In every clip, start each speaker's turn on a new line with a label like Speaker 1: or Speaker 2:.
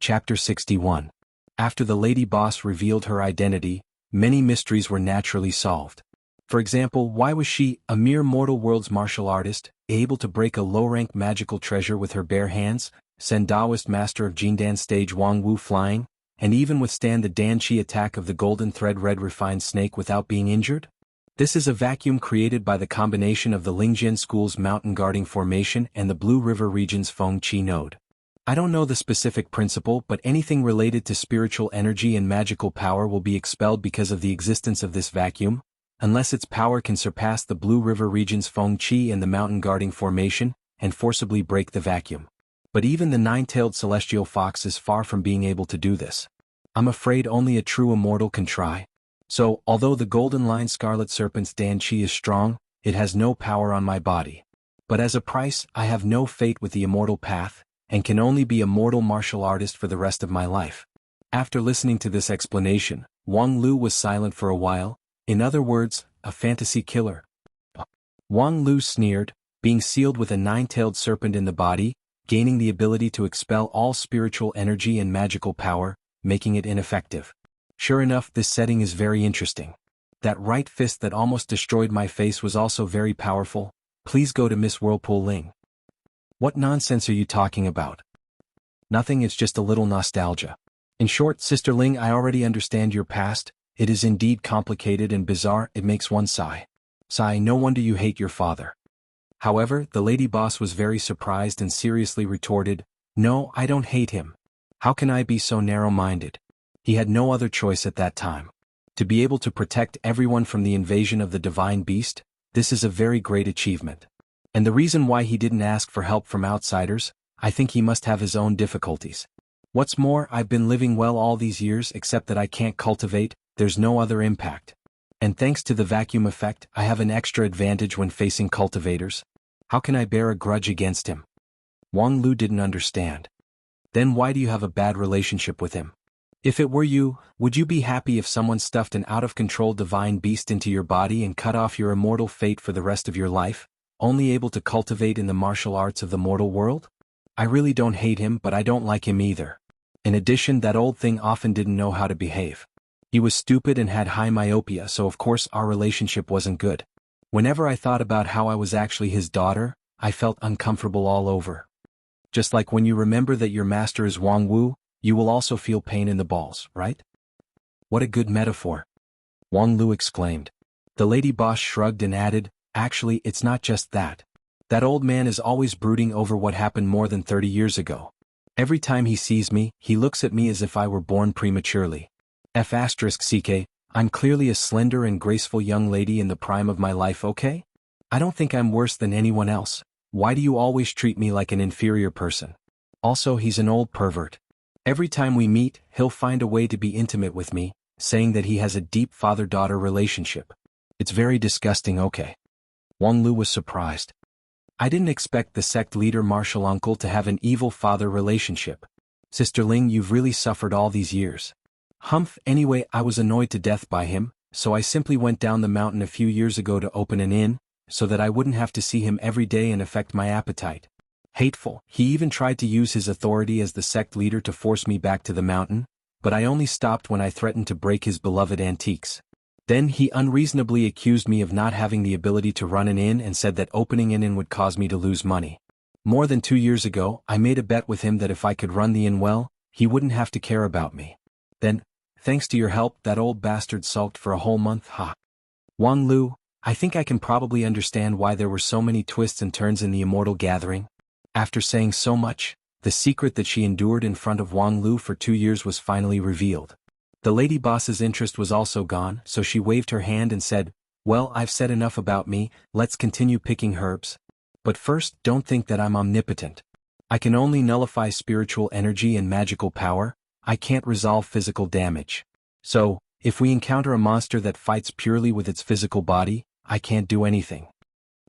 Speaker 1: Chapter 61. After the lady boss revealed her identity, many mysteries were naturally solved. For example, why was she, a mere mortal world's martial artist, able to break a low-rank magical treasure with her bare hands, send Taoist master of Jindan stage Wang Wu flying, and even withstand the Dan Qi attack of the golden thread red refined snake without being injured? This is a vacuum created by the combination of the Lingjian school's mountain guarding formation and the Blue River region's Feng Qi node. I don't know the specific principle, but anything related to spiritual energy and magical power will be expelled because of the existence of this vacuum, unless its power can surpass the Blue River region's Feng Qi and the mountain guarding formation, and forcibly break the vacuum. But even the nine-tailed celestial fox is far from being able to do this. I'm afraid only a true immortal can try. So, although the golden line scarlet serpent's Dan Qi is strong, it has no power on my body. But as a price, I have no fate with the immortal path, and can only be a mortal martial artist for the rest of my life. After listening to this explanation, Wang Lu was silent for a while, in other words, a fantasy killer. Wang Lu sneered, being sealed with a nine-tailed serpent in the body, gaining the ability to expel all spiritual energy and magical power, making it ineffective. Sure enough, this setting is very interesting. That right fist that almost destroyed my face was also very powerful. Please go to Miss Whirlpool Ling. What nonsense are you talking about? Nothing, it's just a little nostalgia. In short, Sister Ling, I already understand your past. It is indeed complicated and bizarre, it makes one sigh. Sigh, no wonder you hate your father. However, the lady boss was very surprised and seriously retorted, no, I don't hate him. How can I be so narrow-minded? He had no other choice at that time. To be able to protect everyone from the invasion of the divine beast, this is a very great achievement. And the reason why he didn't ask for help from outsiders, I think he must have his own difficulties. What's more, I've been living well all these years except that I can't cultivate, there's no other impact. And thanks to the vacuum effect, I have an extra advantage when facing cultivators. How can I bear a grudge against him? Wang Lu didn't understand. Then why do you have a bad relationship with him? If it were you, would you be happy if someone stuffed an out-of-control divine beast into your body and cut off your immortal fate for the rest of your life? Only able to cultivate in the martial arts of the mortal world? I really don't hate him, but I don't like him either. In addition, that old thing often didn't know how to behave. He was stupid and had high myopia, so of course our relationship wasn't good. Whenever I thought about how I was actually his daughter, I felt uncomfortable all over. Just like when you remember that your master is Wang Wu, you will also feel pain in the balls, right? What a good metaphor. Wang Lu exclaimed. The lady boss shrugged and added, actually, it's not just that. That old man is always brooding over what happened more than 30 years ago. Every time he sees me, he looks at me as if I were born prematurely. F***ck, I'm clearly a slender and graceful young lady in the prime of my life, okay? I don't think I'm worse than anyone else. Why do you always treat me like an inferior person? Also, he's an old pervert. Every time we meet, he'll find a way to be intimate with me, saying that he has a deep father-daughter relationship. It's very disgusting, okay? Wang Lu was surprised. I didn't expect the sect leader martial uncle to have an evil father relationship. Sister Ling, you've really suffered all these years. Humph, anyway, I was annoyed to death by him, so I simply went down the mountain a few years ago to open an inn, so that I wouldn't have to see him every day and affect my appetite. Hateful, he even tried to use his authority as the sect leader to force me back to the mountain, but I only stopped when I threatened to break his beloved antiques. Then he unreasonably accused me of not having the ability to run an inn and said that opening an inn would cause me to lose money. More than 2 years ago, I made a bet with him that if I could run the inn well, he wouldn't have to care about me. Then, thanks to your help, that old bastard sulked for a whole month, ha. Wang Lu, I think I can probably understand why there were so many twists and turns in the immortal gathering. After saying so much, the secret that she endured in front of Wang Lu for 2 years was finally revealed. The lady boss's interest was also gone, so she waved her hand and said, well, I've said enough about me, let's continue picking herbs. But first, don't think that I'm omnipotent. I can only nullify spiritual energy and magical power, I can't resolve physical damage. So, if we encounter a monster that fights purely with its physical body, I can't do anything.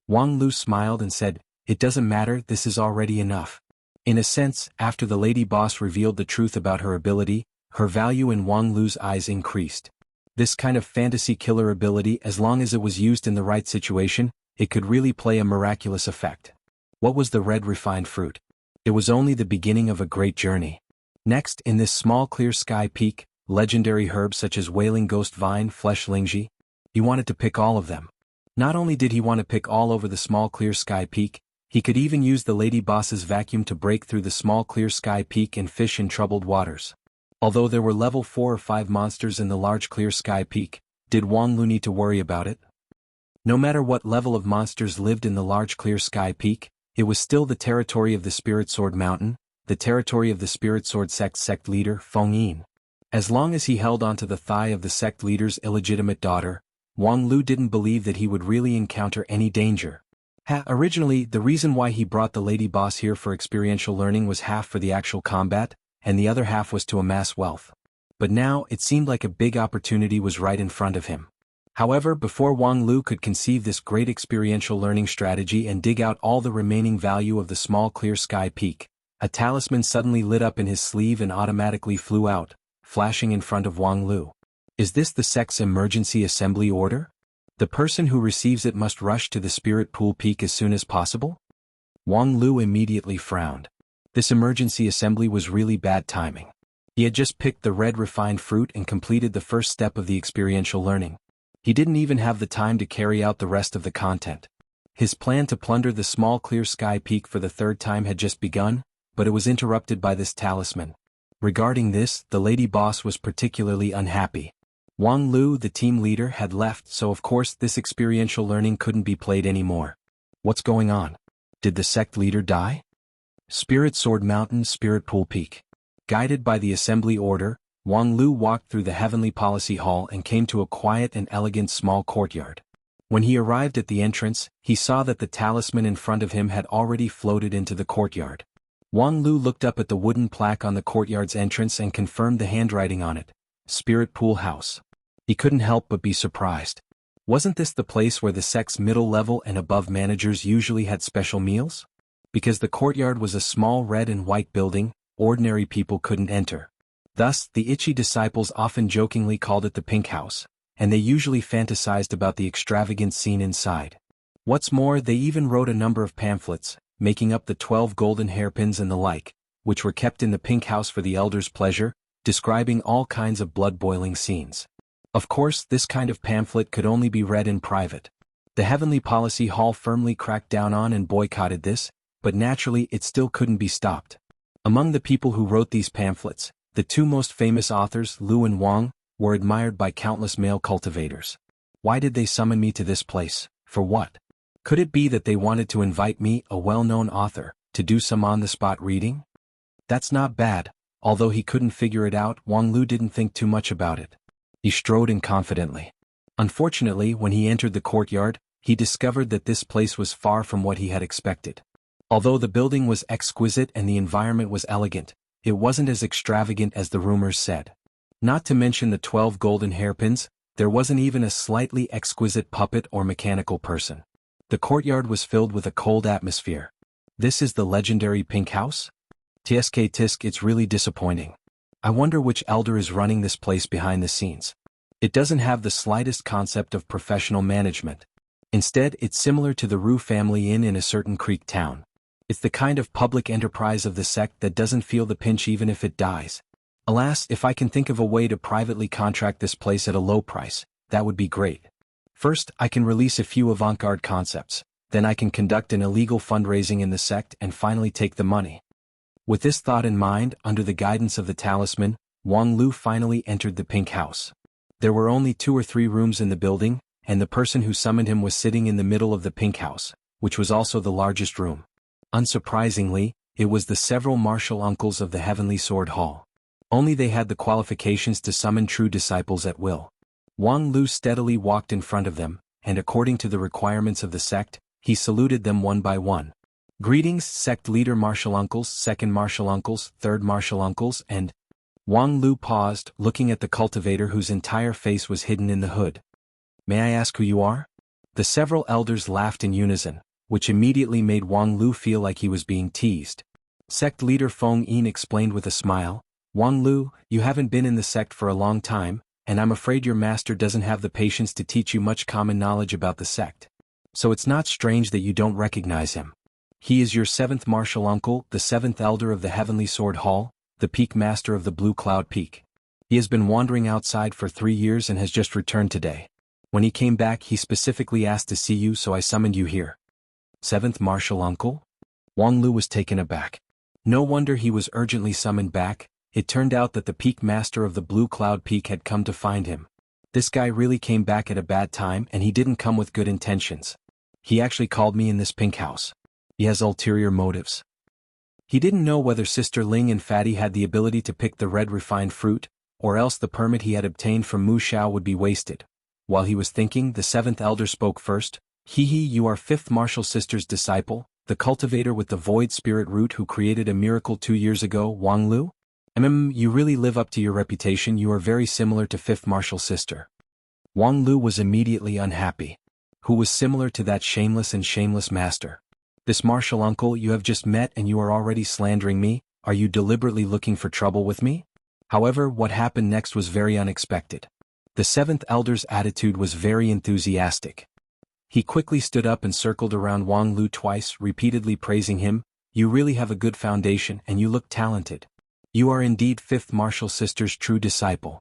Speaker 1: Wang Lu smiled and said, it doesn't matter, this is already enough. In a sense, after the lady boss revealed the truth about her ability, her value in Wang Lu's eyes increased. This kind of fantasy killer ability, as long as it was used in the right situation, it could really play a miraculous effect. What was the red refined fruit? It was only the beginning of a great journey. Next, in this small clear sky peak, legendary herbs such as wailing ghost vine, flesh lingji. He wanted to pick all of them. Not only did he want to pick all over the small clear sky peak, he could even use the lady boss's vacuum to break through the small clear sky peak and fish in troubled waters. Although there were level 4 or 5 monsters in the large clear sky peak, did Wang Lu need to worry about it? No matter what level of monsters lived in the large clear sky peak, it was still the territory of the Spirit Sword Mountain, the territory of the Spirit Sword sect leader, Feng Yin. As long as he held onto the thigh of the sect leader's illegitimate daughter, Wang Lu didn't believe that he would really encounter any danger. Originally, the reason why he brought the lady boss here for experiential learning was half for the actual combat, and the other half was to amass wealth. But now, it seemed like a big opportunity was right in front of him. However, before Wang Lu could conceive this great experiential learning strategy and dig out all the remaining value of the small clear sky peak, a talisman suddenly lit up in his sleeve and automatically flew out, flashing in front of Wang Lu. Is this the sect's emergency assembly order? The person who receives it must rush to the Spirit Pool Peak as soon as possible? Wang Lu immediately frowned. This emergency assembly was really bad timing. He had just picked the red refined fruit and completed the first step of the experiential learning. He didn't even have the time to carry out the rest of the content. His plan to plunder the small clear sky peak for the third time had just begun, but it was interrupted by this talisman. Regarding this, the lady boss was particularly unhappy. Wang Lu, the team leader, had left, so of course this experiential learning couldn't be played anymore. What's going on? Did the sect leader die? Spirit Sword Mountain, Spirit Pool Peak. Guided by the assembly order, Wang Lu walked through the Heavenly Policy Hall and came to a quiet and elegant small courtyard. When he arrived at the entrance, he saw that the talisman in front of him had already floated into the courtyard. Wang Lu looked up at the wooden plaque on the courtyard's entrance and confirmed the handwriting on it. Spirit Pool House. He couldn't help but be surprised. Wasn't this the place where the sect's middle level and above managers usually had special meals? Because the courtyard was a small red and white building, ordinary people couldn't enter. Thus, the Ichi disciples often jokingly called it the Pink House, and they usually fantasized about the extravagant scene inside. What's more, they even wrote a number of pamphlets, making up the 12 golden hairpins and the like, which were kept in the Pink House for the elders' pleasure, describing all kinds of blood-boiling scenes. Of course, this kind of pamphlet could only be read in private. The Heavenly Policy Hall firmly cracked down on and boycotted this, but naturally it still couldn't be stopped. Among the people who wrote these pamphlets, the two most famous authors, Lu and Wang, were admired by countless male cultivators. Why did they summon me to this place? For what? Could it be that they wanted to invite me, a well-known author, to do some on-the-spot reading? That's not bad. Although he couldn't figure it out, Wang Lu didn't think too much about it. He strode in confidently. Unfortunately, when he entered the courtyard, he discovered that this place was far from what he had expected. Although the building was exquisite and the environment was elegant, it wasn't as extravagant as the rumors said. Not to mention the 12 golden hairpins, there wasn't even a slightly exquisite puppet or mechanical person. The courtyard was filled with a cold atmosphere. This is the legendary Pink House? Tisk, it's really disappointing. I wonder which elder is running this place behind the scenes. It doesn't have the slightest concept of professional management. Instead, it's similar to the Ru family inn in a certain creek town. It's the kind of public enterprise of the sect that doesn't feel the pinch even if it dies. Alas, if I can think of a way to privately contract this place at a low price, that would be great. First, I can release a few avant-garde concepts, then I can conduct an illegal fundraising in the sect and finally take the money. With this thought in mind, under the guidance of the talisman, Wang Lu finally entered the Pink House. There were only 2 or 3 rooms in the building, and the person who summoned him was sitting in the middle of the Pink House, which was also the largest room. Unsurprisingly, it was the several martial uncles of the Heavenly Sword Hall. Only they had the qualifications to summon true disciples at will. Wang Lu steadily walked in front of them, and according to the requirements of the sect, he saluted them one by one. Greetings, sect leader martial uncles, second martial uncles, third martial uncles, and... Wang Lu paused, looking at the cultivator whose entire face was hidden in the hood. May I ask who you are? The several elders laughed in unison, which immediately made Wang Lu feel like he was being teased. Sect leader Feng Yin explained with a smile, Wang Lu, you haven't been in the sect for a long time, and I'm afraid your master doesn't have the patience to teach you much common knowledge about the sect. So it's not strange that you don't recognize him. He is your 7th martial uncle, the 7th elder of the Heavenly Sword Hall, the peak master of the Blue Cloud Peak. He has been wandering outside for 3 years and has just returned today. When he came back, he specifically asked to see you, so I summoned you here. 7th Martial Uncle? Wang Lu was taken aback. No wonder he was urgently summoned back. It turned out that the peak master of the Blue Cloud Peak had come to find him. This guy really came back at a bad time, and he didn't come with good intentions. He actually called me in this pink house. He has ulterior motives. He didn't know whether Sister Ling and Fatty had the ability to pick the red refined fruit, or else the permit he had obtained from Mu Xiao would be wasted. While he was thinking, the 7th elder spoke first. You are 5th Martial Sister's disciple, the cultivator with the void spirit root who created a miracle 2 years ago, Wang Lu? You really live up to your reputation. You are very similar to 5th Martial Sister. Wang Lu was immediately unhappy. Who was similar to that shameless master? This martial uncle you have just met, and you are already slandering me. Are you deliberately looking for trouble with me? However, what happened next was very unexpected. The 7th elder's attitude was very enthusiastic. He quickly stood up and circled around Wang Lu twice, repeatedly praising him. You really have a good foundation, and you look talented. You are indeed 5th Martial Sister's true disciple.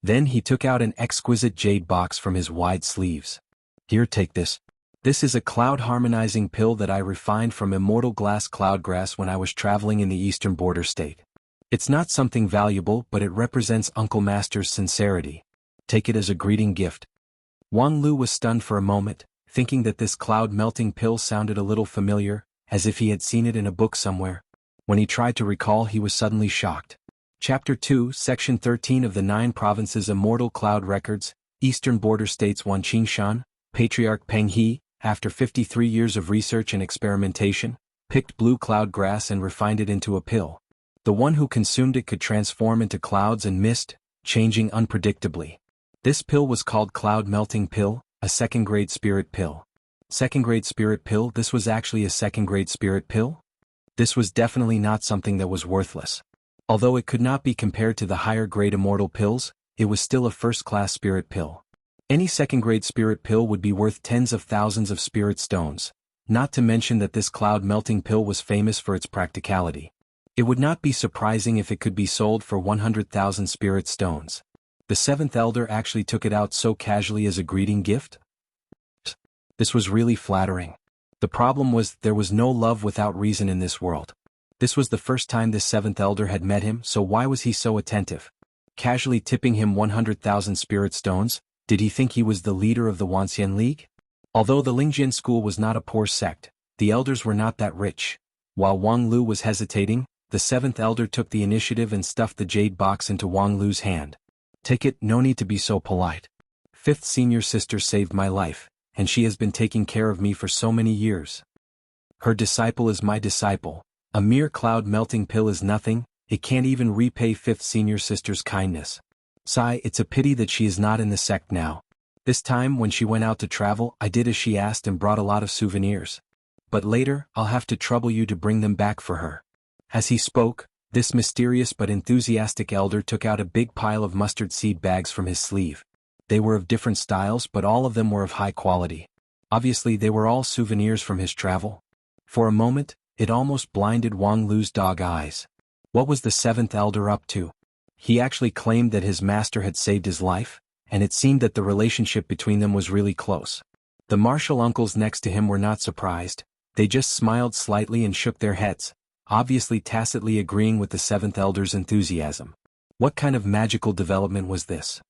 Speaker 1: Then he took out an exquisite jade box from his wide sleeves. Here, take this. This is a cloud harmonizing pill that I refined from immortal glass cloudgrass when I was traveling in the eastern border state. It's not something valuable, but it represents Uncle Master's sincerity. Take it as a greeting gift. Wang Lu was stunned for a moment, thinking that this cloud-melting pill sounded a little familiar, as if he had seen it in a book somewhere. When he tried to recall, he was suddenly shocked. Chapter 2, Section 13 of the 9 Provinces Immortal Cloud Records, Eastern Border States. Wanqingshan, Patriarch Peng He, after 53 years of research and experimentation, picked blue cloud grass and refined it into a pill. The one who consumed it could transform into clouds and mist, changing unpredictably. This pill was called Cloud Melting Pill, a 2nd grade spirit pill. 2nd grade spirit pill? This was actually a 2nd grade spirit pill? This was definitely not something that was worthless. Although it could not be compared to the higher grade immortal pills, it was still a first-class spirit pill. Any 2nd grade spirit pill would be worth tens of thousands of spirit stones, not to mention that this cloud melting pill was famous for its practicality. It would not be surprising if it could be sold for 100,000 spirit stones. The 7th elder actually took it out so casually as a greeting gift? This was really flattering. The problem was, there was no love without reason in this world. This was the first time this 7th elder had met him, so why was he so attentive? Casually tipping him 100,000 spirit stones? Did he think he was the leader of the Wanxian League? Although the Lingjin school was not a poor sect, the elders were not that rich. While Wang Lu was hesitating, the 7th elder took the initiative and stuffed the jade box into Wang Lu's hand. Take it, no need to be so polite. 5th senior sister saved my life, and she has been taking care of me for so many years. Her disciple is my disciple. A mere cloud melting pill is nothing, it can't even repay 5th senior sister's kindness. Sigh, it's a pity that she is not in the sect now. This time when she went out to travel, I did as she asked and brought a lot of souvenirs. But later, I'll have to trouble you to bring them back for her. As he spoke, this mysterious but enthusiastic elder took out a big pile of mustard seed bags from his sleeve. They were of different styles, but all of them were of high quality. Obviously they were all souvenirs from his travel. For a moment, it almost blinded Wang Lu's dog eyes. What was the 7th elder up to? He actually claimed that his master had saved his life, and it seemed that the relationship between them was really close. The martial uncles next to him were not surprised. They just smiled slightly and shook their heads, obviously tacitly agreeing with the 7th elder's enthusiasm. What kind of magical development was this?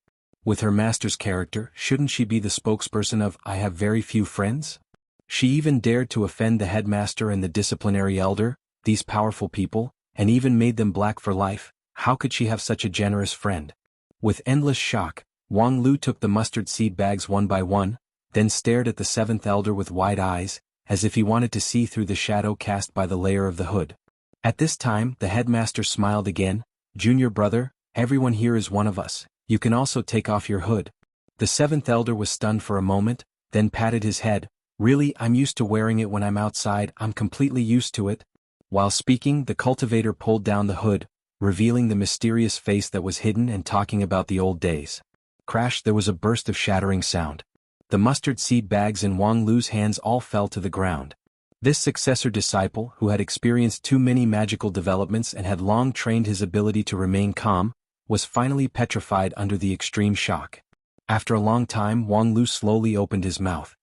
Speaker 1: With her master's character, shouldn't she be the spokesperson of "I have very few friends"? She even dared to offend the headmaster and the disciplinary elder, these powerful people, and even made them black for life. How could she have such a generous friend? With endless shock, Wang Lu took the mustard seed bags one by one, then stared at the 7th elder with wide eyes, as if he wanted to see through the shadow cast by the layer of the hood. At this time, the headmaster smiled again. "Junior brother, everyone here is one of us. You can also take off your hood." The 7th elder was stunned for a moment, then patted his head. "Really, I'm used to wearing it when I'm outside. I'm completely used to it." While speaking, the cultivator pulled down the hood, revealing the mysterious face that was hidden and talking about the old days. Crash! There was a burst of shattering sound. The mustard seed bags in Wang Lu's hands all fell to the ground. This successor disciple, who had experienced too many magical developments and had long trained his ability to remain calm, was finally petrified under the extreme shock. After a long time, Wang Lu slowly opened his mouth.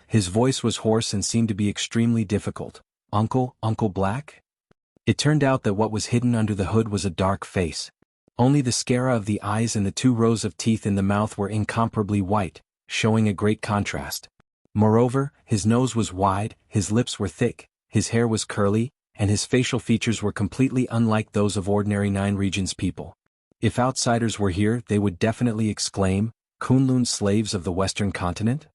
Speaker 1: His voice was hoarse and seemed to be extremely difficult. "Uncle, Uncle Black?" It turned out that what was hidden under the hood was a dark face. Only the sclera of the eyes and the 2 rows of teeth in the mouth were incomparably white, showing a great contrast. Moreover, his nose was wide, his lips were thick, his hair was curly, and his facial features were completely unlike those of ordinary Nine Regions people. If outsiders were here, they would definitely exclaim, "Kunlun slaves of the Western continent?"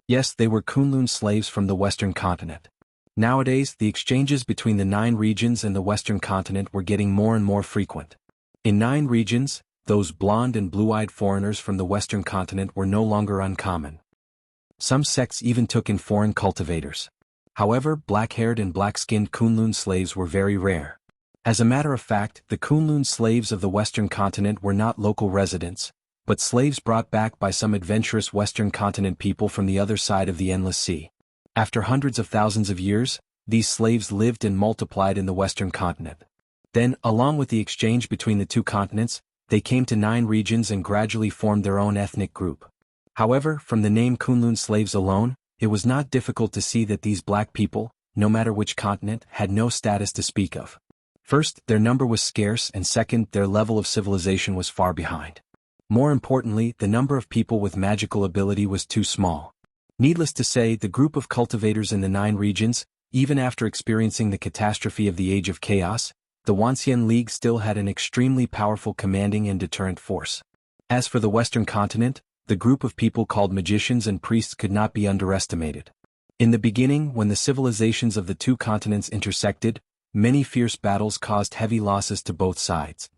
Speaker 1: Yes, they were Kunlun slaves from the Western continent. Nowadays, the exchanges between the Nine Regions and the Western continent were getting more and more frequent. In Nine Regions, those blonde and blue-eyed foreigners from the Western continent were no longer uncommon. Some sects even took in foreign cultivators. However, black-haired and black-skinned Kunlun slaves were very rare. As a matter of fact, the Kunlun slaves of the Western continent were not local residents, but slaves brought back by some adventurous Western continent people from the other side of the Endless Sea. After hundreds of thousands of years, these slaves lived and multiplied in the Western continent. Then, along with the exchange between the 2 continents, they came to Nine Regions and gradually formed their own ethnic group. However, from the name Kunlun slaves alone, it was not difficult to see that these black people, no matter which continent, had no status to speak of. First, their number was scarce, and second, their level of civilization was far behind. More importantly, the number of people with magical ability was too small. Needless to say, the group of cultivators in the Nine Regions, even after experiencing the catastrophe of the Age of Chaos, the Wuxia League still had an extremely powerful commanding and deterrent force. As for the Western continent, the group of people called magicians and priests could not be underestimated. In the beginning, when the civilizations of the 2 continents intersected, many fierce battles caused heavy losses to both sides.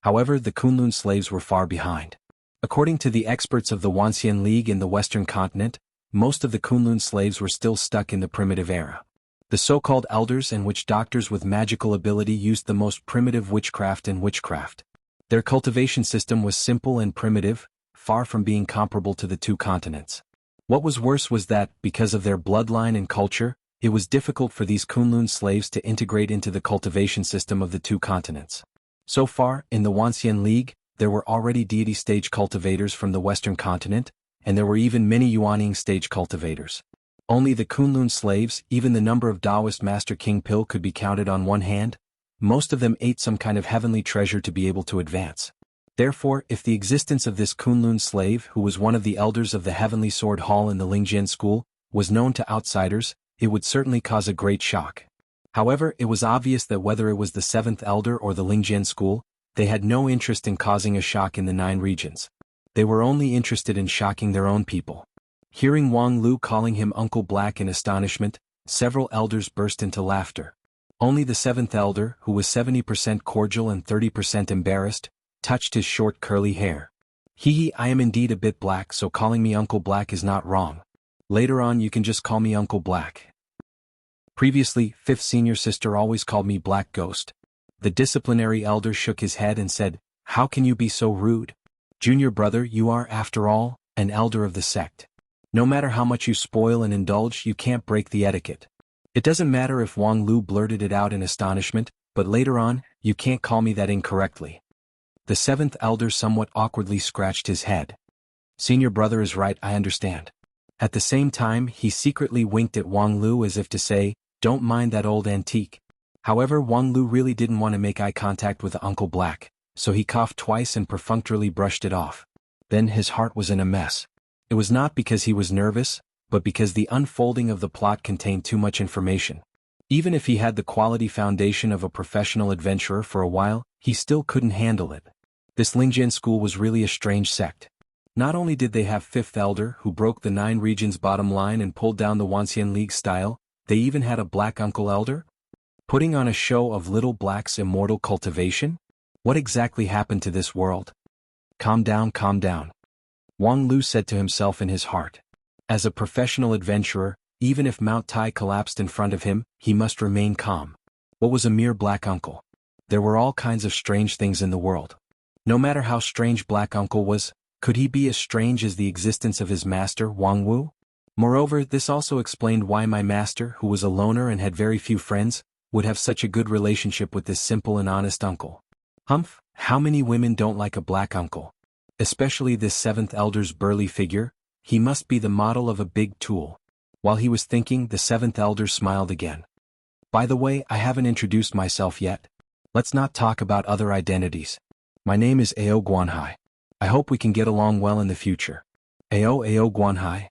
Speaker 1: However, the Kunlun slaves were far behind. According to the experts of the Wuxia League in the Western continent, most of the Kunlun slaves were still stuck in the primitive era. The so-called elders and witch doctors with magical ability used the most primitive witchcraft and witchcraft. Their cultivation system was simple and primitive, far from being comparable to the 2 continents. What was worse was that, because of their bloodline and culture, it was difficult for these Kunlun slaves to integrate into the cultivation system of the 2 continents. So far, in the Wuxia League, there were already deity stage cultivators from the Western continent, and there were even many Yuaning stage cultivators. Only the Kunlun slaves, even the number of Taoist Master King Pill could be counted on one hand. Most of them ate some kind of heavenly treasure to be able to advance. Therefore, if the existence of this Kunlun slave, who was one of the elders of the Heavenly Sword Hall in the Lingjian School, was known to outsiders, it would certainly cause a great shock. However, it was obvious that whether it was the 7th elder or the Lingjian School, they had no interest in causing a shock in the Nine Regions. They were only interested in shocking their own people. Hearing Wang Lu calling him Uncle Black in astonishment, several elders burst into laughter. Only the 7th elder, who was 70% cordial and 30% embarrassed, touched his short curly hair. "Hee, I am indeed a bit black, so calling me Uncle Black is not wrong. Later on you can just call me Uncle Black." Previously, 5th senior sister always called me Black Ghost. The disciplinary elder shook his head and said, "How can you be so rude? Junior brother, you are, after all, an elder of the sect. No matter how much you spoil and indulge, you can't break the etiquette." It doesn't matter if Wang Lu blurted it out in astonishment, but later on, "You can't call me that incorrectly." The 7th elder somewhat awkwardly scratched his head. "Senior brother is right, I understand." At the same time, he secretly winked at Wang Lu as if to say, "Don't mind that old antique." However, Wang Lu really didn't want to make eye contact with Uncle Black, so he coughed twice and perfunctorily brushed it off. Then his heart was in a mess. It was not because he was nervous, but because the unfolding of the plot contained too much information. Even if he had the quality foundation of a professional adventurer for a while, he still couldn't handle it. This Lingjian school was really a strange sect. Not only did they have 5th elder who broke the Nine Regions' bottom line and pulled down the Wuxia League style, they even had a black uncle elder? Putting on a show of Little Black's immortal cultivation? What exactly happened to this world? Calm down, calm down. Wang Lu said to himself in his heart. As a professional adventurer, even if Mount Tai collapsed in front of him, he must remain calm. What was a mere black uncle? There were all kinds of strange things in the world. No matter how strange Black Uncle was, could he be as strange as the existence of his master, Wang Wu? Moreover, this also explained why my master, who was a loner and had very few friends, would have such a good relationship with this simple and honest uncle. Humph, how many women don't like a black uncle? Especially this seventh elder's burly figure, he must be the model of a big tool. While he was thinking, the seventh elder smiled again. By the way, I haven't introduced myself yet. Let's not talk about other identities. My name is Ao Guanhai. I hope we can get along well in the future. Ao Guanhai.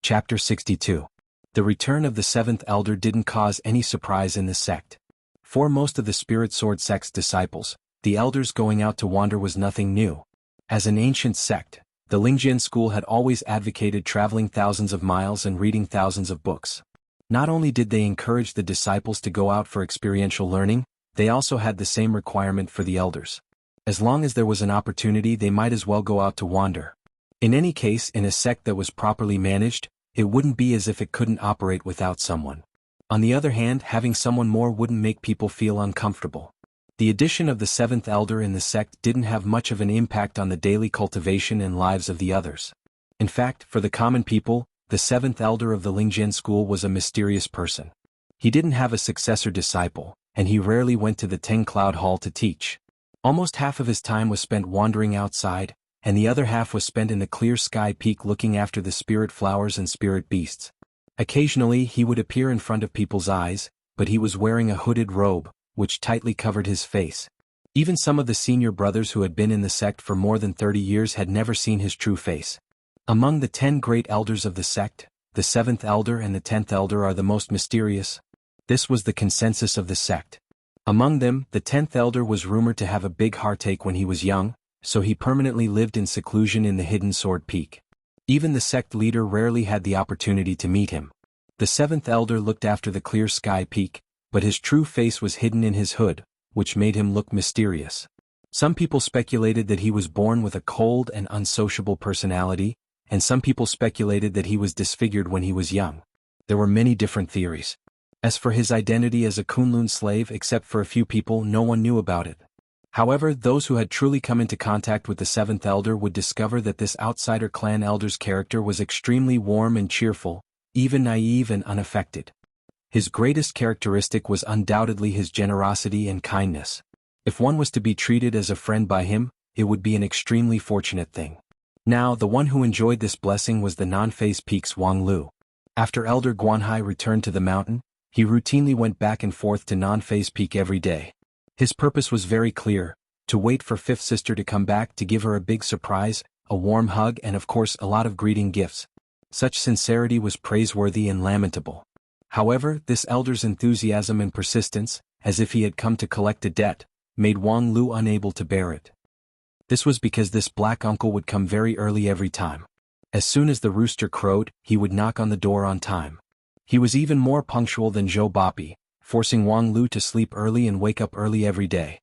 Speaker 1: Chapter 62. The return of the seventh elder didn't cause any surprise in the sect. For most of the Spirit Sword sect's disciples, the elders going out to wander was nothing new. As an ancient sect, the Lingjian school had always advocated traveling thousands of miles and reading thousands of books. Not only did they encourage the disciples to go out for experiential learning, they also had the same requirement for the elders. As long as there was an opportunity, they might as well go out to wander. In any case, in a sect that was properly managed, it wouldn't be as if it couldn't operate without someone. On the other hand, having someone more wouldn't make people feel uncomfortable. The addition of the seventh elder in the sect didn't have much of an impact on the daily cultivation and lives of the others. In fact, for the common people, the seventh elder of the Lingjian school was a mysterious person. He didn't have a successor disciple, and he rarely went to the Ten Cloud Hall to teach. Almost half of his time was spent wandering outside, and the other half was spent in the clear sky peak looking after the spirit flowers and spirit beasts. Occasionally he would appear in front of people's eyes, but he was wearing a hooded robe, which tightly covered his face. Even some of the senior brothers who had been in the sect for more than 30 years had never seen his true face. Among the 10 great elders of the sect, the 7th elder and the 10th elder are the most mysterious. This was the consensus of the sect. Among them, the 10th elder was rumored to have a big heartache when he was young, so he permanently lived in seclusion in the hidden sword peak. Even the sect leader rarely had the opportunity to meet him. The 7th elder looked after the clear sky peak, but his true face was hidden in his hood, which made him look mysterious. Some people speculated that he was born with a cold and unsociable personality, and some people speculated that he was disfigured when he was young. There were many different theories. As for his identity as a Kunlun slave, except for a few people, no one knew about it. However, those who had truly come into contact with the 7th elder would discover that this outsider clan elder's character was extremely warm and cheerful, even naive and unaffected. His greatest characteristic was undoubtedly his generosity and kindness. If one was to be treated as a friend by him, it would be an extremely fortunate thing. Now, the one who enjoyed this blessing was the non-phase peak's Wang Lu. After Elder Guanhai returned to the mountain, he routinely went back and forth to non-phase peak every day. His purpose was very clear: to wait for Fifth Sister to come back to give her a big surprise, a warm hug, and of course a lot of greeting gifts. Such sincerity was praiseworthy and lamentable. However, this elder's enthusiasm and persistence, as if he had come to collect a debt, made Wang Lu unable to bear it. This was because this black uncle would come very early every time. As soon as the rooster crowed, he would knock on the door on time. He was even more punctual than Zhou Bapi, forcing Wang Lu to sleep early and wake up early every day.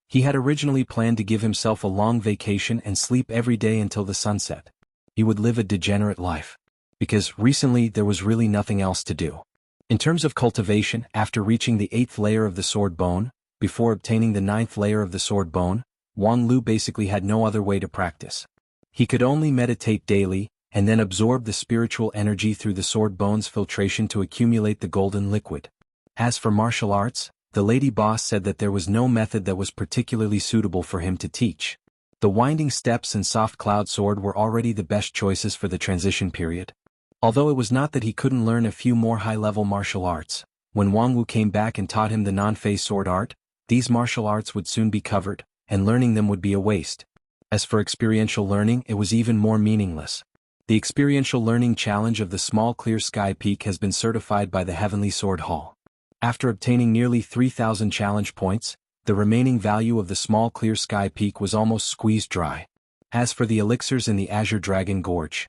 Speaker 1: He had originally planned to give himself a long vacation and sleep every day until the sunset. He would live a degenerate life. Because recently there was really nothing else to do. In terms of cultivation, after reaching the 8th layer of the sword bone, before obtaining the 9th layer of the sword bone, Wang Lu basically had no other way to practice. He could only meditate daily, and then absorb the spiritual energy through the sword bone's filtration to accumulate the golden liquid. As for martial arts, the lady boss said that there was no method that was particularly suitable for him to teach. The winding steps and soft cloud sword were already the best choices for the transition period. Although it was not that he couldn't learn a few more high-level martial arts, when Wang Wu came back and taught him the non-phase sword art, these martial arts would soon be covered, and learning them would be a waste. As for experiential learning, it was even more meaningless. The experiential learning challenge of the small clear sky peak has been certified by the Heavenly Sword Hall. After obtaining nearly 3,000 challenge points, the remaining value of the small clear sky peak was almost squeezed dry. As for the elixirs in the Azure Dragon Gorge,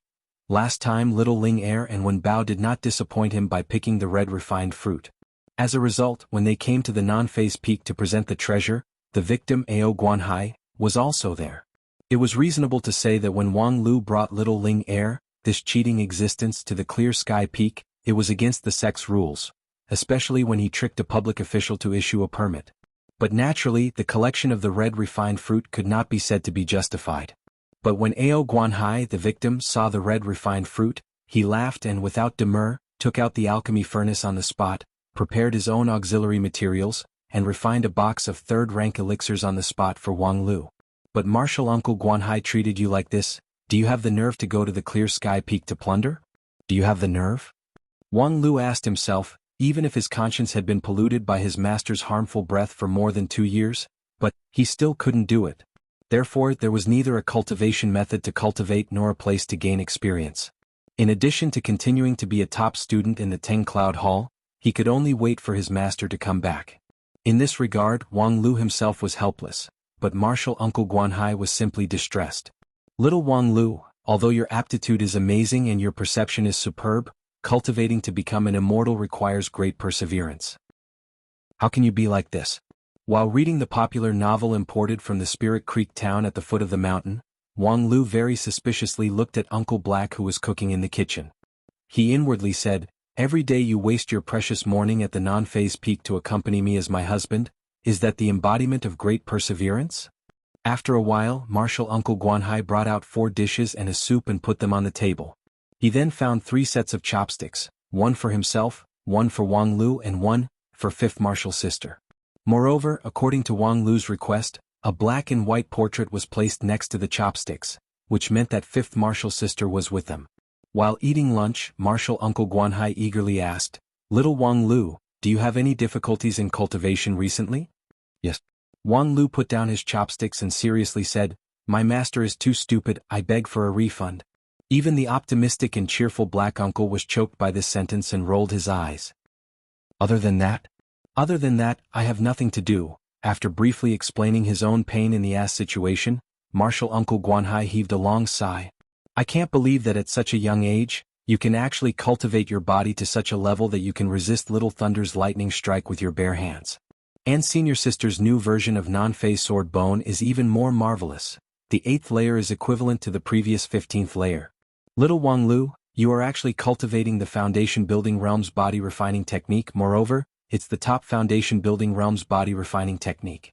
Speaker 1: last time Little Ling Air and Wen Bao did not disappoint him by picking the red refined fruit. As a result, when they came to the non-phase peak to present the treasure, the victim Ao Guanhai was also there. It was reasonable to say that when Wang Lu brought Little Ling Air, this cheating existence, to the clear sky peak, it was against the sect's rules, especially when he tricked a public official to issue a permit. But naturally, the collection of the red refined fruit could not be said to be justified. But when Ao Guanhai, the victim, saw the red refined fruit, he laughed and without demur, took out the alchemy furnace on the spot, prepared his own auxiliary materials, and refined a box of third-rank elixirs on the spot for Wang Lu. But martial uncle Guanhai treated you like this? Do you have the nerve to go to the clear sky peak to plunder? Do you have the nerve? Wang Lu asked himself, even if his conscience had been polluted by his master's harmful breath for more than 2 years, but he still couldn't do it. Therefore, there was neither a cultivation method to cultivate nor a place to gain experience. In addition to continuing to be a top student in the 10 Cloud Hall, he could only wait for his master to come back. In this regard, Wang Lu himself was helpless, but martial uncle Guanhai was simply distressed. Little Wang Lu, although your aptitude is amazing and your perception is superb, cultivating to become an immortal requires great perseverance. How can you be like this? While reading the popular novel imported from the Spirit Creek town at the foot of the mountain, Wang Lu very suspiciously looked at Uncle Black who was cooking in the kitchen. He inwardly said, "Every day you waste your precious morning at the non-phase peak to accompany me as my husband, is that the embodiment of great perseverance?" After a while, martial uncle Guanhai brought out 4 dishes and a soup and put them on the table. He then found 3 sets of chopsticks, one for himself, one for Wang Lu and one for fifth martial sister. Moreover, according to Wang Lu's request, a black and white portrait was placed next to the chopsticks, which meant that fifth martial sister was with them. While eating lunch, martial uncle Guanhai eagerly asked, "Little Wang Lu, do you have any difficulties in cultivation recently?" "Yes." Wang Lu put down his chopsticks and seriously said, "My master is too stupid, I beg for a refund." Even the optimistic and cheerful black uncle was choked by this sentence and rolled his eyes. Other than that, I have nothing to do." After briefly explaining his own pain in the ass situation, martial uncle Guanhai heaved a long sigh. "I can't believe that at such a young age, you can actually cultivate your body to such a level that you can resist Little Thunder's lightning strike with your bare hands. And senior sister's new version of non-phase sword bone is even more marvelous. The 8th layer is equivalent to the previous 15th layer. Little Wang Lu, you are actually cultivating the foundation building realm's body refining technique. Moreover, it's the top foundation building realm's body refining technique."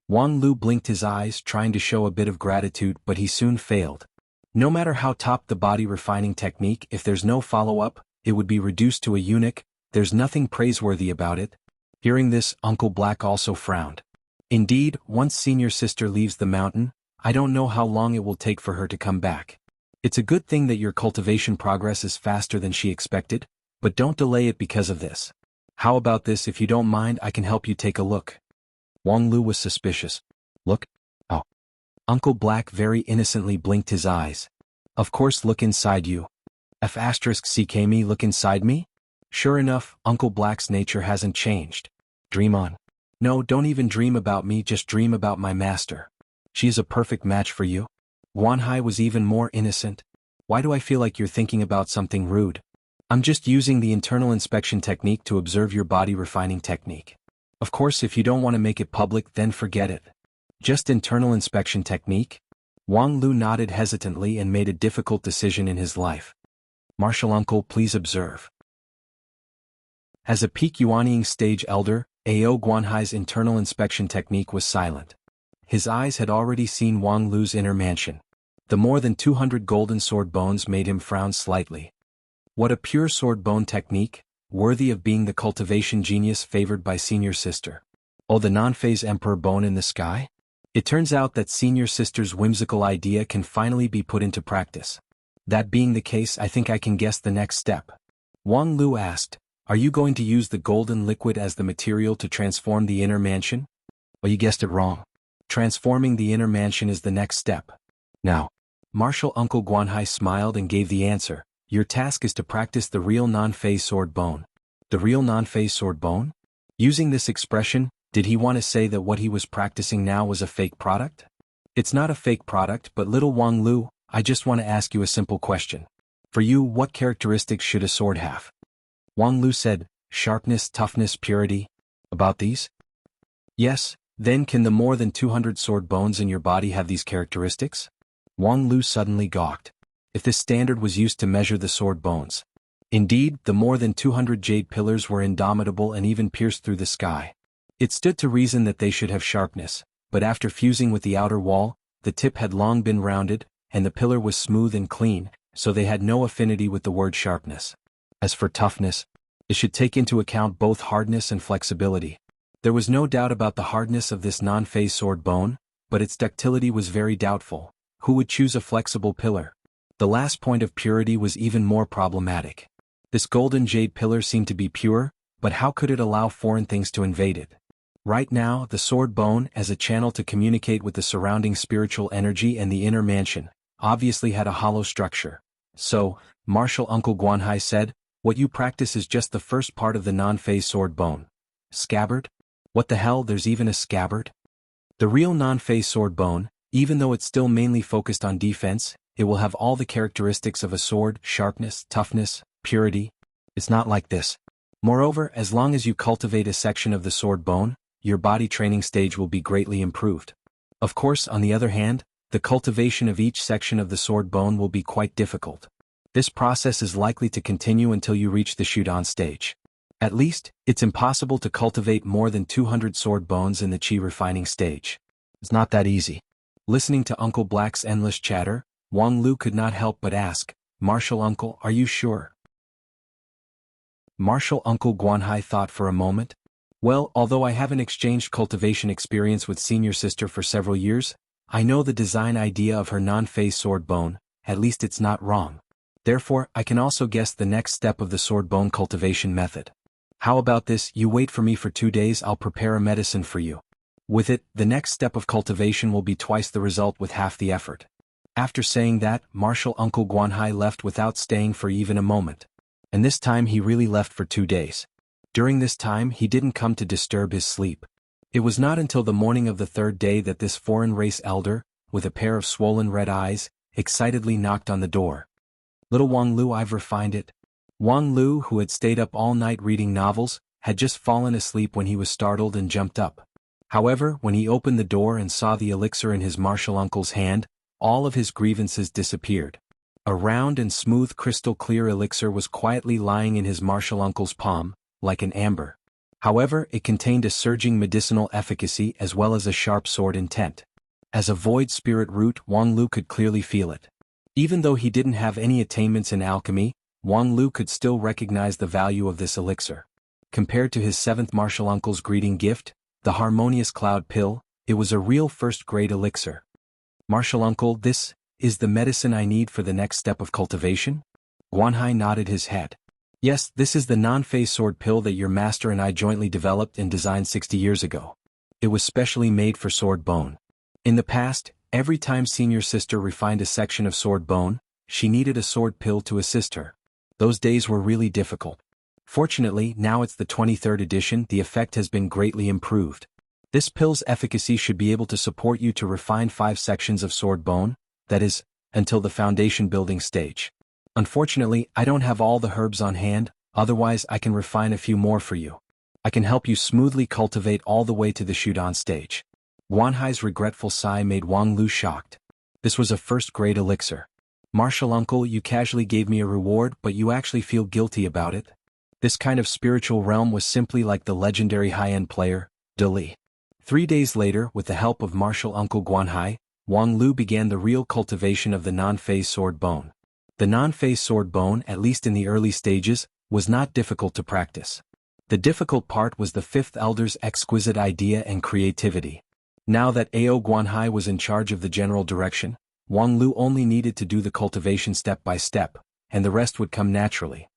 Speaker 1: Wang Lu blinked his eyes, trying to show a bit of gratitude, but he soon failed. No matter how top the body refining technique, if there's no follow-up, it would be reduced to a eunuch. There's nothing praiseworthy about it. Hearing this, Uncle Black also frowned. Indeed, once senior sister leaves the mountain, I don't know how long it will take for her to come back. It's a good thing that your cultivation progress is faster than she expected, but don't delay it because of this. How about this? If you don't mind, I can help you take a look. Wang Lu was suspicious. Look? Oh. Uncle Black very innocently blinked his eyes. Of course, look inside you. F***ck me, look inside me? Sure enough, Uncle Black's nature hasn't changed. Dream on. No, don't even dream about me, just dream about my master. She is a perfect match for you. Guanhai was even more innocent. Why do I feel like you're thinking about something rude? I'm just using the internal inspection technique to observe your body refining technique. Of course, if you don't want to make it public, then forget it. Just internal inspection technique? Wang Lu nodded hesitantly and made a difficult decision in his life. Martial uncle, please observe. As a peak Yuanying stage elder, Ao Guanhai's internal inspection technique was silent. His eyes had already seen Wang Lu's inner mansion. The more than 200 golden sword bones made him frown slightly. What a pure sword bone technique, worthy of being the cultivation genius favored by senior sister. Oh, the non-phase emperor bone in the sky? It turns out that senior sister's whimsical idea can finally be put into practice. That being the case, I think I can guess the next step. Wang Lu asked, "Are you going to use the golden liquid as the material to transform the inner mansion?" Well, you guessed it wrong. Transforming the inner mansion is the next step. Now, martial uncle Guanhai smiled and gave the answer. Your task is to practice the real non-phase sword bone. The real non-phase sword bone? Using this expression, did he want to say that what he was practicing now was a fake product? It's not a fake product, but little Wang Lu, I just want to ask you a simple question. For you, what characteristics should a sword have? Wang Lu said, sharpness, toughness, purity. About these? Yes, then can the more than 200 sword bones in your body have these characteristics? Wang Lu suddenly gawked. If this standard was used to measure the sword bones. Indeed, the more than 200 jade pillars were indomitable and even pierced through the sky. It stood to reason that they should have sharpness, but after fusing with the outer wall, the tip had long been rounded, and the pillar was smooth and clean, so they had no affinity with the word sharpness. As for toughness, it should take into account both hardness and flexibility. There was no doubt about the hardness of this non-phase sword bone, but its ductility was very doubtful. Who would choose a flexible pillar? The last point of purity was even more problematic. This golden jade pillar seemed to be pure, but how could it allow foreign things to invade it? Right now, the sword bone, as a channel to communicate with the surrounding spiritual energy and the inner mansion, obviously had a hollow structure. So, martial uncle Guanhai said, what you practice is just the first part of the non-phase sword bone. Scabbard? What the hell, there's even a scabbard? The real non-phase sword bone, even though it's still mainly focused on defense, it will have all the characteristics of a sword: sharpness, toughness, purity. It's not like this. Moreover, as long as you cultivate a section of the sword bone, your body training stage will be greatly improved. Of course, on the other hand, the cultivation of each section of the sword bone will be quite difficult. This process is likely to continue until you reach the Shudan stage. At least, it's impossible to cultivate more than 200 sword bones in the chi refining stage. It's not that easy. Listening to Uncle Black's endless chatter, Wang Lu could not help but ask, "Martial uncle, are you sure?" Martial uncle Guanhai thought for a moment. Well, although I haven't exchanged cultivation experience with senior sister for several years, I know the design idea of her non-phase sword bone, at least it's not wrong. Therefore, I can also guess the next step of the sword bone cultivation method. How about this, you wait for me for 2 days, I'll prepare a medicine for you. With it, the next step of cultivation will be twice the result with half the effort. After saying that, martial uncle Guanhai left without staying for even a moment. And this time he really left for 2 days. During this time he didn't come to disturb his sleep. It was not until the morning of the 3rd day that this foreign race elder, with a pair of swollen red eyes, excitedly knocked on the door. "Little Wang Lu, I've refined it." Wang Lu, who had stayed up all night reading novels, had just fallen asleep when he was startled and jumped up. However, when he opened the door and saw the elixir in his martial uncle's hand, all of his grievances disappeared. A round and smooth crystal-clear elixir was quietly lying in his martial uncle's palm, like an amber. However, it contained a surging medicinal efficacy as well as a sharp sword intent. As a void spirit root, Wang Lu could clearly feel it. Even though he didn't have any attainments in alchemy, Wang Lu could still recognize the value of this elixir. Compared to his 7th martial uncle's greeting gift, the harmonious cloud pill, it was a real first-grade elixir. "Martial uncle, this is the medicine I need for the next step of cultivation?" Guanhai nodded his head. "Yes, this is the non-phase sword pill that your master and I jointly developed and designed 60 years ago. It was specially made for sword bone. In the past, every time senior sister refined a section of sword bone, she needed a sword pill to assist her. Those days were really difficult. Fortunately, now it's the 23rd edition, the effect has been greatly improved. This pill's efficacy should be able to support you to refine 5 sections of sword bone, that is, until the foundation building stage. Unfortunately, I don't have all the herbs on hand, otherwise I can refine a few more for you. I can help you smoothly cultivate all the way to the Shudan stage." Guanhai's regretful sigh made Wang Lu shocked. This was a first-grade elixir. "Martial uncle, you casually gave me a reward, but you actually feel guilty about it?" This kind of spiritual realm was simply like the legendary high-end player, Dali. 3 days later, with the help of martial uncle Guanhai, Wang Lu began the real cultivation of the non-phase sword bone. The non-phase sword bone, at least in the early stages, was not difficult to practice. The difficult part was the 5th elder's exquisite idea and creativity. Now that Ao Guanhai was in charge of the general direction, Wang Lu only needed to do the cultivation step by step, and the rest would come naturally.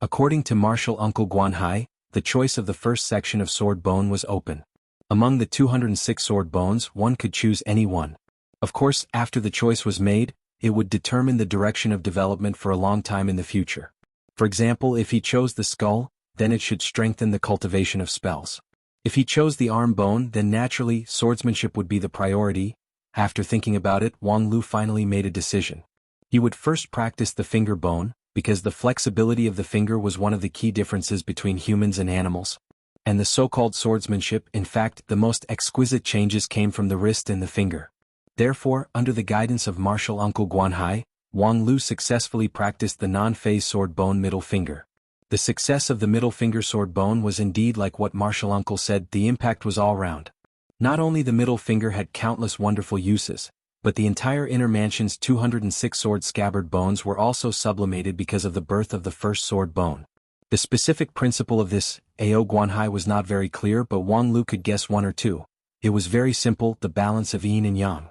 Speaker 1: According to martial uncle Guanhai, the choice of the first section of sword bone was open. Among the 206 sword bones, one could choose any one. Of course, after the choice was made, it would determine the direction of development for a long time in the future. For example, if he chose the skull, then it should strengthen the cultivation of spells. If he chose the arm bone, then naturally, swordsmanship would be the priority. After thinking about it, Wang Lu finally made a decision. He would first practice the finger bone, because the flexibility of the finger was one of the key differences between humans and animals. And the so-called swordsmanship, in fact, the most exquisite changes came from the wrist and the finger. Therefore, under the guidance of martial uncle Guanhai, Wang Lu successfully practiced the non-phase sword bone middle finger. The success of the middle finger sword bone was indeed like what martial uncle said, the impact was all round. Not only the middle finger had countless wonderful uses, but the entire inner mansion's 206 sword scabbard bones were also sublimated because of the birth of the first sword bone. The specific principle of this Ao Guanhai was not very clear, but Wang Lu could guess one or two. It was very simple, the balance of yin and yang.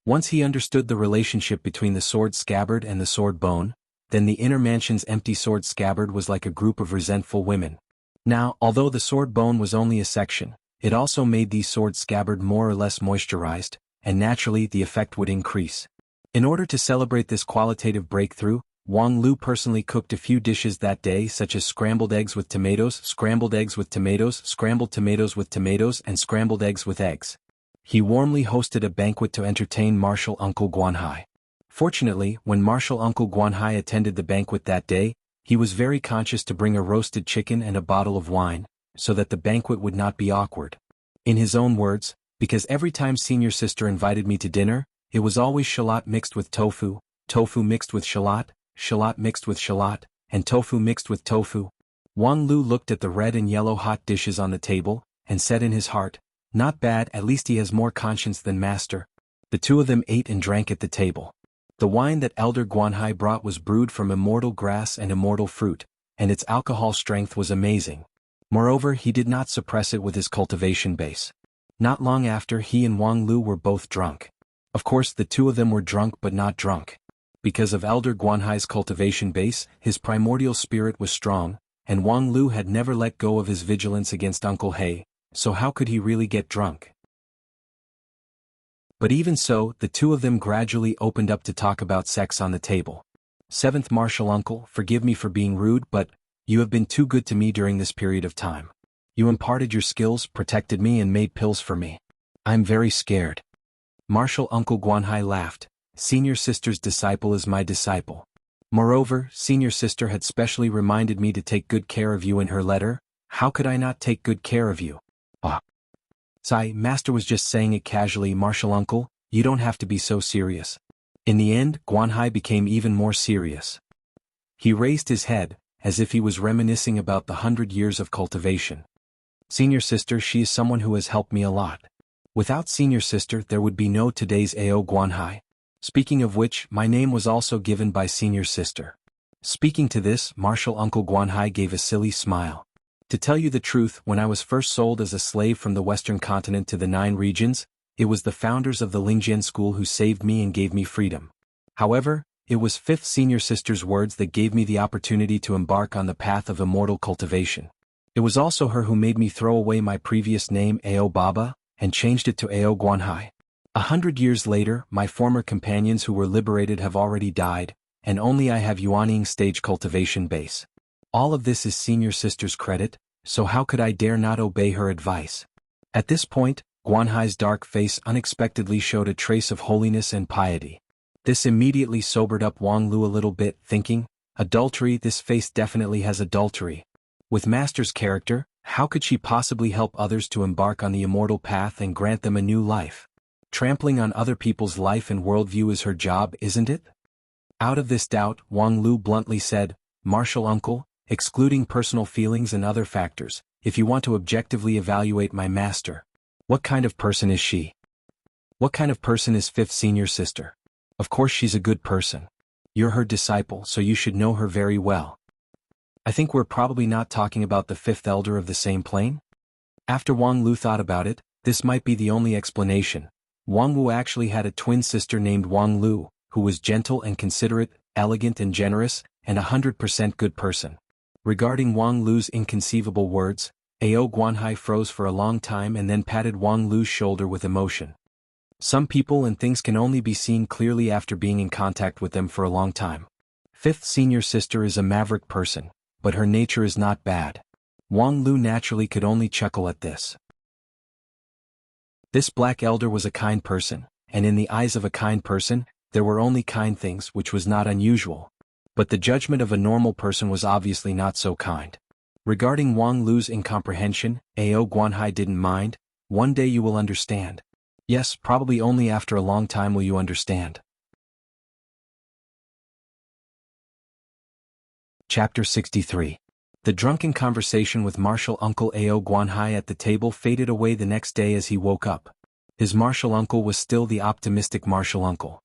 Speaker 1: Once he understood the relationship between the sword scabbard and the sword bone, then the inner mansion's empty sword scabbard was like a group of resentful women. Now, although the sword bone was only a section, it also made these sword scabbard more or less moisturized, and naturally the effect would increase. In order to celebrate this qualitative breakthrough, Wang Lu personally cooked a few dishes that day, such as scrambled eggs with tomatoes, scrambled eggs with tomatoes, scrambled tomatoes with tomatoes, and scrambled eggs with eggs. He warmly hosted a banquet to entertain Martial Uncle Guanhai. Fortunately, when Martial Uncle Guanhai attended the banquet that day, he was very conscious to bring a roasted chicken and a bottle of wine, so that the banquet would not be awkward. In his own words, because every time senior sister invited me to dinner, it was always shallot mixed with tofu, tofu mixed with shallot, shallot mixed with shallot, and tofu mixed with tofu. Wang Lu looked at the red and yellow hot dishes on the table, and said in his heart, "Not bad, at least he has more conscience than master." The two of them ate and drank at the table. The wine that Elder Guanhai brought was brewed from immortal grass and immortal fruit, and its alcohol strength was amazing. Moreover, he did not suppress it with his cultivation base. Not long after, he and Wang Lu were both drunk. Of course, the two of them were drunk but not drunk. Because of Elder Guanhai's cultivation base, his primordial spirit was strong, and Wang Lu had never let go of his vigilance against Uncle He, so how could he really get drunk? But even so, the two of them gradually opened up to talk about sex on the table. "Seventh Martial Uncle, forgive me for being rude, but you have been too good to me during this period of time. You imparted your skills, protected me, and made pills for me. I'm very scared." Martial Uncle Guanhai laughed. "Senior sister's disciple is my disciple. Moreover, senior sister had specially reminded me to take good care of you in her letter. How could I not take good care of you?" "Ah. Sai, master was just saying it casually, Martial Uncle, you don't have to be so serious." In the end, Guanhai became even more serious. He raised his head, as if he was reminiscing about the 100 years of cultivation. "Senior sister, she is someone who has helped me a lot. Without senior sister there would be no today's Ao Guanhai. Speaking of which, my name was also given by senior sister." Speaking to this, Martial Uncle Guanhai gave a silly smile. "To tell you the truth, when I was first sold as a slave from the western continent to the 9 regions, it was the founders of the Lingjian school who saved me and gave me freedom. However, it was 5th senior sister's words that gave me the opportunity to embark on the path of immortal cultivation. It was also her who made me throw away my previous name Ao Baba, and changed it to Ao Guanhai. 100 years later, my former companions who were liberated have already died, and only I have Yuanying stage cultivation base. All of this is senior sister's credit, so how could I dare not obey her advice?" At this point, Guanhai's dark face unexpectedly showed a trace of holiness and piety. This immediately sobered up Wang Lu a little bit, thinking, "Adultery, this face definitely has adultery. With master's character, how could she possibly help others to embark on the immortal path and grant them a new life? Trampling on other people's life and worldview is her job, isn't it?" Out of this doubt, Wang Lu bluntly said, "Martial Uncle, excluding personal feelings and other factors, if you want to objectively evaluate my master, what kind of person is she? What kind of person is 5th senior sister? Of course she's a good person. You're her disciple, so you should know her very well. I think we're probably not talking about the 5th elder of the same plane?" After Wang Lu thought about it, this might be the only explanation. Wang Wu actually had a twin sister named Wang Lu, who was gentle and considerate, elegant and generous, and 100% good person. Regarding Wang Lu's inconceivable words, Ao Guanhai froze for a long time and then patted Wang Lu's shoulder with emotion. Some people and things can only be seen clearly after being in contact with them for a long time. 5th senior sister is a maverick person, but her nature is not bad. Wang Lu naturally could only chuckle at this. This black elder was a kind person, and in the eyes of a kind person, there were only kind things, which was not unusual. But the judgment of a normal person was obviously not so kind. Regarding Wang Lu's incomprehension, Ao Guanhai didn't mind. "One day you will understand." Yes, probably only after a long time will you understand. Chapter 63. The drunken conversation with Martial Uncle Ao Guanhai at the table faded away the next day as he woke up. His martial uncle was still the optimistic martial uncle.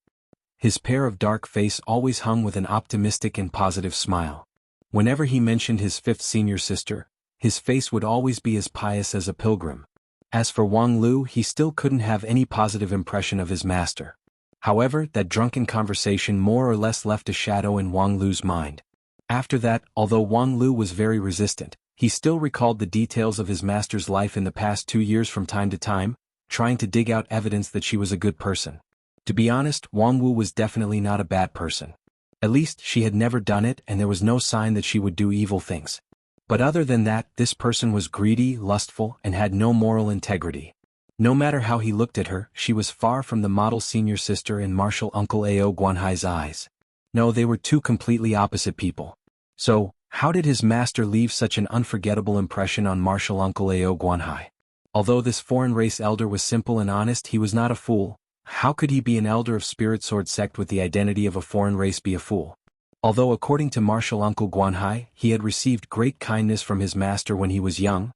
Speaker 1: His pair of dark face always hung with an optimistic and positive smile. Whenever he mentioned his fifth senior sister, his face would always be as pious as a pilgrim. As for Wang Lu, he still couldn't have any positive impression of his master. However, that drunken conversation more or less left a shadow in Wang Lu's mind. After that, although Wang Lu was very resistant, he still recalled the details of his master's life in the past 2 years from time to time, trying to dig out evidence that she was a good person. To be honest, Wang Wu was definitely not a bad person. At least, she had never done it and there was no sign that she would do evil things. But other than that, this person was greedy, lustful, and had no moral integrity. No matter how he looked at her, she was far from the model senior sister in martial uncle Ao Guanhai's eyes. No, they were two completely opposite people. So, how did his master leave such an unforgettable impression on martial uncle Ao Guanhai? Although this foreign race elder was simple and honest, he was not a fool. How could he be an elder of spirit sword sect with the identity of a foreign race be a fool? Although according to martial uncle Guanhai, he had received great kindness from his master when he was young,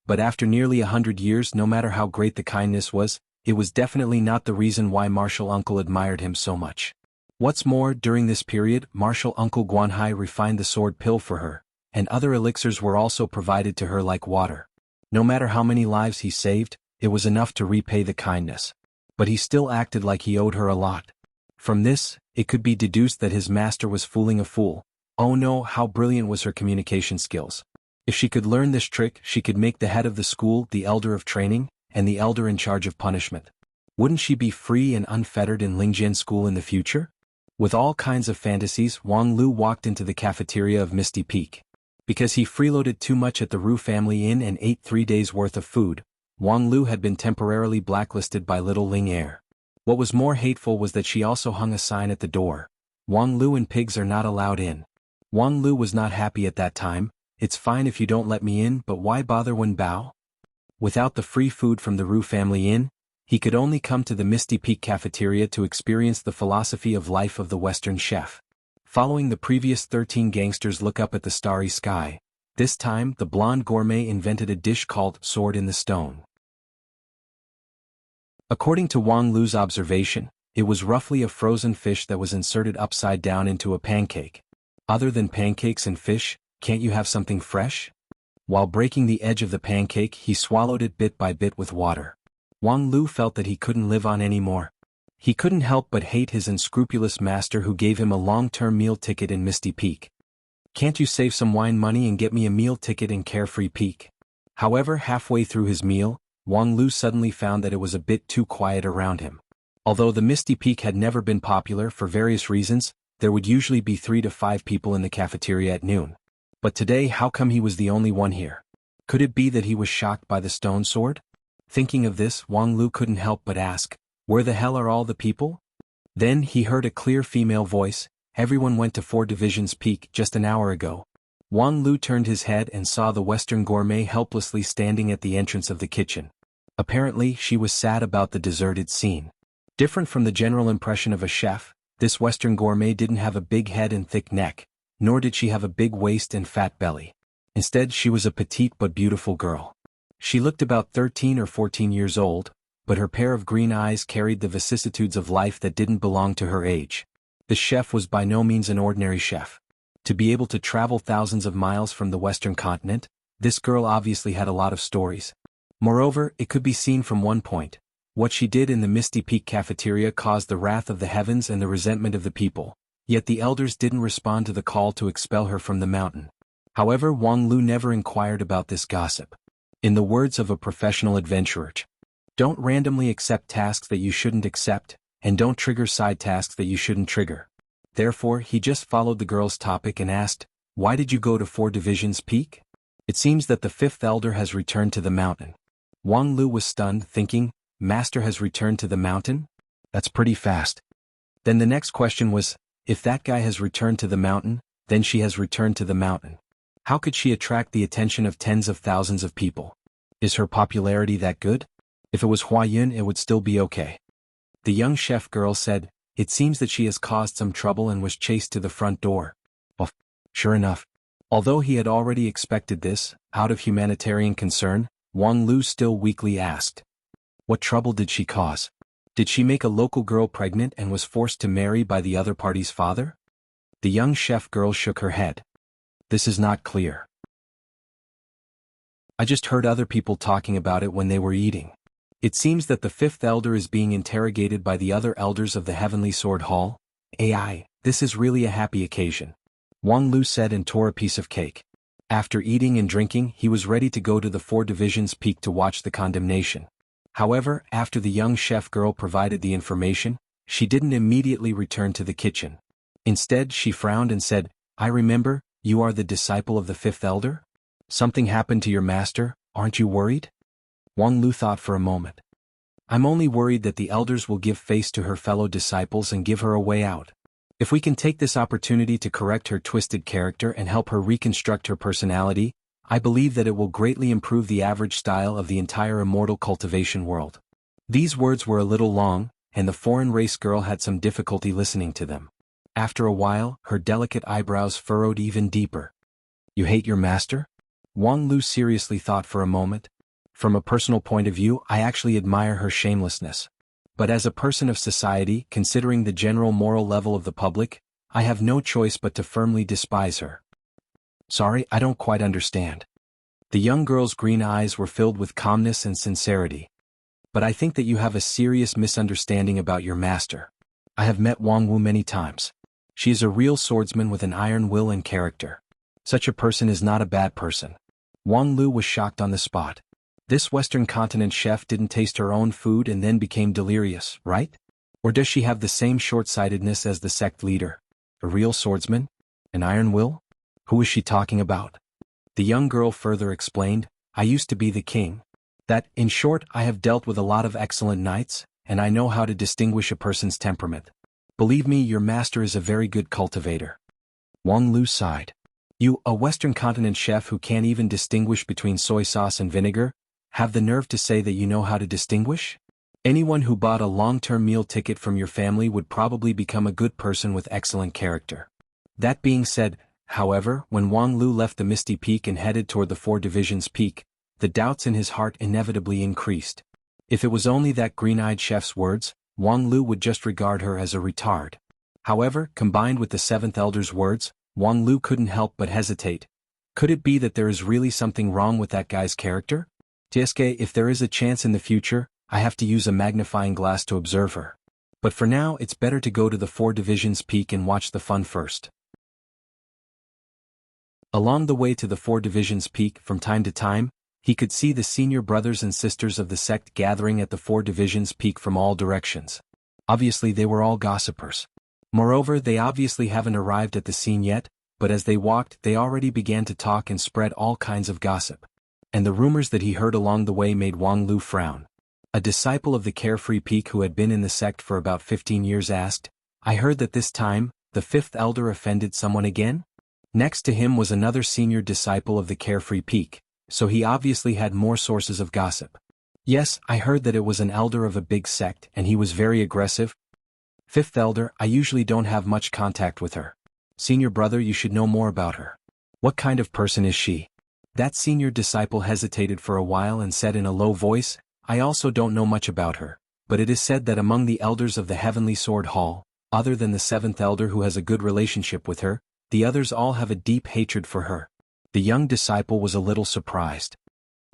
Speaker 1: but after nearly 100 years, no matter how great the kindness was, it was definitely not the reason why martial uncle admired him so much. What's more, during this period, martial uncle Guanhai refined the sword pill for her, and other elixirs were also provided to her like water. No matter how many lives he saved, it was enough to repay the kindness. But he still acted like he owed her a lot. From this, it could be deduced that his master was fooling a fool. Oh no, how brilliant was her communication skills. If she could learn this trick, she could make the head of the school the elder of training, and the elder in charge of punishment. Wouldn't she be free and unfettered in Lingjian school in the future? With all kinds of fantasies, Wang Lu walked into the cafeteria of Misty Peak. Because he freeloaded too much at the Ru family inn and ate 3 days' worth of food, Wang Lu had been temporarily blacklisted by Little Ling Air. What was more hateful was that she also hung a sign at the door. Wang Lu and pigs are not allowed in. Wang Lu was not happy at that time. It's fine if you don't let me in, but why bother when Bao? Without the free food from the Ru family inn, he could only come to the Misty Peak cafeteria to experience the philosophy of life of the Western chef. Following the previous 13 gangsters look up at the starry sky, this time the blonde gourmet invented a dish called sword in the stone. According to Wang Lu's observation, it was roughly a frozen fish that was inserted upside down into a pancake. Other than pancakes and fish, can't you have something fresh? While breaking the edge of the pancake, he swallowed it bit by bit with water. Wang Lu felt that he couldn't live on anymore. He couldn't help but hate his unscrupulous master who gave him a long-term meal ticket in Misty Peak. Can't you save some wine money and get me a meal ticket in Carefree Peak? However, halfway through his meal, Wang Lu suddenly found that it was a bit too quiet around him. Although the Misty Peak had never been popular for various reasons, there would usually be 3 to 5 people in the cafeteria at noon. But today, how come he was the only one here? Could it be that he was shocked by the stone sword? Thinking of this, Wang Lu couldn't help but ask, where the hell are all the people? Then he heard a clear female voice, everyone went to 4 Divisions Peak just an hour ago. Wang Lu turned his head and saw the Western gourmet helplessly standing at the entrance of the kitchen. Apparently, she was sad about the deserted scene. Different from the general impression of a chef, this Western gourmet didn't have a big head and thick neck, nor did she have a big waist and fat belly. Instead, she was a petite but beautiful girl. She looked about 13 or 14 years old, but her pair of green eyes carried the vicissitudes of life that didn't belong to her age. The chef was by no means an ordinary chef. To be able to travel thousands of miles from the Western continent, this girl obviously had a lot of stories. Moreover, it could be seen from one point. What she did in the Misty Peak cafeteria caused the wrath of the heavens and the resentment of the people, yet the elders didn't respond to the call to expel her from the mountain. However, Wang Lu never inquired about this gossip. In the words of a professional adventurer, don't randomly accept tasks that you shouldn't accept, and don't trigger side tasks that you shouldn't trigger. Therefore, he just followed the girl's topic and asked, why did you go to 4 Divisions Peak? It seems that the 5th elder has returned to the mountain. Wang Lu was stunned, thinking, Master has returned to the mountain? That's pretty fast. Then the next question was, if that guy has returned to the mountain, then she has returned to the mountain. How could she attract the attention of tens of thousands of people? Is her popularity that good? If it was Hua Yun, it would still be okay. The young chef girl said, it seems that she has caused some trouble and was chased to the front door. Well, sure enough. Although he had already expected this, out of humanitarian concern, Wang Lu still weakly asked, What trouble did she cause? Did she make a local girl pregnant and was forced to marry by the other party's father? The young chef girl shook her head. This is not clear. I just heard other people talking about it when they were eating. It seems that the fifth elder is being interrogated by the other elders of the Heavenly Sword Hall. AI, this is really a happy occasion. Wang Lu said and tore a piece of cake. After eating and drinking, he was ready to go to the Four Divisions Peak to watch the condemnation. However, after the young chef girl provided the information, she didn't immediately return to the kitchen. Instead, she frowned and said, I remember, you are the disciple of the fifth elder? Something happened to your master, aren't you worried? Wang Lu thought for a moment. I'm only worried that the elders will give face to her fellow disciples and give her a way out. If we can take this opportunity to correct her twisted character and help her reconstruct her personality, I believe that it will greatly improve the average style of the entire immortal cultivation world. These words were a little long, and the foreign race girl had some difficulty listening to them. After a while, her delicate eyebrows furrowed even deeper. You hate your master? Wang Lu seriously thought for a moment. From a personal point of view, I actually admire her shamelessness. But as a person of society, considering the general moral level of the public, I have no choice but to firmly despise her. Sorry, I don't quite understand. The young girl's green eyes were filled with calmness and sincerity. But I think that you have a serious misunderstanding about your master. I have met Wang Wu many times. She is a real swordsman with an iron will and character. Such a person is not a bad person. Wang Lu was shocked on the spot. This Western continent chef didn't taste her own food and then became delirious, right? Or does she have the same short-sightedness as the sect leader? A real swordsman? An iron will? Who is she talking about? The young girl further explained, I used to be the king. That, in short, I have dealt with a lot of excellent knights, and I know how to distinguish a person's temperament. Believe me, your master is a very good cultivator. Wang Lu sighed. You, a Western continent chef who can't even distinguish between soy sauce and vinegar, have the nerve to say that you know how to distinguish? Anyone who bought a long-term meal ticket from your family would probably become a good person with excellent character. That being said, however, when Wang Lu left the Misty Peak and headed toward the Four Divisions Peak, the doubts in his heart inevitably increased. If it was only that green-eyed chef's words, Wang Lu would just regard her as a retard. However, combined with the seventh elder's words, Wang Lu couldn't help but hesitate. Could it be that there is really something wrong with that guy's character? Tieske, if there is a chance in the future, I have to use a magnifying glass to observe her. But for now, it's better to go to the Four Divisions Peak and watch the fun first. Along the way to the Four Divisions Peak, from time to time, he could see the senior brothers and sisters of the sect gathering at the Four Divisions Peak from all directions. Obviously they were all gossipers. Moreover, they obviously haven't arrived at the scene yet, but as they walked, they already began to talk and spread all kinds of gossip. And the rumors that he heard along the way made Wang Lu frown. A disciple of the Carefree Peak who had been in the sect for about 15 years asked, I heard that this time, the fifth elder offended someone again? Next to him was another senior disciple of the Carefree Peak, so he obviously had more sources of gossip. Yes, I heard that it was an elder of a big sect and he was very aggressive. Fifth elder, I usually don't have much contact with her. Senior brother, you should know more about her. What kind of person is she? That senior disciple hesitated for a while and said in a low voice, I also don't know much about her, but it is said that among the elders of the Heavenly Sword Hall, other than the seventh elder who has a good relationship with her, the others all have a deep hatred for her. The young disciple was a little surprised.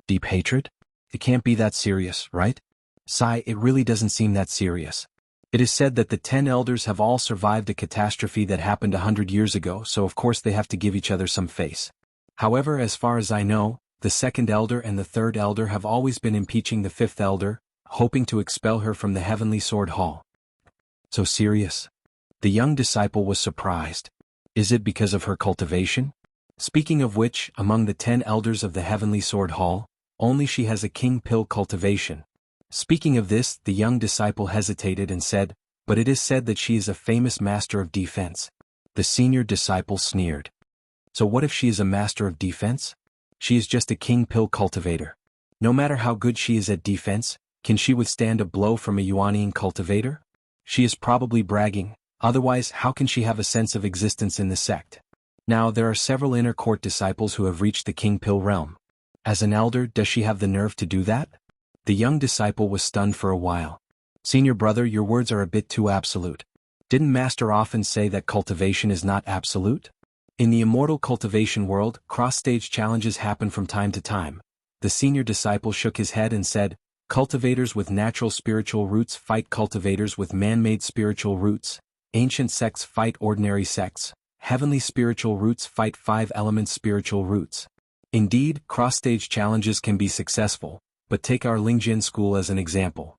Speaker 1: Deep hatred? It can't be that serious, right? Sai, it really doesn't seem that serious. It is said that the 10 elders have all survived a catastrophe that happened 100 years ago, so of course they have to give each other some face. However, as far as I know, the second elder and the third elder have always been impeaching the fifth elder, hoping to expel her from the Heavenly Sword Hall. So serious? The young disciple was surprised. Is it because of her cultivation? Speaking of which, among the 10 elders of the Heavenly Sword Hall, only she has a king pill cultivation. Speaking of this, the young disciple hesitated and said, but it is said that she is a famous master of defense. The senior disciple sneered. So what if she is a master of defense? She is just a king pill cultivator. No matter how good she is at defense, can she withstand a blow from a Yuanian cultivator? She is probably bragging, otherwise how can she have a sense of existence in the sect? Now there are several inner court disciples who have reached the king pill realm. As an elder, does she have the nerve to do that? The young disciple was stunned for a while. Senior brother, your words are a bit too absolute. Didn't Master often say that cultivation is not absolute? In the immortal cultivation world, cross-stage challenges happen from time to time. The senior disciple shook his head and said, cultivators with natural spiritual roots fight cultivators with man-made spiritual roots. Ancient sects fight ordinary sects. Heavenly spiritual roots fight five-element spiritual roots. Indeed, cross-stage challenges can be successful, but take our Lingjin school as an example.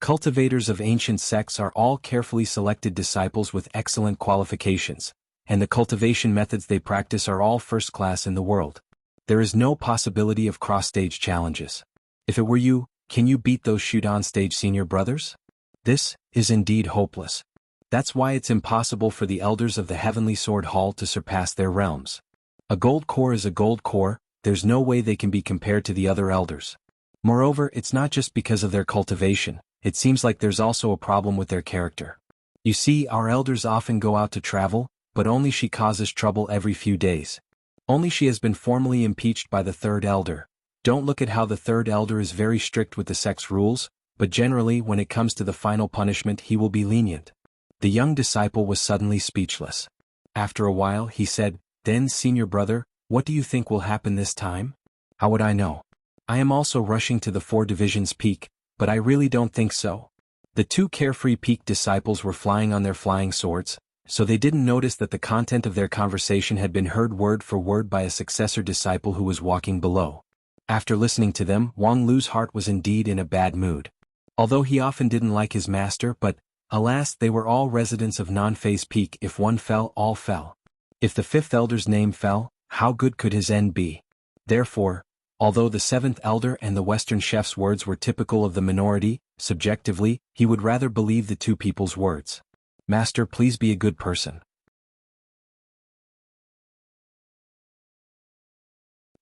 Speaker 1: Cultivators of ancient sects are all carefully selected disciples with excellent qualifications, and the cultivation methods they practice are all first class in the world. There is no possibility of cross-stage challenges. If it were you, can you beat those shoot-on-stage senior brothers? This is indeed hopeless. That's why it's impossible for the elders of the Heavenly Sword Hall to surpass their realms. A gold core is a gold core, there's no way they can be compared to the other elders. Moreover, it's not just because of their cultivation, it seems like there's also a problem with their character. You see, our elders often go out to travel, but only she causes trouble every few days. Only she has been formally impeached by the third elder. Don't look at how the third elder is very strict with the sect's rules, but generally when it comes to the final punishment he will be lenient. The young disciple was suddenly speechless. After a while he said, then senior brother, what do you think will happen this time? How would I know? I am also rushing to the 4 divisions peak, but I really don't think so. The 2 carefree peak disciples were flying on their flying swords, so they didn't notice that the content of their conversation had been heard word for word by a successor disciple who was walking below. After listening to them, Wang Lu's heart was indeed in a bad mood. Although he often didn't like his master, but, alas, they were all residents of Non-Phase Peak. If one fell, all fell. If the 5th elder's name fell, how good could his end be? Therefore, although the 7th elder and the Western chef's words were typical of the minority, subjectively, he would rather believe the 2 people's words. Master, please be a good person.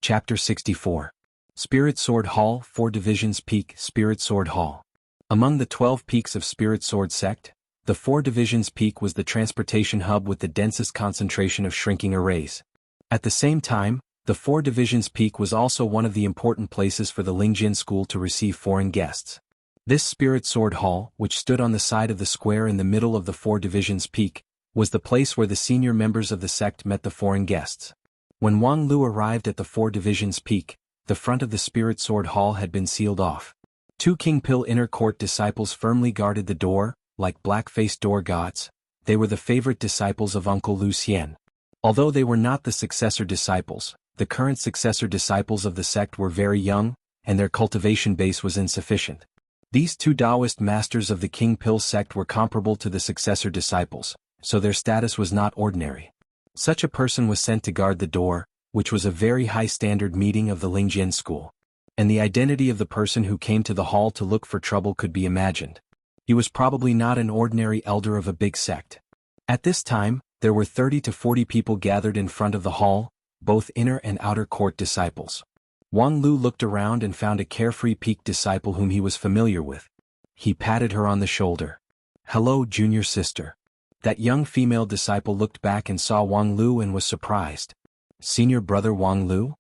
Speaker 1: Chapter 64. Spirit Sword Hall, 4 Divisions Peak, Spirit Sword Hall. Among the 12 peaks of Spirit Sword Sect, the 4 Divisions Peak was the transportation hub with the densest concentration of shrinking arrays. At the same time, the 4 Divisions Peak was also one of the important places for the Lingjin School to receive foreign guests. This Spirit Sword Hall, which stood on the side of the square in the middle of the 4 Divisions Peak, was the place where the senior members of the sect met the foreign guests. When Wang Lu arrived at the 4 Divisions Peak, the front of the Spirit Sword Hall had been sealed off. 2 King Pill inner court disciples firmly guarded the door, like black-faced door gods. They were the favorite disciples of Uncle Lu Xian. Although they were not the successor disciples, the current successor disciples of the sect were very young, and their cultivation base was insufficient. These 2 Taoist masters of the King Pill sect were comparable to the successor disciples, so their status was not ordinary. Such a person was sent to guard the door, which was a very high-standard meeting of the Lingjin school. And the identity of the person who came to the hall to look for trouble could be imagined. He was probably not an ordinary elder of a big sect. At this time, there were 30 to 40 people gathered in front of the hall, both inner and outer court disciples. Wang Lu looked around and found a carefree peak disciple whom he was familiar with. He patted her on the shoulder. "Hello, junior sister." That young female disciple looked back and saw Wang Lu and was surprised. "Senior brother Wang Lu?"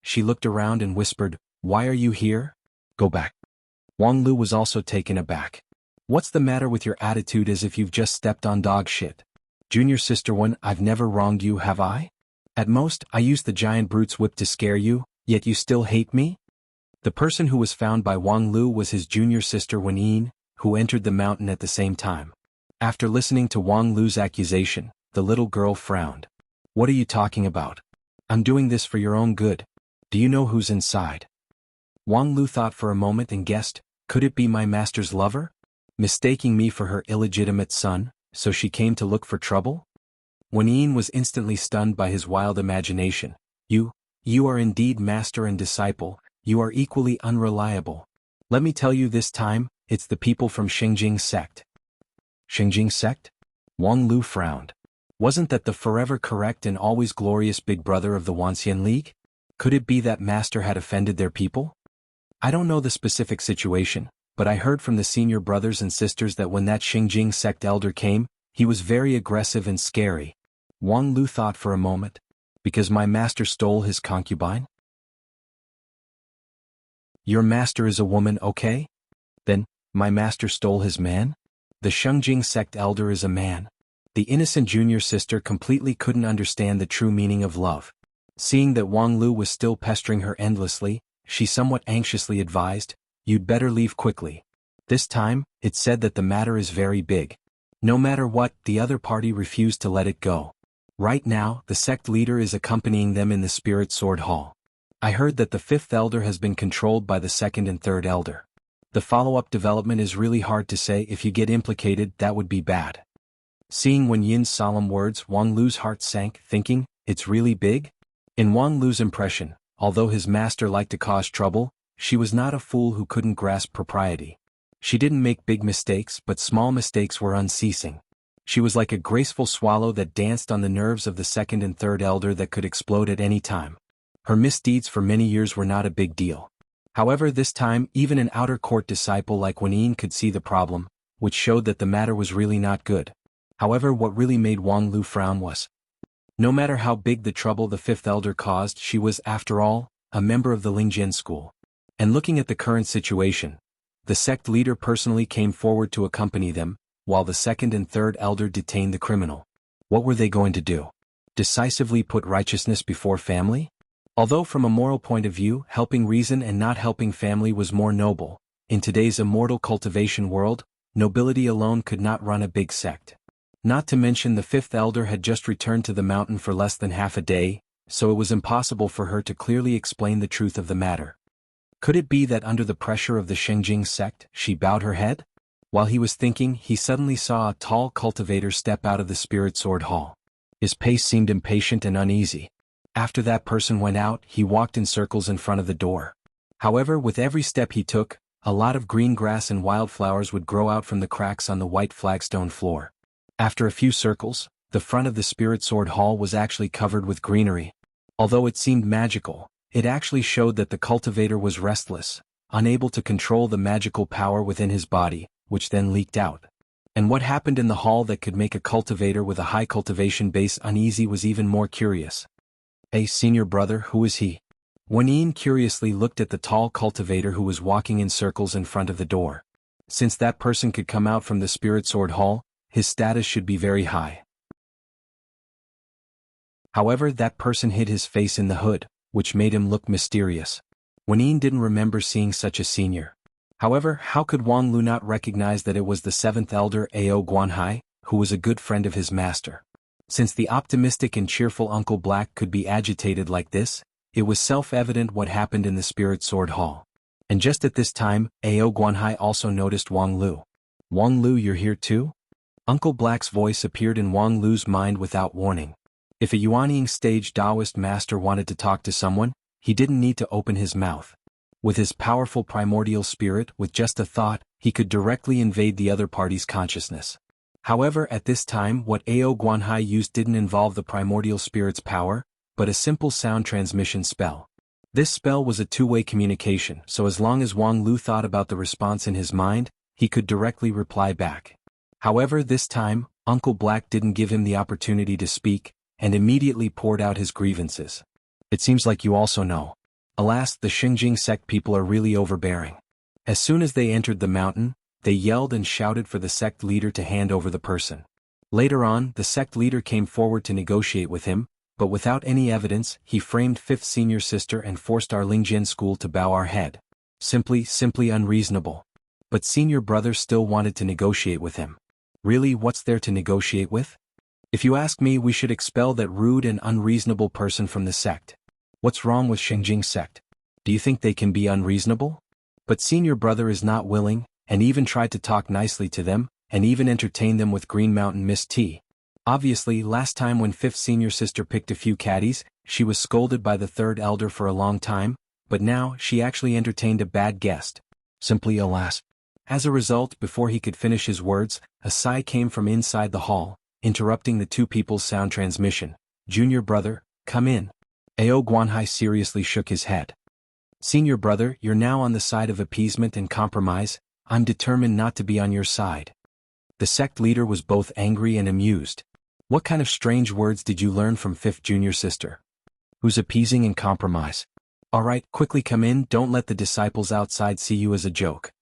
Speaker 1: She looked around and whispered, "Why are you here? Go back." Wang Lu was also taken aback. "What's the matter with your attitude, as if you've just stepped on dog shit?" "Junior sister one, I've never wronged you, have I? At most, I used the giant brute's whip to scare you, yet you still hate me?" The person who was found by Wang Lu was his junior sister Wen, who entered the mountain at the same time. After listening to Wang Lu's accusation, the little girl frowned. "What are you talking about? I'm doing this for your own good. Do you know who's inside?" Wang Lu thought for a moment and guessed, could it be my master's lover? Mistaking me for her illegitimate son, so she came to look for trouble? Wen was instantly stunned by his wild imagination. You are indeed master and disciple, you are equally unreliable. Let me tell you this time, it's the people from Xingjing sect. Xingjing sect? Wang Lu frowned. Wasn't that the forever correct and always glorious big brother of the Wanxian League? Could it be that master had offended their people? I don't know the specific situation, but I heard from the senior brothers and sisters that when that Xingjing sect elder came, he was very aggressive and scary. Wang Lu thought for a moment. Because my master stole his concubine? Your master is a woman, okay? Then, my master stole his man? The Shengjing sect elder is a man. The innocent junior sister completely couldn't understand the true meaning of love. Seeing that Wang Lu was still pestering her endlessly, she somewhat anxiously advised, "You'd better leave quickly. This time, it's said that the matter is very big." No matter what, the other party refused to let it go. Right now, the sect leader is accompanying them in the Spirit Sword Hall. I heard that the fifth elder has been controlled by the second and third elder. The follow-up development is really hard to say. If you get implicated, that would be bad. Seeing Wen Yin's solemn words, Wang Lu's heart sank, thinking, it's really big? In Wang Lu's impression, although his master liked to cause trouble, she was not a fool who couldn't grasp propriety. She didn't make big mistakes, but small mistakes were unceasing. She was like a graceful swallow that danced on the nerves of the second and third elder that could explode at any time. Her misdeeds for many years were not a big deal. However, this time, even an outer court disciple like Wen Yin could see the problem, which showed that the matter was really not good. However, what really made Wang Lu frown was, no matter how big the trouble the fifth elder caused, she was, after all, a member of the Lingjian school. And looking at the current situation, the sect leader personally came forward to accompany them, while the second and third elder detained the criminal. What were they going to do? Decisively put righteousness before family? Although from a moral point of view, helping reason and not helping family was more noble, in today's immortal cultivation world, nobility alone could not run a big sect. Not to mention the fifth elder had just returned to the mountain for less than half a day, so it was impossible for her to clearly explain the truth of the matter. Could it be that under the pressure of the Shengjing sect, she bowed her head? While he was thinking, he suddenly saw a tall cultivator step out of the Spirit Sword Hall. His pace seemed impatient and uneasy. After that person went out, he walked in circles in front of the door. However, with every step he took, a lot of green grass and wildflowers would grow out from the cracks on the white flagstone floor. After a few circles, the front of the Spirit Sword Hall was actually covered with greenery. Although it seemed magical, it actually showed that the cultivator was restless, unable to control the magical power within his body, which then leaked out. And what happened in the hall that could make a cultivator with a high cultivation base uneasy was even more curious. "Hey, senior brother, who is he?" Wen Yin curiously looked at the tall cultivator who was walking in circles in front of the door. Since that person could come out from the Spirit Sword Hall, his status should be very high. However, that person hid his face in the hood, which made him look mysterious. Wen Yin didn't remember seeing such a senior. However, how could Wang Lu not recognize that it was the seventh elder Ao Guanhai, who was a good friend of his master? Since the optimistic and cheerful Uncle Black could be agitated like this, it was self-evident what happened in the Spirit Sword Hall. And just at this time, Ao Guanhai also noticed Wang Lu. "Wang Lu, you're here too?" Uncle Black's voice appeared in Wang Lu's mind without warning. If a Yuanying stage Taoist master wanted to talk to someone, he didn't need to open his mouth. With his powerful primordial spirit, with just a thought, he could directly invade the other party's consciousness. However, at this time, what Ao Guanhai used didn't involve the primordial spirit's power, but a simple sound transmission spell. This spell was a two-way communication, so as long as Wang Lu thought about the response in his mind, he could directly reply back. However, this time, Uncle Black didn't give him the opportunity to speak, and immediately poured out his grievances. "It seems like you also know. Alas, the Shengjing sect people are really overbearing." As soon as they entered the mountain, they yelled and shouted for the sect leader to hand over the person. Later on, the sect leader came forward to negotiate with him, but without any evidence, he framed fifth senior sister and forced our Lingjian school to bow our head. Simply unreasonable. But senior brother still wanted to negotiate with him. Really, what's there to negotiate with? If you ask me, we should expel that rude and unreasonable person from the sect. What's wrong with Shengjing sect? Do you think they can be unreasonable? But senior brother is not willing, and even tried to talk nicely to them, and even entertain them with Green Mountain Mist tea. Obviously, last time when fifth senior sister picked a few caddies, she was scolded by the third elder for a long time, but now she actually entertained a bad guest. Simply alas. As a result, before he could finish his words, a sigh came from inside the hall, interrupting the two people's sound transmission. "Junior brother, come in." Ao Guanhai seriously shook his head. "Senior brother, you're now on the side of appeasement and compromise. I'm determined not to be on your side." The sect leader was both angry and amused. What kind of strange words did you learn from fifth junior sister? Who's appeasing and compromise? Alright, quickly come in, don't let the disciples outside see you as a joke.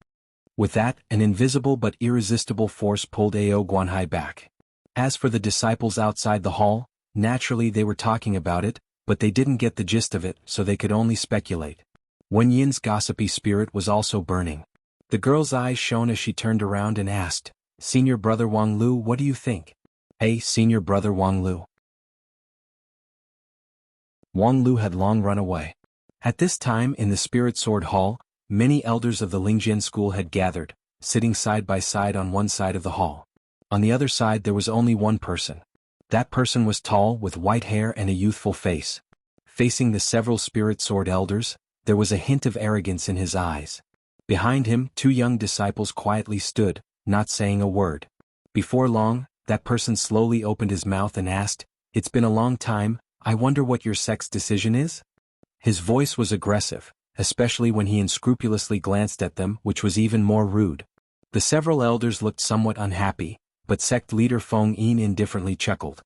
Speaker 1: With that, an invisible but irresistible force pulled Ao Guanhai back. As for the disciples outside the hall, naturally they were talking about it, but they didn't get the gist of it, so they could only speculate. Wen Yin's gossipy spirit was also burning. The girl's eyes shone as she turned around and asked, "Senior brother Wang Lu, what do you think?" "Hey, senior brother Wang Lu." Wang Lu had long run away. At this time in the Spirit Sword Hall, many elders of the Lingjian school had gathered, sitting side by side on one side of the hall. On the other side there was only one person. That person was tall, with white hair and a youthful face. Facing the several Spirit Sword elders, there was a hint of arrogance in his eyes. Behind him, two young disciples quietly stood, not saying a word. Before long, that person slowly opened his mouth and asked, "It's been a long time, I wonder what your sex decision is?" His voice was aggressive, especially when he unscrupulously glanced at them, which was even more rude. The several elders looked somewhat unhappy, but sect leader Feng Yin indifferently chuckled.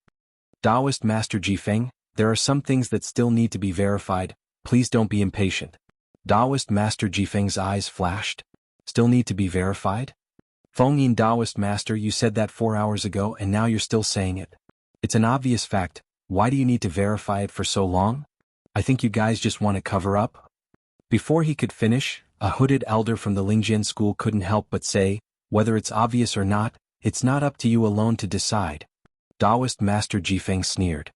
Speaker 1: "Taoist Master Jifeng, there are some things that still need to be verified, please don't be impatient." Taoist Master Jifeng's eyes flashed. "Still need to be verified?" "Feng Yin, Taoist Master, you said that 4 hours ago and now you're still saying it. It's an obvious fact, why do you need to verify it for so long? I think you guys just want to cover up?" Before he could finish, a hooded elder from the Lingjian school couldn't help but say, "Whether it's obvious or not, it's not up to you alone to decide." Taoist Master Jifeng sneered.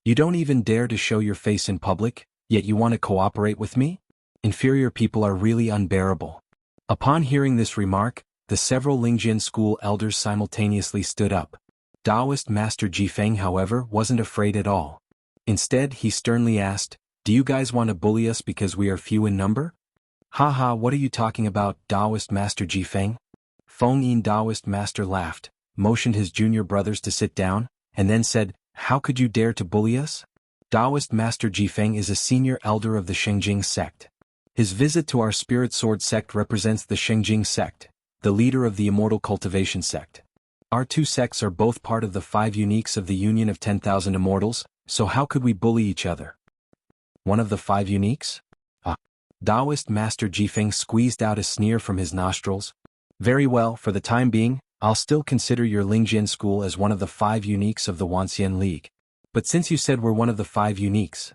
Speaker 1: "You don't even dare to show your face in public, yet you want to cooperate with me? Inferior people are really unbearable." Upon hearing this remark, the several Lingjian school elders simultaneously stood up. Taoist Master Jifeng, however, wasn't afraid at all. Instead, he sternly asked, "Do you guys want to bully us because we are few in number?" "Haha, what are you talking about, Taoist Master Jifeng?" Feng Yin Taoist Master laughed, motioned his junior brothers to sit down, and then said, "How could you dare to bully us?" Taoist Master Jifeng is a senior elder of the Shengjing sect. His visit to our Spirit Sword sect represents the Shengjing sect, the leader of the Immortal Cultivation sect. Our two sects are both part of the 5 uniques of the Union of 10,000 Immortals, so how could we bully each other? One of the 5 uniques? Taoist Master Jifeng squeezed out a sneer from his nostrils. "Very well, for the time being, I'll still consider your Lingjian school as one of the 5 uniques of the Wanxian League. But since you said we're one of the 5 uniques,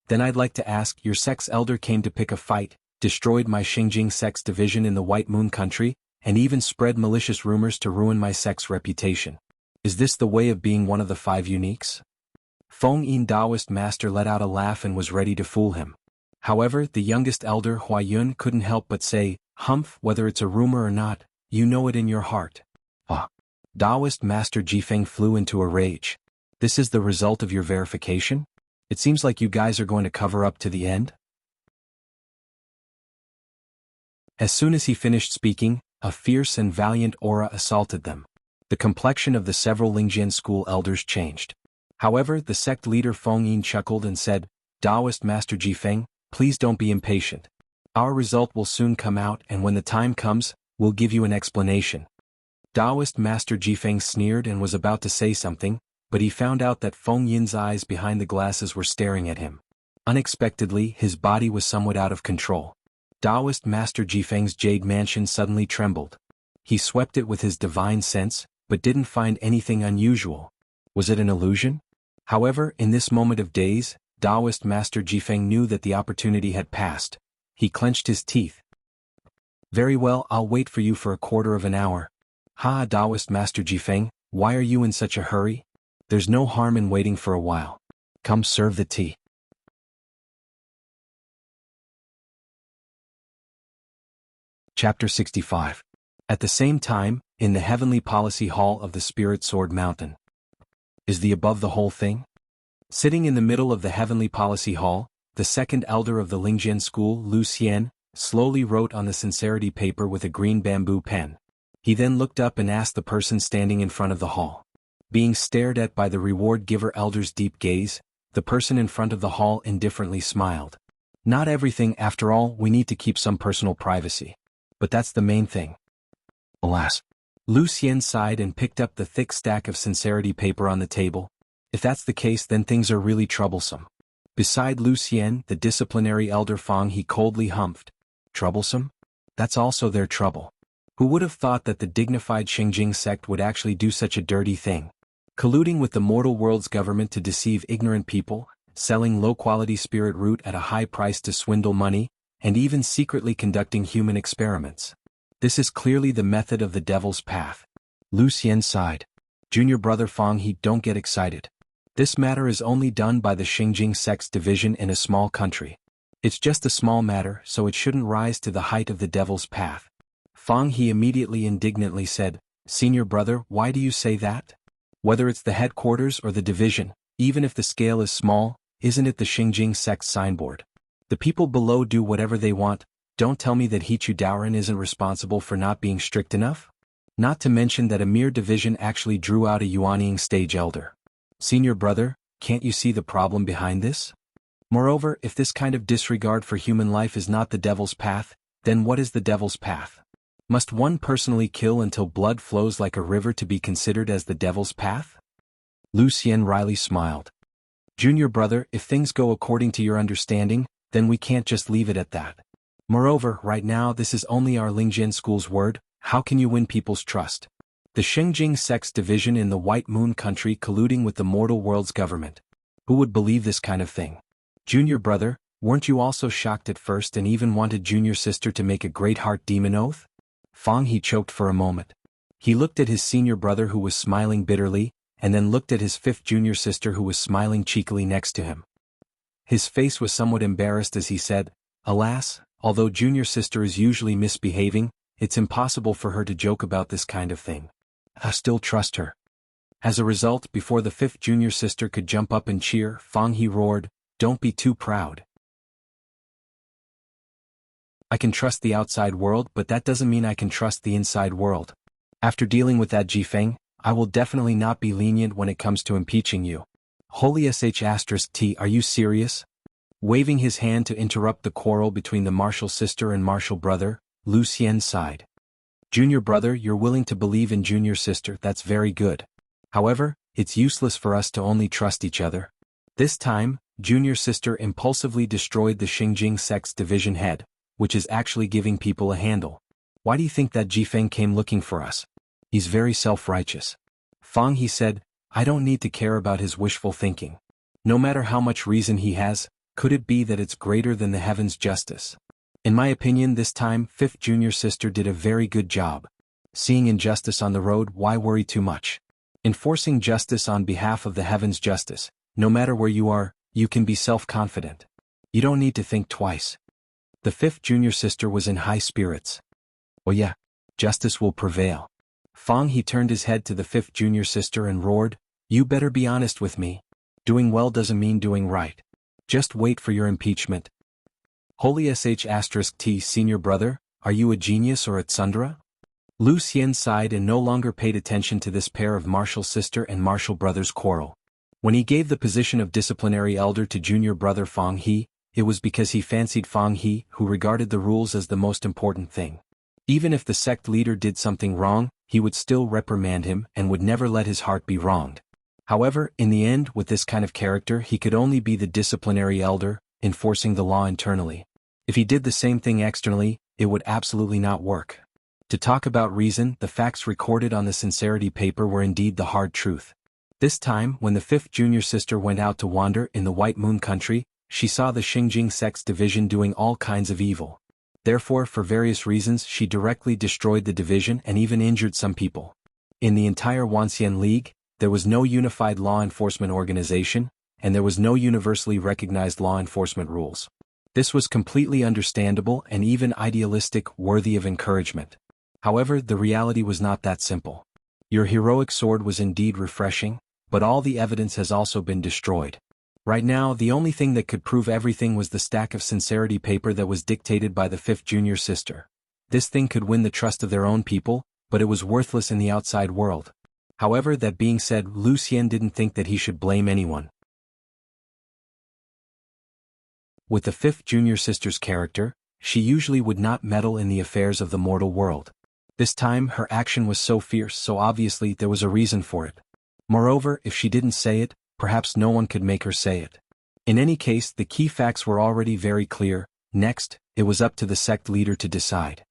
Speaker 1: then I'd like to ask, your sect's elder came to pick a fight, destroyed my Xingjing sect's division in the White Moon Country, and even spread malicious rumors to ruin my sect's reputation. Is this the way of being one of the 5 uniques?" Feng Yin Taoist Master let out a laugh and was ready to fool him. However, the youngest elder Hua Yun couldn't help but say, "Humph, whether it's a rumor or not, you know it in your heart." Taoist Master Jifeng flew into a rage. "This is the result of your verification? It seems like you guys are going to cover up to the end." As soon as he finished speaking, a fierce and valiant aura assaulted them. The complexion of the several Lingjian school elders changed. However, the sect leader Feng Yin chuckled and said, "Taoist Master Jifeng, please don't be impatient. Our result will soon come out, and when the time comes, we'll give you an explanation." Taoist Master Jifeng sneered and was about to say something, but he found out that Feng Yin's eyes behind the glasses were staring at him. Unexpectedly, his body was somewhat out of control. Taoist Master Jifeng's jade mansion suddenly trembled. He swept it with his divine sense, but didn't find anything unusual. Was it an illusion? However, in this moment of daze, Taoist Master Jifeng knew that the opportunity had passed. He clenched his teeth. "Very well, I'll wait for you for a quarter of an hour." "Ha, Taoist Master Jifeng, why are you in such a hurry? There's no harm in waiting for a while. Come serve the tea." Chapter 65. At the same time, in the Heavenly Policy Hall of the Spirit Sword Mountain. Is the above the whole thing? Sitting in the middle of the Heavenly Policy Hall, the second elder of the Lingjian school, Lu Xian, slowly wrote on the sincerity paper with a green bamboo pen. He then looked up and asked the person standing in front of the hall. Being stared at by the reward giver elder's deep gaze, the person in front of the hall indifferently smiled. "Not everything, after all, we need to keep some personal privacy. But that's the main thing." Alas. Lu Xian sighed and picked up the thick stack of sincerity paper on the table. "If that's the case, then things are really troublesome. Beside Lucien, the disciplinary elder Fang he coldly humphed. Troublesome? That's also their trouble. Who would have thought that the dignified Xingjing sect would actually do such a dirty thing? Colluding with the mortal world's government to deceive ignorant people, selling low-quality spirit root at a high price to swindle money, and even secretly conducting human experiments. This is clearly the method of the devil's path. Lucien sighed. Junior brother Fang he don't get excited. This matter is only done by the Xingjing sect's division in a small country. It's just a small matter, so it shouldn't rise to the height of the devil's path. Fang he immediately indignantly said, Senior brother, why do you say that? Whether it's the headquarters or the division, even if the scale is small, isn't it the Xingjing sect's signboard? The people below do whatever they want. Don't tell me that Hichu Daoren isn't responsible for not being strict enough? Not to mention that a mere division actually drew out a Yuanying stage elder. Senior brother, can't you see the problem behind this? Moreover, if this kind of disregard for human life is not the devil's path, then what is the devil's path? Must one personally kill until blood flows like a river to be considered as the devil's path? Lucien wryly smiled. Junior brother, if things go according to your understanding, then we can't just leave it at that. Moreover, right now this is only our Lingjian school's word. How can you win people's trust? The Xingjing sect's division in the White Moon country colluding with the mortal world's government. Who would believe this kind of thing? Junior brother, weren't you also shocked at first and even wanted junior sister to make a great heart demon oath? Fang he choked for a moment. He looked at his senior brother who was smiling bitterly, and then looked at his fifth junior sister who was smiling cheekily next to him. His face was somewhat embarrassed as he said, Alas, although junior sister is usually misbehaving, it's impossible for her to joke about this kind of thing. I still trust her. As a result, before the fifth junior sister could jump up and cheer, Fang he roared, Don't be too proud. I can trust the outside world, but that doesn't mean I can trust the inside world. After dealing with that Jifeng, I will definitely not be lenient when it comes to impeaching you. Holy *T, are you serious? Waving his hand to interrupt the quarrel between the martial sister and martial brother, Lucien sighed. Junior brother, you're willing to believe in junior sister, that's very good. However, it's useless for us to only trust each other. This time, junior sister impulsively destroyed the Xingjing sect's division head, which is actually giving people a handle. Why do you think that Jifeng came looking for us? He's very self-righteous. Fang he said, I don't need to care about his wishful thinking. No matter how much reason he has, could it be that it's greater than the heaven's justice? In my opinion this time, fifth junior sister did a very good job. Seeing injustice on the road, why worry too much? Enforcing justice on behalf of the heaven's justice, no matter where you are, you can be self-confident. You don't need to think twice. The fifth junior sister was in high spirits. Oh yeah, justice will prevail. Fang he turned his head to the fifth junior sister and roared, You better be honest with me. Doing well doesn't mean doing right. Just wait for your impeachment. Holy *T senior brother, are you a genius or a tsundere? Lucien sighed and no longer paid attention to this pair of martial sister and martial brother's quarrel. When he gave the position of disciplinary elder to junior brother Fang he, it was because he fancied Fang he, who regarded the rules as the most important thing. Even if the sect leader did something wrong, he would still reprimand him and would never let his heart be wronged. However, in the end, with this kind of character he could only be the disciplinary elder, enforcing the law internally. If he did the same thing externally, it would absolutely not work. To talk about reason, the facts recorded on the sincerity paper were indeed the hard truth. This time, when the fifth junior sister went out to wander in the White Moon country, she saw the Xingjing sect's division doing all kinds of evil. Therefore, for various reasons, she directly destroyed the division and even injured some people. In the entire Wanxian League, there was no unified law enforcement organization, and there was no universally recognized law enforcement rules. This was completely understandable and even idealistic, worthy of encouragement. However, the reality was not that simple. Your heroic sword was indeed refreshing, but all the evidence has also been destroyed. Right now, the only thing that could prove everything was the stack of sincerity paper that was dictated by the fifth junior sister. This thing could win the trust of their own people, but it was worthless in the outside world. However, that being said, Lucien didn't think that he should blame anyone. With the fifth junior sister's character, she usually would not meddle in the affairs of the mortal world. This time, her action was so fierce, so obviously there was a reason for it. Moreover, if she didn't say it, perhaps no one could make her say it. In any case, the key facts were already very clear. Next, it was up to the sect leader to decide.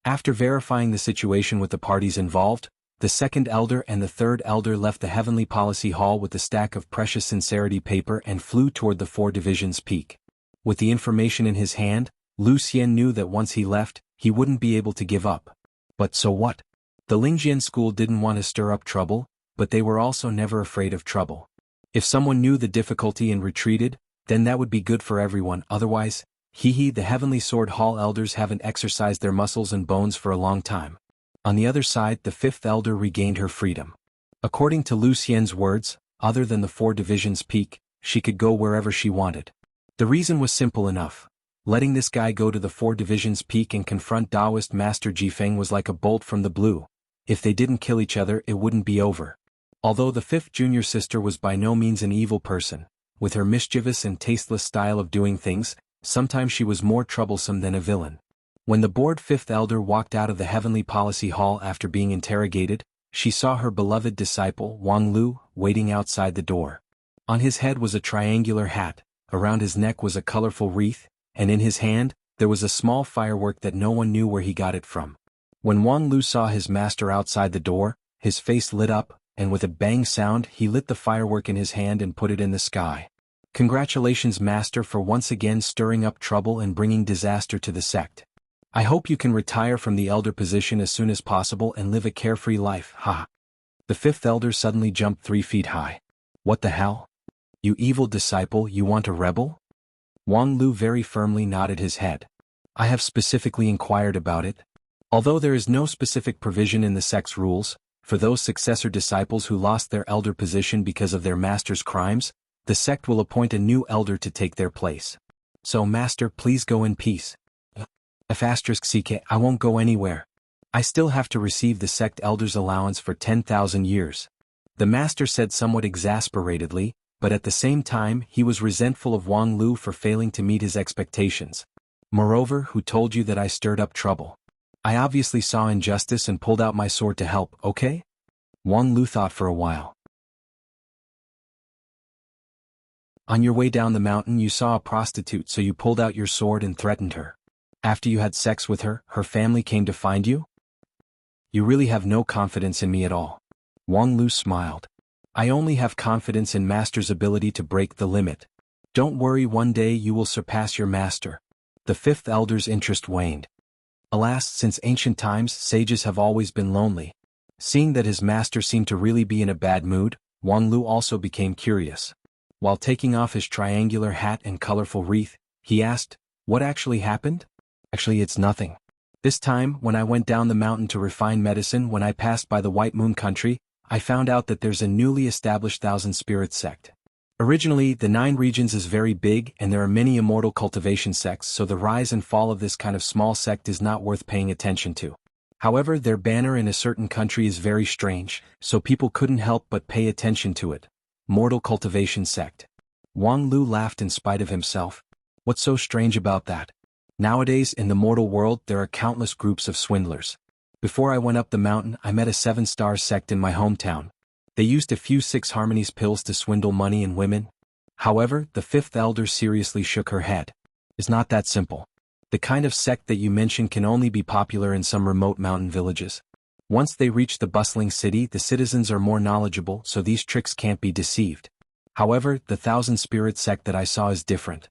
Speaker 1: After verifying the situation with the parties involved, the second elder and the third elder left the Heavenly Policy Hall with a stack of precious sincerity paper and flew toward the Four Divisions Peak. With the information in his hand, Wuxia knew that once he left, he wouldn't be able to give up. But so what? The Lingjian school didn't want to stir up trouble, but they were also never afraid of trouble. If someone knew the difficulty and retreated, then that would be good for everyone. Otherwise, the Heavenly Sword Hall elders haven't exercised their muscles and bones for a long time. On the other side, the fifth elder regained her freedom. According to Lu Xian's words, other than the Four Divisions Peak, she could go wherever she wanted. The reason was simple enough. Letting this guy go to the Four Divisions Peak and confront Taoist Master Jifeng was like a bolt from the blue. If they didn't kill each other, it wouldn't be over. Although the fifth junior sister was by no means an evil person, with her mischievous and tasteless style of doing things, sometimes she was more troublesome than a villain. When the bored fifth elder walked out of the Heavenly Policy Hall after being interrogated, she saw her beloved disciple, Wang Lu, waiting outside the door. On his head was a triangular hat, around his neck was a colorful wreath, and in his hand, there was a small firework that no one knew where he got it from. When Wang Lu saw his master outside the door, his face lit up, and with a bang sound he lit the firework in his hand and put it in the sky. Congratulations, Master, for once again stirring up trouble and bringing disaster to the sect. I hope you can retire from the elder position as soon as possible and live a carefree life, ha. The fifth elder suddenly jumped 3 feet high. What the hell? You evil disciple, you want a rebel? Wang Lu very firmly nodded his head. I have specifically inquired about it. Although there is no specific provision in the sect's rules, for those successor disciples who lost their elder position because of their master's crimes, the sect will appoint a new elder to take their place. So, Master, please go in peace. *CK, I won't go anywhere. I still have to receive the sect elder's allowance for 10,000 years. The master said somewhat exasperatedly, but at the same time he was resentful of Wang Lu for failing to meet his expectations. Moreover, who told you that I stirred up trouble? I obviously saw injustice and pulled out my sword to help, okay? Wang Lu thought for a while. On your way down the mountain you saw a prostitute, so you pulled out your sword and threatened her. After you had sex with her, her family came to find you? You really have no confidence in me at all. Wang Lu smiled. I only have confidence in Master's ability to break the limit. Don't worry, one day you will surpass your master. The fifth elder's interest waned. Alas, since ancient times, sages have always been lonely. Seeing that his master seemed to really be in a bad mood, Wang Lu also became curious. While taking off his triangular hat and colorful wreath, he asked, what actually happened? Actually, it's nothing. This time, when I went down the mountain to refine medicine, when I passed by the White Moon country, I found out that there's a newly established Thousand Spirits sect. Originally, the 9 regions is very big and there are many immortal cultivation sects, so the rise and fall of this kind of small sect is not worth paying attention to. However, their banner in a certain country is very strange, so people couldn't help but pay attention to it. Mortal Cultivation Sect. Wang Lu laughed in spite of himself. What's so strange about that? Nowadays, in the mortal world, there are countless groups of swindlers. Before I went up the mountain, I met a 7-star sect in my hometown. They used a few 6 harmonies pills to swindle money and women. However, the fifth elder seriously shook her head. It's not that simple. The kind of sect that you mention can only be popular in some remote mountain villages. Once they reach the bustling city, the citizens are more knowledgeable, so these tricks can't be deceived. However, the Thousand Spirit sect that I saw is different.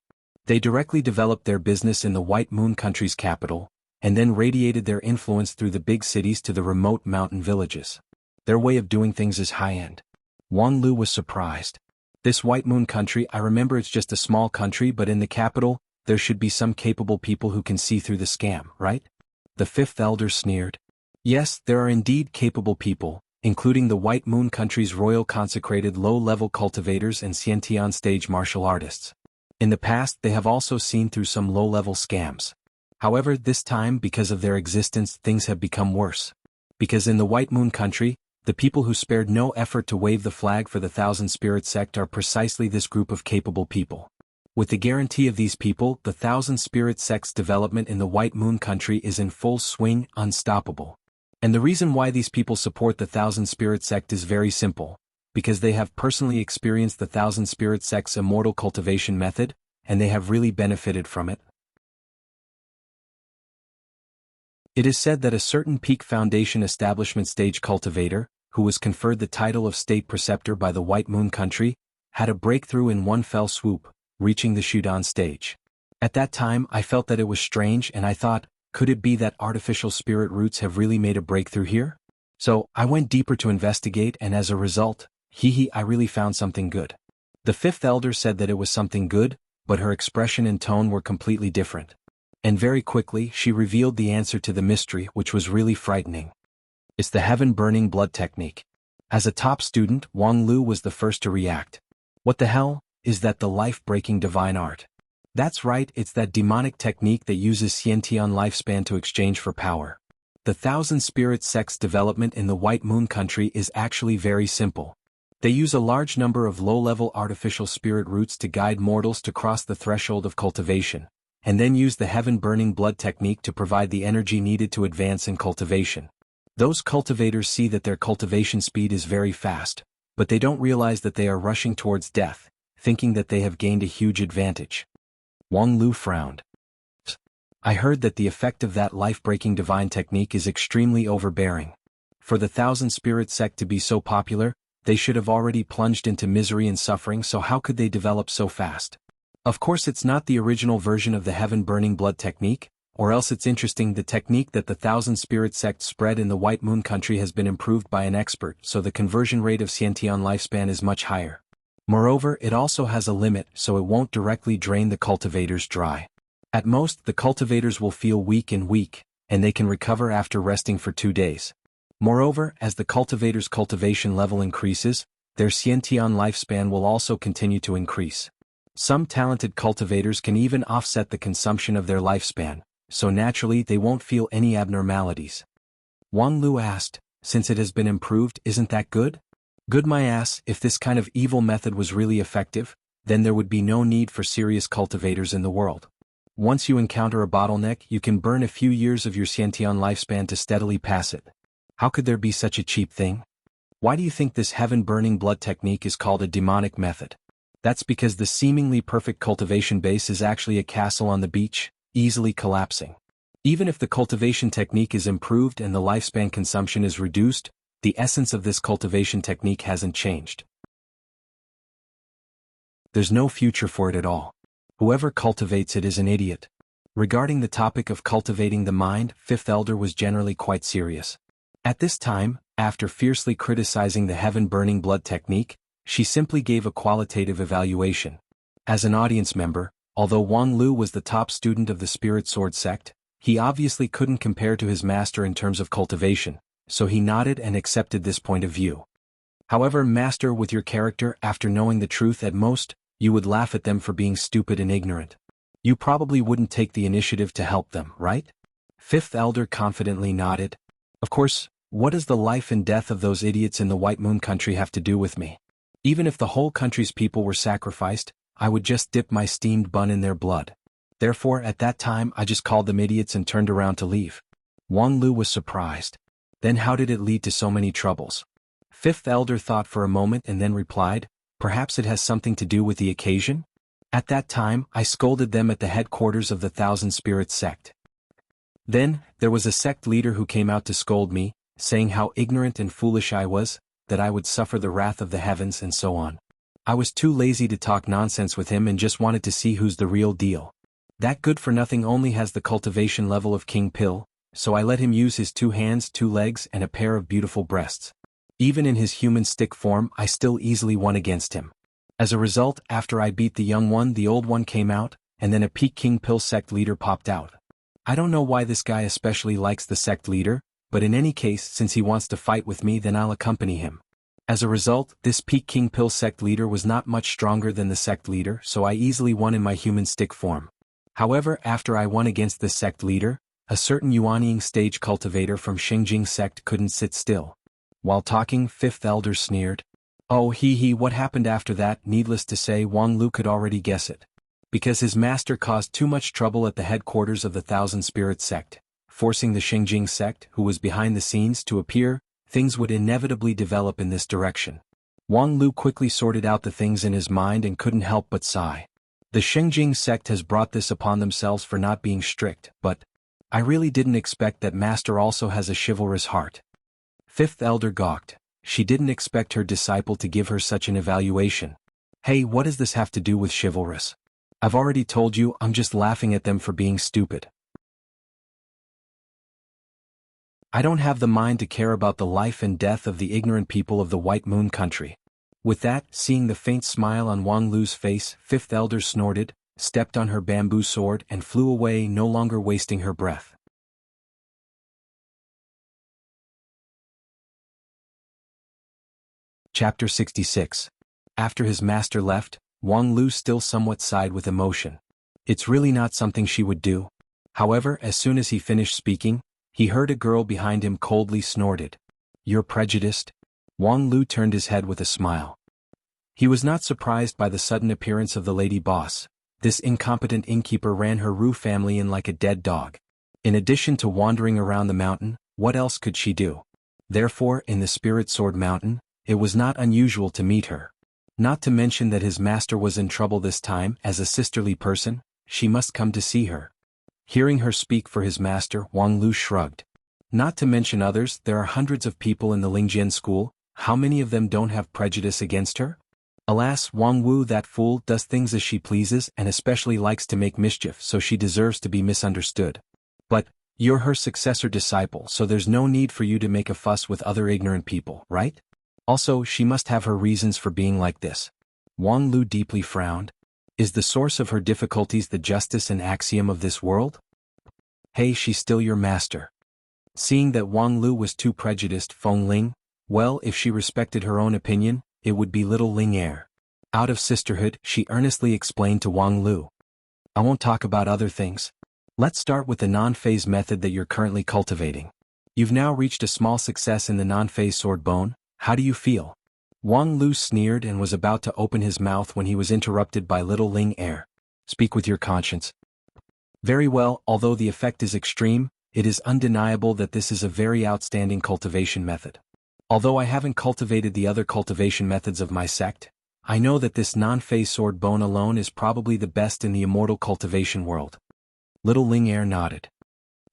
Speaker 1: They directly developed their business in the White Moon country's capital, and then radiated their influence through the big cities to the remote mountain villages. Their way of doing things is high-end. Wang Lu was surprised. This White Moon country, I remember it's just a small country, but in the capital, there should be some capable people who can see through the scam, right? The fifth elder sneered. Yes, there are indeed capable people, including the White Moon country's royal consecrated low-level cultivators and Xiantian stage martial artists. In the past, they have also seen through some low-level scams. However, this time, because of their existence, things have become worse. Because in the White Moon country, the people who spared no effort to wave the flag for the Thousand Spirit sect are precisely this group of capable people. With the guarantee of these people, the Thousand Spirit sect's development in the White Moon country is in full swing, unstoppable. And the reason why these people support the Thousand Spirit sect is very simple. because they have personally experienced the Thousand Spirit Sect's immortal cultivation method, and they have really benefited from it. It is said that a certain peak foundation establishment stage cultivator, who was conferred the title of state preceptor by the White Moon Country, had a breakthrough in one fell swoop, reaching the Shudan stage. At that time I felt that it was strange and I thought, could it be that artificial spirit roots have really made a breakthrough here? So, I went deeper to investigate and as a result, I really found something good. The fifth elder said that it was something good, but her expression and tone were completely different. And very quickly she revealed the answer to the mystery, which was really frightening. It's the heaven-burning blood technique. As a top student, Wang Lu was the first to react. What the hell is that, the life-breaking divine art? That's right, it's that demonic technique that uses Xiantian lifespan to exchange for power. The Thousand Spirit Sect's development in the White Moon Country is actually very simple. They use a large number of low-level artificial spirit roots to guide mortals to cross the threshold of cultivation, and then use the heaven-burning blood technique to provide the energy needed to advance in cultivation. Those cultivators see that their cultivation speed is very fast, but they don't realize that they are rushing towards death, thinking that they have gained a huge advantage. Wang Lu frowned. I heard that the effect of that life-breaking divine technique is extremely overbearing. For the Thousand Spirit Sect to be so popular, they should have already plunged into misery and suffering, so how could they develop so fast? Of course it's not the original version of the heaven-burning blood technique, or else it's interesting. The technique that the Thousand Spirit Sect spread in the White Moon Country has been improved by an expert, so the conversion rate of Xiantian lifespan is much higher. Moreover, it also has a limit, so it won't directly drain the cultivators dry. At most, the cultivators will feel weak, and they can recover after resting for 2 days. Moreover, as the cultivators' cultivation level increases, their Xiantian lifespan will also continue to increase. Some talented cultivators can even offset the consumption of their lifespan, so naturally they won't feel any abnormalities. Wang Lu asked, since it has been improved, isn't that good? Good my ass, if this kind of evil method was really effective, then there would be no need for serious cultivators in the world. Once you encounter a bottleneck, you can burn a few years of your Xiantian lifespan to steadily pass it. How could there be such a cheap thing? Why do you think this heaven-burning blood technique is called a demonic method? That's because the seemingly perfect cultivation base is actually a castle on the beach, easily collapsing. Even if the cultivation technique is improved and the lifespan consumption is reduced, the essence of this cultivation technique hasn't changed. There's no future for it at all. Whoever cultivates it is an idiot. Regarding the topic of cultivating the mind, Fifth Elder was generally quite serious. At this time, after fiercely criticizing the heaven-burning blood technique, she simply gave a qualitative evaluation. As an audience member, although Wang Lu was the top student of the Spirit Sword sect, he obviously couldn't compare to his master in terms of cultivation, so he nodded and accepted this point of view. However, master, with your character, after knowing the truth, at most, you would laugh at them for being stupid and ignorant. You probably wouldn't take the initiative to help them, right? Fifth Elder confidently nodded. Of course, what does the life and death of those idiots in the White Moon Country have to do with me? Even if the whole country's people were sacrificed, I would just dip my steamed bun in their blood. Therefore, at that time I just called them idiots and turned around to leave. Wang Lu was surprised. Then how did it lead to so many troubles? Fifth Elder thought for a moment and then replied, perhaps it has something to do with the occasion? At that time, I scolded them at the headquarters of the Thousand Spirits sect. Then, there was a sect leader who came out to scold me, saying how ignorant and foolish I was, that I would suffer the wrath of the heavens and so on. I was too lazy to talk nonsense with him and just wanted to see who's the real deal. That good-for-nothing only has the cultivation level of King Pill, so I let him use his 2 hands, 2 legs and a pair of beautiful breasts. Even in his human stick form, I still easily won against him. As a result, after I beat the young one, the old one came out, and then a peak King Pill sect leader popped out. I don't know why this guy especially likes the sect leader, but in any case, since he wants to fight with me, then I'll accompany him. As a result, this peak King Pill sect leader was not much stronger than the sect leader, so I easily won in my human stick form. However, after I won against this sect leader, a certain Yuanying stage cultivator from Xingjing sect couldn't sit still. While talking, Fifth Elder sneered. Oh what happened after that? Needless to say, Wang Lu could already guess it. Because his master caused too much trouble at the headquarters of the Thousand Spirits sect, forcing the Xingjing sect, who was behind the scenes, to appear, things would inevitably develop in this direction. Wang Lu quickly sorted out the things in his mind and couldn't help but sigh. The Shengjing sect has brought this upon themselves for not being strict, but I really didn't expect that Master also has a chivalrous heart. Fifth elder gawked. She didn't expect her disciple to give her such an evaluation. Hey, what does this have to do with chivalrous? I've already told you I'm just laughing at them for being stupid. I don't have the mind to care about the life and death of the ignorant people of the White Moon Country. With that, seeing the faint smile on Wang Lu's face, Fifth Elder snorted, stepped on her bamboo sword and flew away, no longer wasting her breath. Chapter 66. After his master left, Wang Lu still somewhat sighed with emotion. It's really not something she would do. However, as soon as he finished speaking, he heard a girl behind him coldly snorted. You're prejudiced? Wang Lu turned his head with a smile. He was not surprised by the sudden appearance of the lady boss. This incompetent innkeeper ran her Ru family in like a dead dog. In addition to wandering around the mountain, what else could she do? Therefore, in the Spirit Sword Mountain, it was not unusual to meet her. Not to mention that his master was in trouble this time. As a sisterly person, she must come to see her. Hearing her speak for his master, Wang Lu shrugged. Not to mention others, there are hundreds of people in the Lingjian school. How many of them don't have prejudice against her? Alas, Wang Wu, that fool, does things as she pleases and especially likes to make mischief, so she deserves to be misunderstood. But you're her successor disciple, so there's no need for you to make a fuss with other ignorant people, right? Also, she must have her reasons for being like this. Wang Lu deeply frowned. Is the source of her difficulties the justice and axiom of this world? Hey, she's still your master. Seeing that Wang Lu was too prejudiced, Feng Ling, well, if she respected her own opinion, it would be little Ling Er. Out of sisterhood, she earnestly explained to Wang Lu. I won't talk about other things. Let's start with the non-phase method that you're currently cultivating. You've now reached a small success in the non-phase sword bone. How do you feel? Wang Lu sneered and was about to open his mouth when he was interrupted by little Ling Er. Speak with your conscience. Very well, although the effect is extreme, it is undeniable that this is a very outstanding cultivation method. Although I haven't cultivated the other cultivation methods of my sect, I know that this non-phase sword bone alone is probably the best in the immortal cultivation world. Little Ling Er nodded.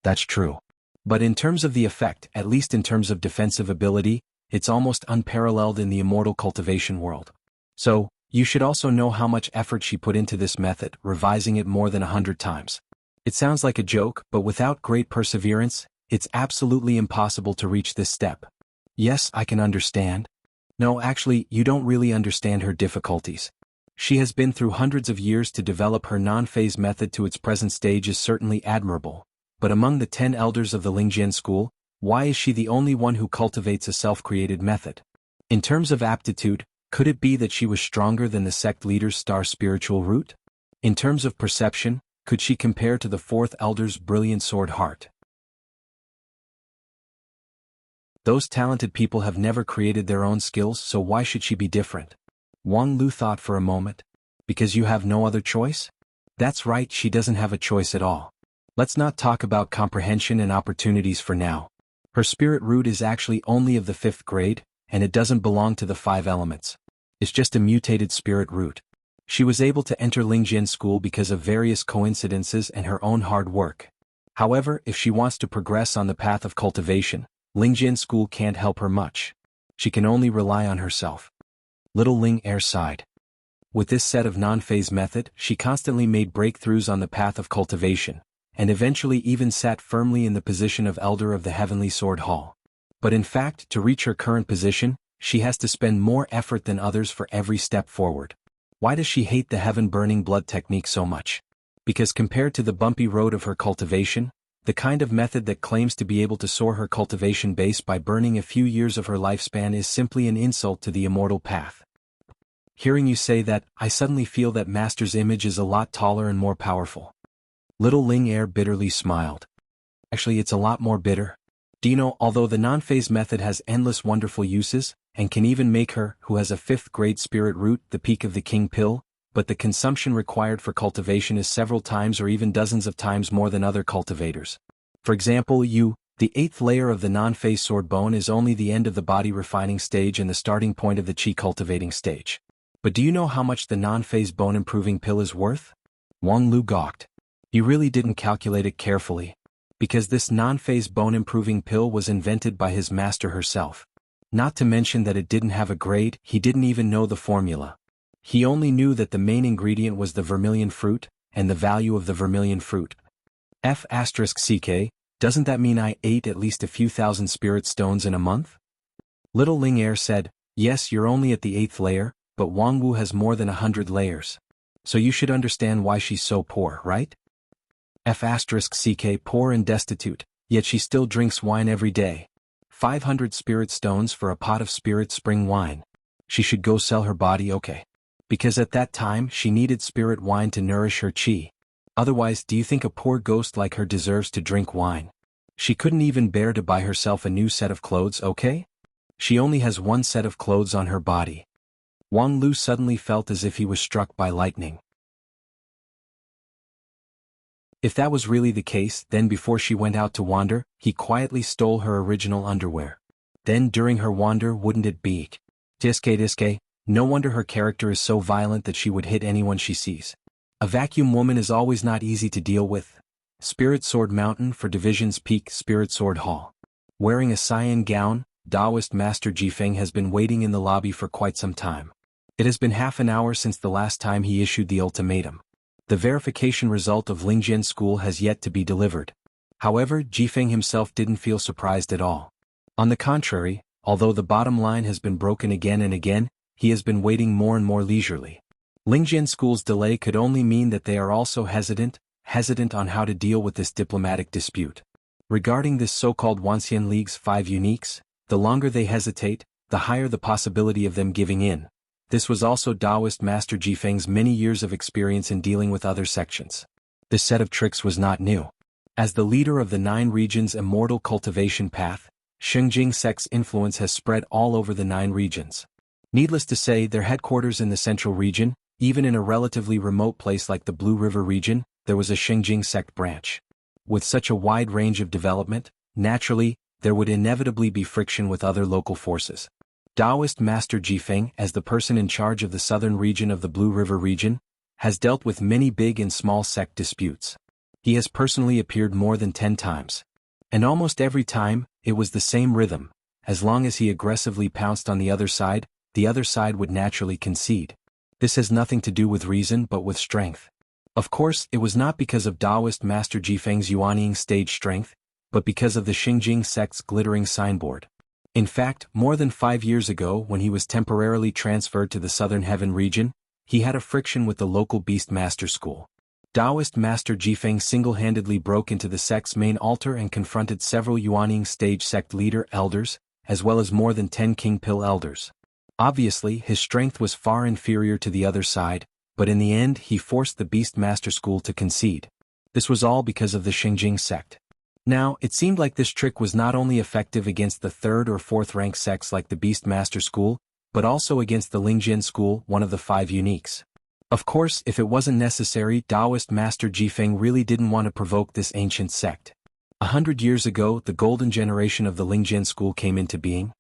Speaker 1: That's true. But in terms of the effect, at least in terms of defensive ability, it's almost unparalleled in the immortal cultivation world. So, you should also know how much effort she put into this method, revising it more than 100 times. It sounds like a joke, but without great perseverance, it's absolutely impossible to reach this step. Yes, I can understand. No, actually, you don't really understand her difficulties. She has been through hundreds of years to develop her non-phase method to its present stage is certainly admirable, but among the 10 elders of the Lingjian school, why is she the only one who cultivates a self-created method? In terms of aptitude, could it be that she was stronger than the sect leader's star spiritual root? In terms of perception, could she compare to the fourth elder's brilliant sword heart? Those talented people have never created their own skills, so why should she be different? Wang Lu thought for a moment. Because you have no other choice? That's right, she doesn't have a choice at all. Let's not talk about comprehension and opportunities for now. Her spirit root is actually only of the 5th grade, and it doesn't belong to the 5 elements. It's just a mutated spirit root. She was able to enter Lingjian school because of various coincidences and her own hard work. However, if she wants to progress on the path of cultivation, Lingjian school can't help her much. She can only rely on herself. Little Ling Er sighed. With this set of non-phase method, she constantly made breakthroughs on the path of cultivation, and eventually even sat firmly in the position of Elder of the Heavenly Sword Hall. But in fact, to reach her current position, she has to spend more effort than others for every step forward. Why does she hate the heaven-burning blood technique so much? Because compared to the bumpy road of her cultivation, the kind of method that claims to be able to soar her cultivation base by burning a few years of her lifespan is simply an insult to the immortal path. Hearing you say that, I suddenly feel that Master's image is a lot taller and more powerful. Little Ling Er bitterly smiled. Actually, it's a lot more bitter. Do you know, although the non-phase method has endless wonderful uses, and can even make her, who has a 5th grade spirit root, the peak of the king pill, but the consumption required for cultivation is several times or even dozens of times more than other cultivators. For example, The 8th layer of the non-phase sword bone is only the end of the body refining stage and the starting point of the chi cultivating stage. But do you know how much the non-phase bone improving pill is worth? Wang Lu gawked. You really didn't calculate it carefully. Because this non-phase bone improving pill was invented by his master herself. Not to mention that it didn't have a grade, he didn't even know the formula. He only knew that the main ingredient was the vermilion fruit, and the value of the vermilion fruit. F***ck, doesn't that mean I ate at least a few thousand spirit stones in a month? Little Ling Er said, yes, you're only at the 8th layer, but Wang Wu has more than 100 layers. So you should understand why she's so poor, right? F***ck poor and destitute, yet she still drinks wine every day. 500 spirit stones for a pot of spirit spring wine. She should go sell her body, okay? Because at that time she needed spirit wine to nourish her chi. Otherwise, do you think a poor ghost like her deserves to drink wine? She couldn't even bear to buy herself a new set of clothes, okay? She only has one set of clothes on her body. Wang Lu suddenly felt as if he was struck by lightning. If that was really the case, then before she went out to wander, he quietly stole her original underwear. Then during her wander, wouldn't it be? Diske, no wonder her character is so violent that she would hit anyone she sees. A vacuum woman is always not easy to deal with. Spirit Sword Mountain for Division's Peak Spirit Sword Hall. Wearing a cyan gown, Taoist Master Jifeng has been waiting in the lobby for quite some time. It has been half an hour since the last time he issued the ultimatum. The verification result of Lingjian School has yet to be delivered. However, Jifeng himself didn't feel surprised at all. On the contrary, although the bottom line has been broken again and again, he has been waiting more and more leisurely. Lingjian School's delay could only mean that they are also hesitant on how to deal with this diplomatic dispute. Regarding this so-called Wanxian League's 5 uniques, the longer they hesitate, the higher the possibility of them giving in. This was also Taoist Master Jifeng's many years of experience in dealing with other sections. This set of tricks was not new. As the leader of the 9 regions' immortal cultivation path, Shengjing sect's influence has spread all over the 9 regions. Needless to say, their headquarters in the central region, even in a relatively remote place like the Blue River region, there was a Shengjing sect branch. With such a wide range of development, naturally, there would inevitably be friction with other local forces. Taoist Master Jifeng, as the person in charge of the southern region of the Blue River region, has dealt with many big and small sect disputes. He has personally appeared more than 10 times. And almost every time, it was the same rhythm. As long as he aggressively pounced on the other side would naturally concede. This has nothing to do with reason but with strength. Of course, it was not because of Taoist Master Jifeng's Yuanying stage strength, but because of the Xingjing sect's glittering signboard. In fact, more than 5 years ago when he was temporarily transferred to the Southern Heaven region, he had a friction with the local Beast Master School. Taoist Master Jifeng single-handedly broke into the sect's main altar and confronted several Yuanying stage sect leader elders, as well as more than 10 King Pill elders. Obviously, his strength was far inferior to the other side, but in the end he forced the Beast Master School to concede. This was all because of the Xingjing sect. Now, it seemed like this trick was not only effective against the 3rd or 4th rank sects like the Beast Master School, but also against the Lingjian School, one of the 5 uniques. Of course, if it wasn't necessary, Taoist Master Jifeng really didn't want to provoke this ancient sect. 100 years ago, the golden generation of the Lingjian School came into being.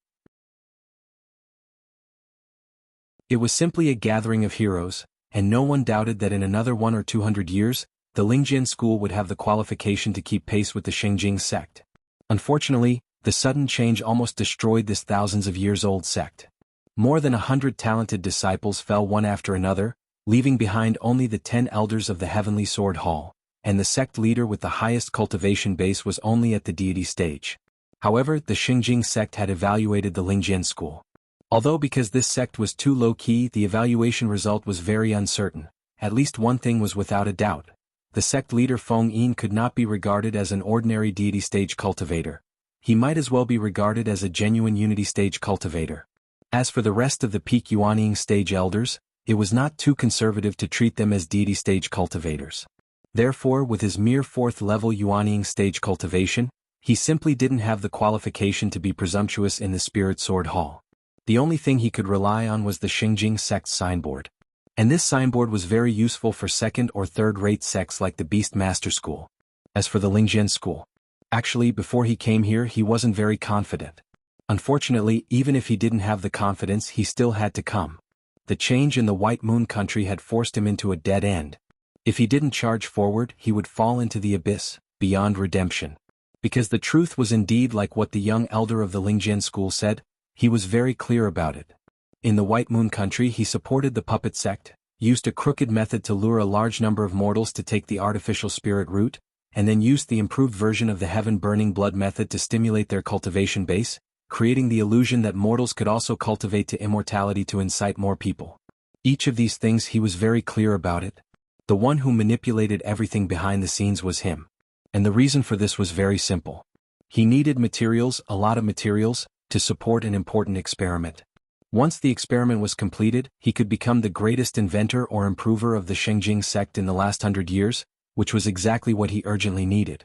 Speaker 1: It was simply a gathering of heroes, and no one doubted that in another 100 or 200 years, the Lingjian School would have the qualification to keep pace with the Xingjing sect. Unfortunately, the sudden change almost destroyed this thousands of years old sect. More than 100 talented disciples fell one after another, leaving behind only the 10 elders of the Heavenly Sword Hall, and the sect leader with the highest cultivation base was only at the deity stage. However, the Xingjing sect had evaluated the Lingjian School. Although because this sect was too low-key, the evaluation result was very uncertain, at least one thing was without a doubt. The sect leader Feng Yin could not be regarded as an ordinary deity stage cultivator. He might as well be regarded as a genuine unity stage cultivator. As for the rest of the peak Yuanying stage elders, it was not too conservative to treat them as deity stage cultivators. Therefore, with his mere 4th level Yuanying stage cultivation, he simply didn't have the qualification to be presumptuous in the Spirit Sword Hall. The only thing he could rely on was the Xingjing sect's signboard. And this signboard was very useful for 2nd or 3rd rate sects like the Beast Master School. As for the Lingjian School, Actually, before he came here he wasn't very confident. Unfortunately, even if he didn't have the confidence he still had to come. The change in the White Moon country had forced him into a dead end. If he didn't charge forward he would fall into the abyss, beyond redemption. Because the truth was indeed like what the young elder of the Lingjian school said, he was very clear about it. In the White Moon country he supported the puppet sect, used a crooked method to lure a large number of mortals to take the artificial spirit route, and then used the improved version of the heaven-burning blood method to stimulate their cultivation base, creating the illusion that mortals could also cultivate to immortality to incite more people. Each of these things he was very clear about it. The one who manipulated everything behind the scenes was him. And the reason for this was very simple. He needed materials, a lot of materials, to support an important experiment. Once the experiment was completed, he could become the greatest inventor or improver of the Shengjing sect in the last 100 years, which was exactly what he urgently needed.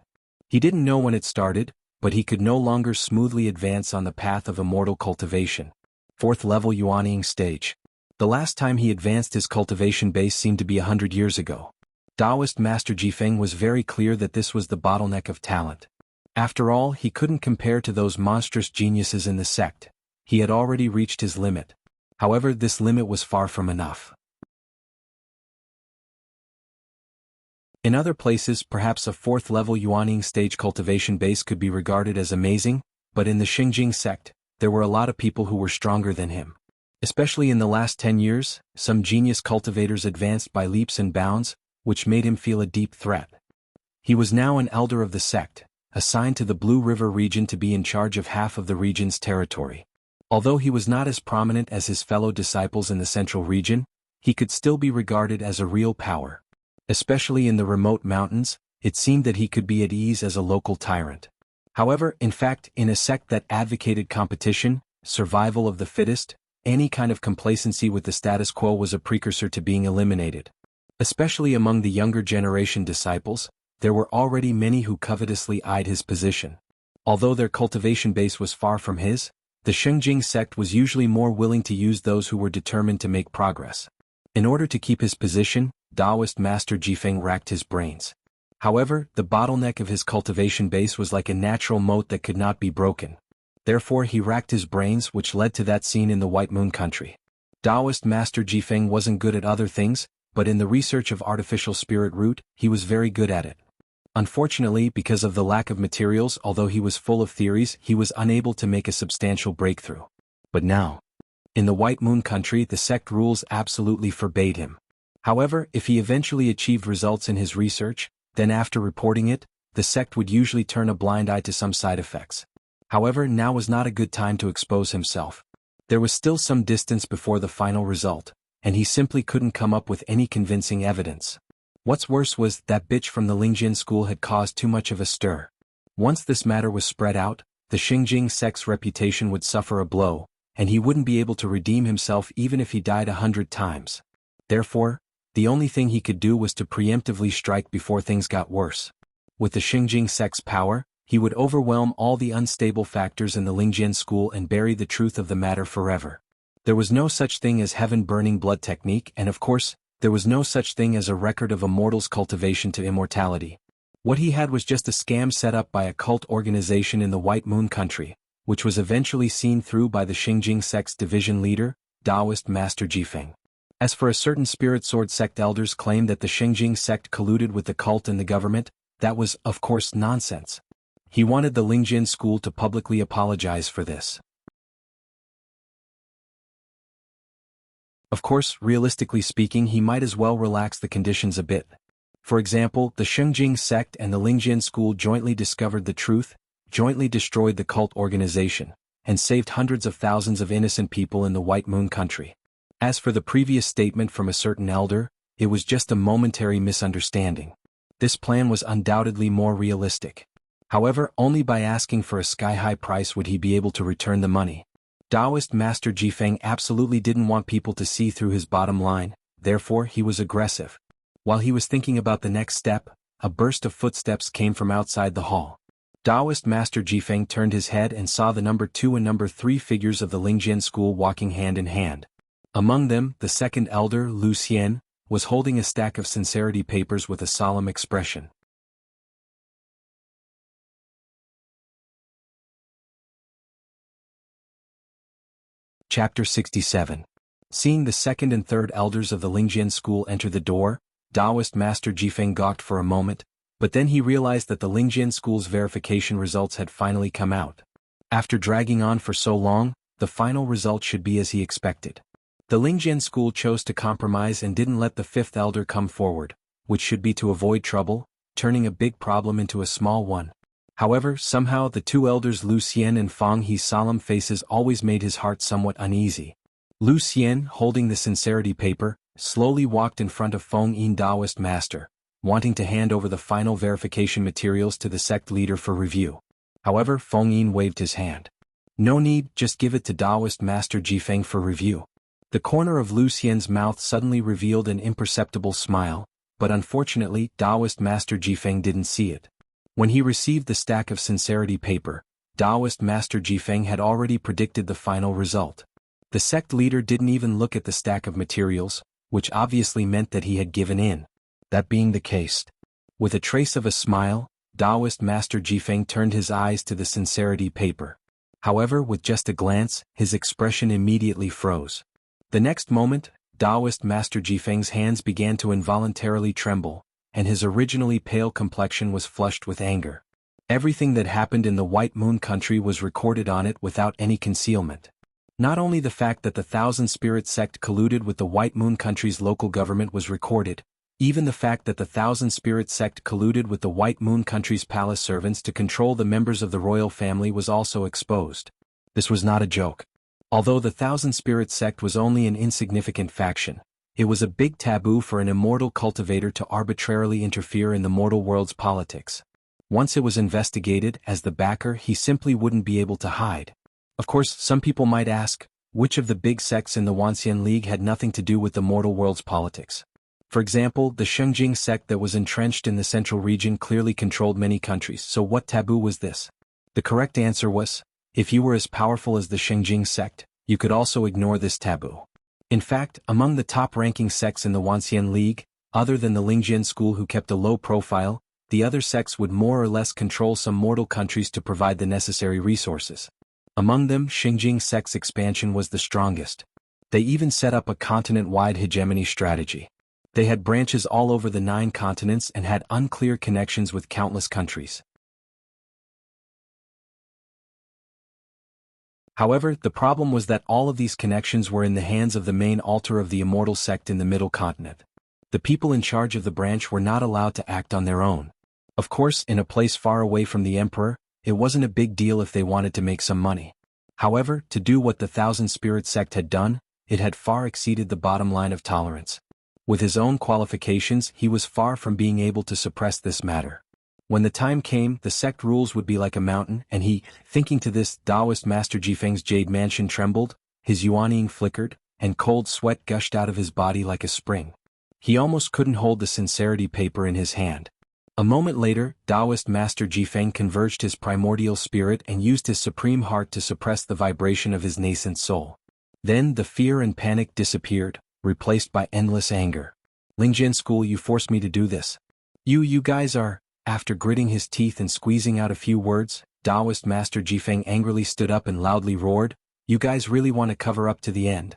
Speaker 1: He didn't know when it started, but he could no longer smoothly advance on the path of immortal cultivation. 4th level Yuanying stage. The last time he advanced his cultivation base seemed to be 100 years ago. Taoist Master Jifeng was very clear that this was the bottleneck of talent. After all, he couldn't compare to those monstrous geniuses in the sect. He had already reached his limit. However, this limit was far from enough. In other places, perhaps a 4th level Yuanying stage cultivation base could be regarded as amazing, but in the Xingjing sect, there were a lot of people who were stronger than him. Especially in the last 10 years, some genius cultivators advanced by leaps and bounds, which made him feel a deep threat. He was now an elder of the sect, assigned to the Blue River region to be in charge of half of the region's territory. Although he was not as prominent as his fellow disciples in the central region, he could still be regarded as a real power. Especially in the remote mountains, it seemed that he could be at ease as a local tyrant. However, in fact, in a sect that advocated competition, survival of the fittest, any kind of complacency with the status quo was a precursor to being eliminated. Especially among the younger generation disciples, there were already many who covetously eyed his position. Although their cultivation base was far from his, the Shengjing sect was usually more willing to use those who were determined to make progress. In order to keep his position, Taoist Master Jifeng racked his brains. However, the bottleneck of his cultivation base was like a natural moat that could not be broken. Therefore he racked his brains, which led to that scene in the White Moon country. Taoist Master Jifeng wasn't good at other things, but in the research of artificial spirit root, he was very good at it. Unfortunately, because of the lack of materials, although he was full of theories, he was unable to make a substantial breakthrough. But now, in the White Moon country, the sect rules absolutely forbade him. However, if he eventually achieved results in his research, then after reporting it, the sect would usually turn a blind eye to some side effects. However, now was not a good time to expose himself. There was still some distance before the final result, and he simply couldn't come up with any convincing evidence. What's worse was that bitch from the Lingjian school had caused too much of a stir. Once this matter was spread out, the Xingjing sect's reputation would suffer a blow, and he wouldn't be able to redeem himself even if he died 100 times. Therefore, the only thing he could do was to preemptively strike before things got worse. With the Xingjing sect's power, he would overwhelm all the unstable factors in the Lingjian school and bury the truth of the matter forever. There was no such thing as heaven-burning blood technique, and of course, there was no such thing as a record of a mortal's cultivation to immortality. What he had was just a scam set up by a cult organization in the White Moon country, which was eventually seen through by the Xingjing sect's division leader, Taoist Master Jifeng. As for a certain spirit sword sect elders claim that the Xingjing sect colluded with the cult and the government, that was, of course, nonsense. He wanted the Lingjian school to publicly apologize for this. Of course, realistically speaking, he might as well relax the conditions a bit. For example, the Xingjing sect and the Lingjian school jointly discovered the truth, jointly destroyed the cult organization, and saved hundreds of thousands of innocent people in the White Moon country. As for the previous statement from a certain elder, it was just a momentary misunderstanding. This plan was undoubtedly more realistic. However, only by asking for a sky-high price would he be able to return the money. Taoist Master Jifeng absolutely didn't want people to see through his bottom line, therefore he was aggressive. While he was thinking about the next step, a burst of footsteps came from outside the hall. Taoist Master Jifeng turned his head and saw the number 2 and number 3 figures of the Lingjian school walking hand in hand. Among them, the second elder, Lu Xian, was holding a stack of sincerity papers with a solemn expression. Chapter 67. Seeing the second and third elders of the Lingjian school enter the door, Taoist Master Jifeng gawked for a moment, but then he realized that the Lingjian school's verification results had finally come out. After dragging on for so long, the final result should be as he expected. The Lingjian school chose to compromise and didn't let the fifth elder come forward, which should be to avoid trouble, turning a big problem into a small one. However, somehow the two elders Lu Xian and Fang He's solemn faces always made his heart somewhat uneasy. Lu Xian, holding the sincerity paper, slowly walked in front of Feng Yin Taoist master, wanting to hand over the final verification materials to the sect leader for review. However, Feng Yin waved his hand. No need, just give it to Taoist Master Jifeng for review. The corner of Lu Xian's mouth suddenly revealed an imperceptible smile, but unfortunately Taoist Master Jifeng didn't see it. When he received the stack of sincerity paper, Taoist Master Jifeng had already predicted the final result. The sect leader didn't even look at the stack of materials, which obviously meant that he had given in. That being the case, with a trace of a smile, Taoist Master Jifeng turned his eyes to the sincerity paper. However, with just a glance, his expression immediately froze. The next moment, Taoist Master Jifeng's hands began to involuntarily tremble, and his originally pale complexion was flushed with anger. Everything that happened in the White Moon Country was recorded on it without any concealment. Not only the fact that the Thousand Spirit sect colluded with the White Moon Country's local government was recorded, even the fact that the Thousand Spirit sect colluded with the White Moon Country's palace servants to control the members of the royal family was also exposed. This was not a joke. Although the Thousand Spirit sect was only an insignificant faction, it was a big taboo for an immortal cultivator to arbitrarily interfere in the mortal world's politics. Once it was investigated, as the backer, he simply wouldn't be able to hide. Of course, some people might ask, which of the big sects in the Wanxian League had nothing to do with the mortal world's politics? For example, the Shengjing sect that was entrenched in the central region clearly controlled many countries, so what taboo was this? The correct answer was, if you were as powerful as the Shengjing sect, you could also ignore this taboo. In fact, among the top-ranking sects in the Wanxian League, other than the Lingjian school who kept a low profile, the other sects would more or less control some mortal countries to provide the necessary resources. Among them, Shengjing sect's expansion was the strongest. They even set up a continent-wide hegemony strategy. They had branches all over the 9 continents and had unclear connections with countless countries. However, the problem was that all of these connections were in the hands of the main altar of the immortal sect in the middle continent. The people in charge of the branch were not allowed to act on their own. Of course, in a place far away from the emperor, it wasn't a big deal if they wanted to make some money. However, to do what the Thousand Spirit sect had done, it had far exceeded the bottom line of tolerance. With his own qualifications, he was far from being able to suppress this matter. When the time came, the sect rules would be like a mountain, and he, thinking to this, Taoist Master Jifeng's jade mansion trembled, his yuanying flickered, and cold sweat gushed out of his body like a spring. He almost couldn't hold the sincerity paper in his hand. A moment later, Taoist Master Jifeng converged his primordial spirit and used his supreme heart to suppress the vibration of his nascent soul. Then the fear and panic disappeared, replaced by endless anger. Lingjian school, you forced me to do this. You guys are... After gritting his teeth and squeezing out a few words, Taoist Master Jifeng angrily stood up and loudly roared, you guys really want to cover up to the end?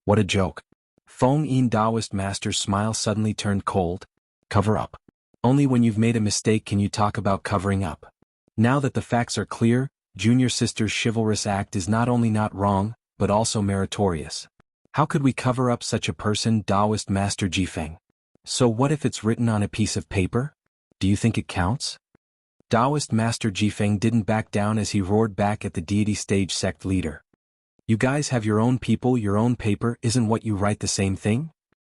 Speaker 1: What a joke. Feng Yin Taoist Master's smile suddenly turned cold. Cover up. Only when you've made a mistake can you talk about covering up. Now that the facts are clear, Junior Sister's chivalrous act is not only not wrong, but also meritorious. How could we cover up such a person, Taoist Master Jifeng? So what if it's written on a piece of paper? Do you think it counts? Taoist Master Jifeng didn't back down as he roared back at the deity stage sect leader. You guys have your own people, your own paper, isn't what you write the same thing?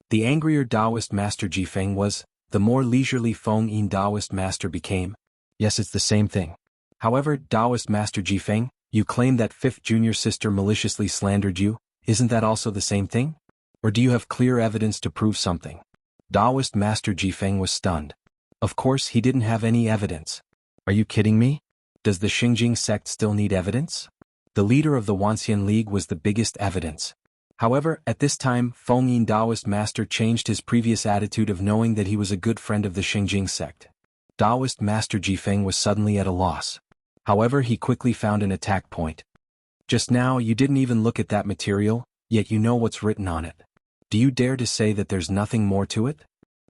Speaker 1: The angrier Taoist Master Jifeng was, the more leisurely Feng Yin Taoist Master became. Yes, it's the same thing. However, Taoist Master Jifeng, you claim that 5th junior sister maliciously slandered you, isn't that also the same thing? Or do you have clear evidence to prove something? Taoist Master Jifeng was stunned. Of course, he didn't have any evidence. Are you kidding me? Does the Shengjing sect still need evidence? The leader of the Wanxian League was the biggest evidence. However, at this time, Feng Yin Taoist Master changed his previous attitude of knowing that he was a good friend of the Shengjing sect. Taoist Master Jifeng was suddenly at a loss. However, he quickly found an attack point. Just now you didn't even look at that material, yet you know what's written on it. Do you dare to say that there's nothing more to it?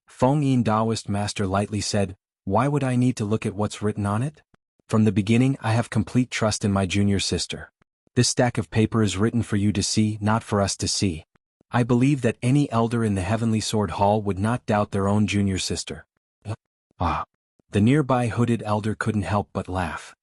Speaker 1: Feng Yin Taoist master lightly said, why would I need to look at what's written on it? From the beginning I have complete trust in my junior sister. This stack of paper is written for you to see, not for us to see. I believe that any elder in the Heavenly Sword Hall would not doubt their own junior sister. Ah. The nearby hooded elder couldn't help but laugh.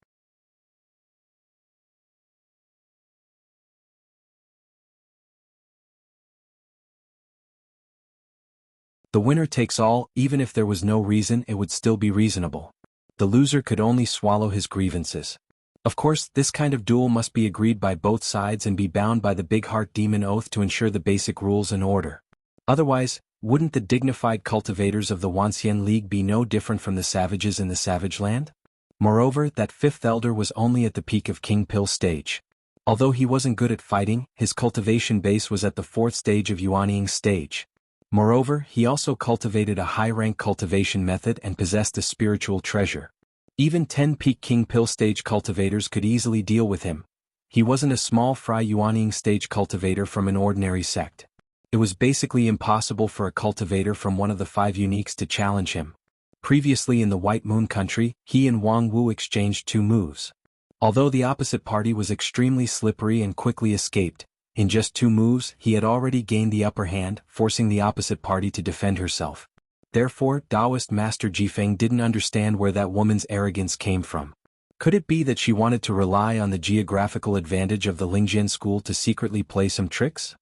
Speaker 1: The winner takes all, even if there was no reason it would still be reasonable. The loser could only swallow his grievances. Of course, this kind of duel must be agreed by both sides and be bound by the Big Heart Demon Oath to ensure the basic rules and order. Otherwise, wouldn't the dignified cultivators of the Wanxian League be no different from the savages in the Savage Land? Moreover, that fifth elder was only at the peak of King Pill stage. Although he wasn't good at fighting, his cultivation base was at the fourth stage of Yuanying stage. Moreover, he also cultivated a high-rank cultivation method and possessed a spiritual treasure. Even 10 peak King Pill stage cultivators could easily deal with him. He wasn't a small fry Yuanying stage cultivator from an ordinary sect. It was basically impossible for a cultivator from one of the 5 uniques to challenge him. Previously in the White Moon Country, he and Wang Wu exchanged 2 moves. Although the opposite party was extremely slippery and quickly escaped, in just 2 moves he had already gained the upper hand, forcing the opposite party to defend herself. Therefore, Taoist Master Jifeng didn't understand where that woman's arrogance came from. Could it be that she wanted to rely on the geographical advantage of the Lingjian school to secretly play some tricks?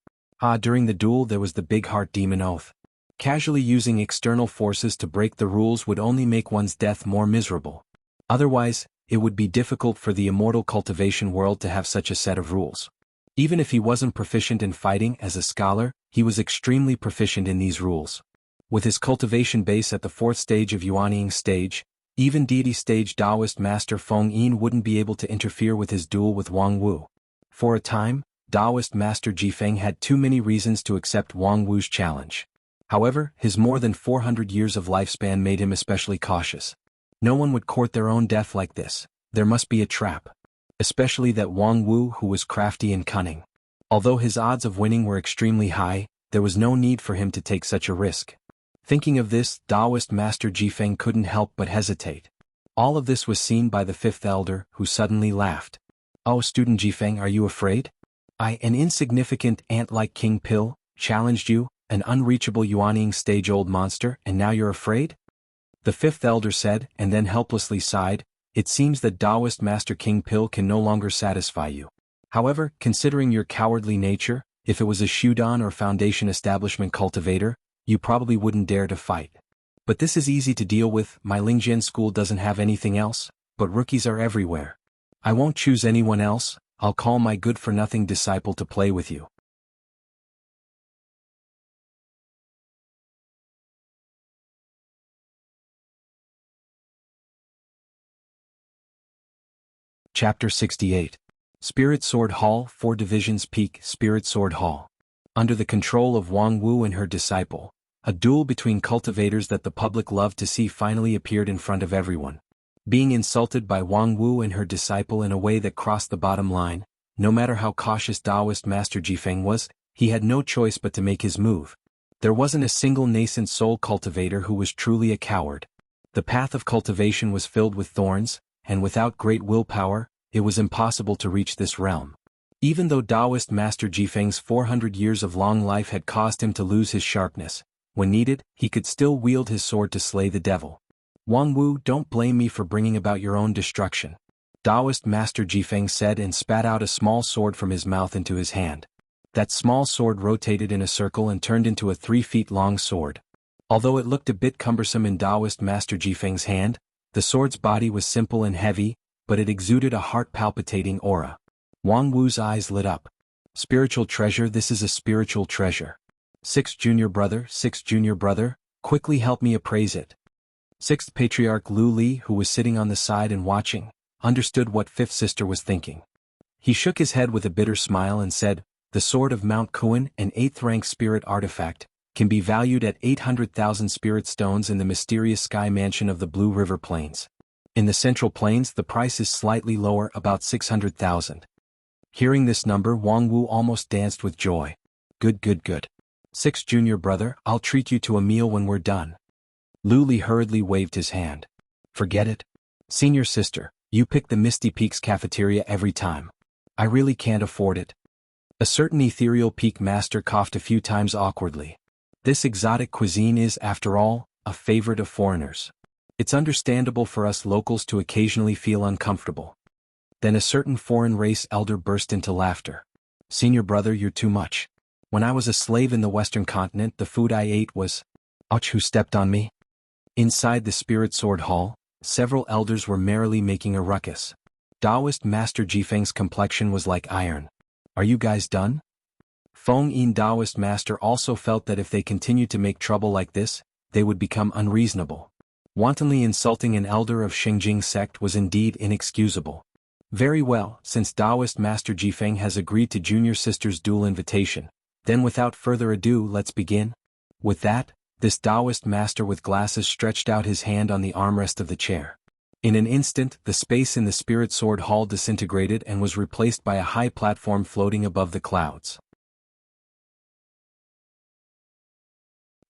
Speaker 1: During the duel there was the Big Heart Demon Oath. Casually using external forces to break the rules would only make one's death more miserable. Otherwise, it would be difficult for the immortal cultivation world to have such a set of rules. Even if he wasn't proficient in fighting as a scholar, he was extremely proficient in these rules. With his cultivation base at the 4th stage of Yuanying stage, even deity stage Taoist Master Feng Yin wouldn't be able to interfere with his duel with Wang Wu. For a time, Taoist Master Jifeng had too many reasons to accept Wang Wu's challenge. However, his more than 400 years of lifespan made him especially cautious. No one would court their own death like this. There must be a trap. Especially that Wang Wu who was crafty and cunning. Although his odds of winning were extremely high, there was no need for him to take such a risk. Thinking of this, Taoist Master Jifeng couldn't help but hesitate. All of this was seen by the 5th elder, who suddenly laughed. Oh, student Jifeng, are you afraid? I, an insignificant ant like King Pill, challenged you, an unreachable Yuanying stage-old monster, and now you're afraid? The 5th elder said, and then helplessly sighed, it seems that Taoist Master King Pill can no longer satisfy you. However, considering your cowardly nature, if it was a Shudan or Foundation establishment cultivator, you probably wouldn't dare to fight. But this is easy to deal with, my Lingjian school doesn't have anything else, but rookies are everywhere. I won't choose anyone else, I'll call my good-for-nothing disciple to play with you. Chapter 68. Spirit Sword Hall, 4 Divisions Peak, Spirit Sword Hall. Under the control of Wang Wu and her disciple, a duel between cultivators that the public loved to see finally appeared in front of everyone. Being insulted by Wang Wu and her disciple in a way that crossed the bottom line, no matter how cautious Taoist Master Jifeng was, he had no choice but to make his move. There wasn't a single nascent soul cultivator who was truly a coward. The path of cultivation was filled with thorns, and without great willpower, it was impossible to reach this realm. Even though Taoist Master Jifeng's 400 years of long life had caused him to lose his sharpness, when needed, he could still wield his sword to slay the devil. Wang Wu, don't blame me for bringing about your own destruction. Taoist Master Jifeng said and spat out a small sword from his mouth into his hand. That small sword rotated in a circle and turned into a 3 feet long sword. Although it looked a bit cumbersome in Taoist Master Jifeng's hand, the sword's body was simple and heavy, but it exuded a heart-palpitating aura. Wang Wu's eyes lit up. Spiritual treasure, this is a spiritual treasure. 6th junior brother, quickly help me appraise it. 6th Patriarch Lu Li, who was sitting on the side and watching, understood what 5th sister was thinking. He shook his head with a bitter smile and said, the sword of Mount Kuan, an 8th-rank spirit artifact, can be valued at 800,000 spirit stones in the mysterious sky mansion of the Blue River Plains. In the Central Plains the price is slightly lower, about 600,000. Hearing this number, Wang Wu almost danced with joy. Good, good, good. 6 junior brother, I'll treat you to a meal when we're done. Lu Li hurriedly waved his hand. Forget it. Senior sister, you pick the Misty Peaks cafeteria every time. I really can't afford it. A certain ethereal peak master coughed a few times awkwardly. This exotic cuisine is, after all, a favorite of foreigners. It's understandable for us locals to occasionally feel uncomfortable. Then a certain foreign race elder burst into laughter. Senior brother, you're too much. When I was a slave in the Western continent, the food I ate was… Ouch, who stepped on me? Inside the Spirit Sword Hall, several elders were merrily making a ruckus. Taoist Master Jifeng's complexion was like iron. Are you guys done? Feng Yin Taoist Master also felt that if they continued to make trouble like this, they would become unreasonable. Wantonly insulting an elder of Xingjing sect was indeed inexcusable. Very well, since Taoist Master Jifeng has agreed to junior sister's duel invitation, then without further ado let's begin. With that, this Taoist master with glasses stretched out his hand on the armrest of the chair. In an instant, the space in the Spirit Sword Hall disintegrated and was replaced by a high platform floating above the clouds.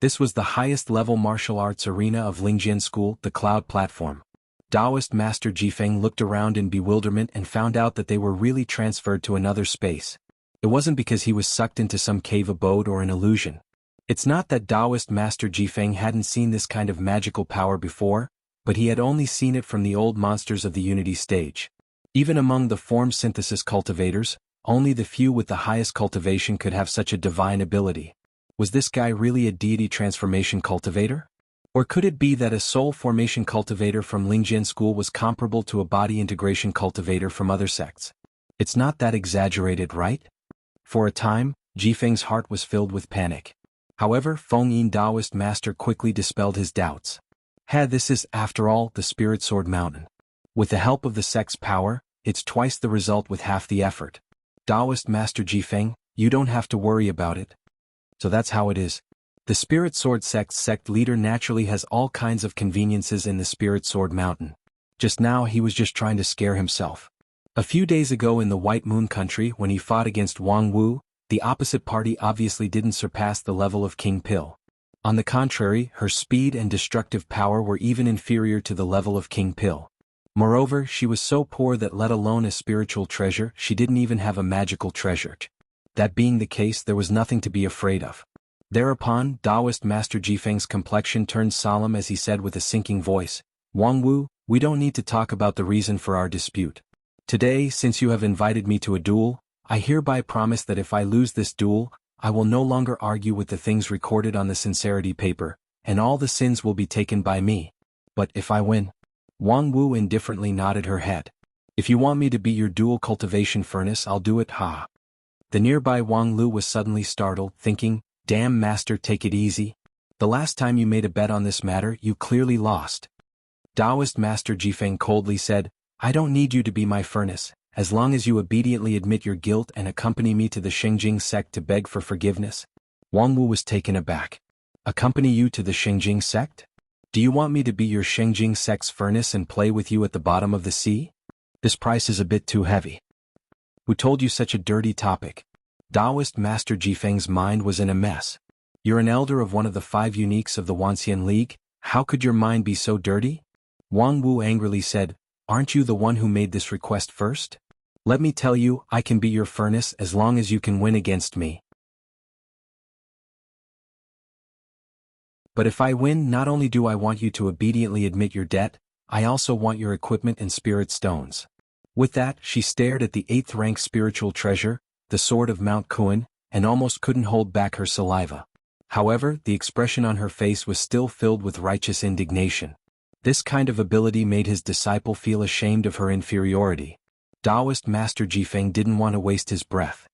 Speaker 1: This was the highest-level martial arts arena of Lingjian School, the Cloud Platform. Taoist Master Jifeng looked around in bewilderment and found out that they were really transferred to another space. It wasn't because he was sucked into some cave abode or an illusion. It's not that Taoist Master Jifeng hadn't seen this kind of magical power before, but he had only seen it from the old monsters of the Unity stage. Even among the form synthesis cultivators, only the few with the highest cultivation could have such a divine ability. Was this guy really a deity transformation cultivator? Or could it be that a soul formation cultivator from Lingjian School was comparable to a body integration cultivator from other sects? It's not that exaggerated, right? For a time, Jifeng's heart was filled with panic. However, Feng Yin Taoist Master quickly dispelled his doubts. This is, after all, the Spirit Sword Mountain. With the help of the sect's power, it's twice the result with half the effort. Taoist Master Jifeng, you don't have to worry about it. So that's how it is. The Spirit Sword sect's sect leader naturally has all kinds of conveniences in the Spirit Sword Mountain. Just now he was just trying to scare himself. A few days ago in the White Moon Country when he fought against Wang Wu, the opposite party obviously didn't surpass the level of King Pill. On the contrary, her speed and destructive power were even inferior to the level of King Pill. Moreover, she was so poor that let alone a spiritual treasure, she didn't even have a magical treasure. That being the case, there was nothing to be afraid of. Thereupon, Taoist Master Jifeng's complexion turned solemn as he said with a sinking voice, Wang Wu, we don't need to talk about the reason for our dispute. Today, since you have invited me to a duel, I hereby promise that if I lose this duel, I will no longer argue with the things recorded on the sincerity paper, and all the sins will be taken by me. But if I win? Wang Wu indifferently nodded her head. If you want me to be your dual cultivation furnace, I'll do it, ha. The nearby Wang Lu was suddenly startled, thinking, damn master, take it easy. The last time you made a bet on this matter, you clearly lost. Taoist Master Jifeng coldly said, I don't need you to be my furnace, as long as you obediently admit your guilt and accompany me to the Xingjing sect to beg for forgiveness. Wang Wu was taken aback. Accompany you to the Xingjing sect? Do you want me to be your Xingjing sect's furnace and play with you at the bottom of the sea? This price is a bit too heavy. Who told you such a dirty topic? Taoist Master Jifeng's mind was in a mess. You're an elder of one of the 5 uniques of the Wanxian League, how could your mind be so dirty? Wang Wu angrily said, aren't you the one who made this request first? Let me tell you, I can be your furnace as long as you can win against me. But if I win, not only do I want you to obediently admit your debt, I also want your equipment and spirit stones. With that, she stared at the 8th rank spiritual treasure, the sword of Mount Kuan, and almost couldn't hold back her saliva. However, the expression on her face was still filled with righteous indignation. This kind of ability made his disciple feel ashamed of her inferiority. Taoist Master Jifeng didn't want to waste his breath.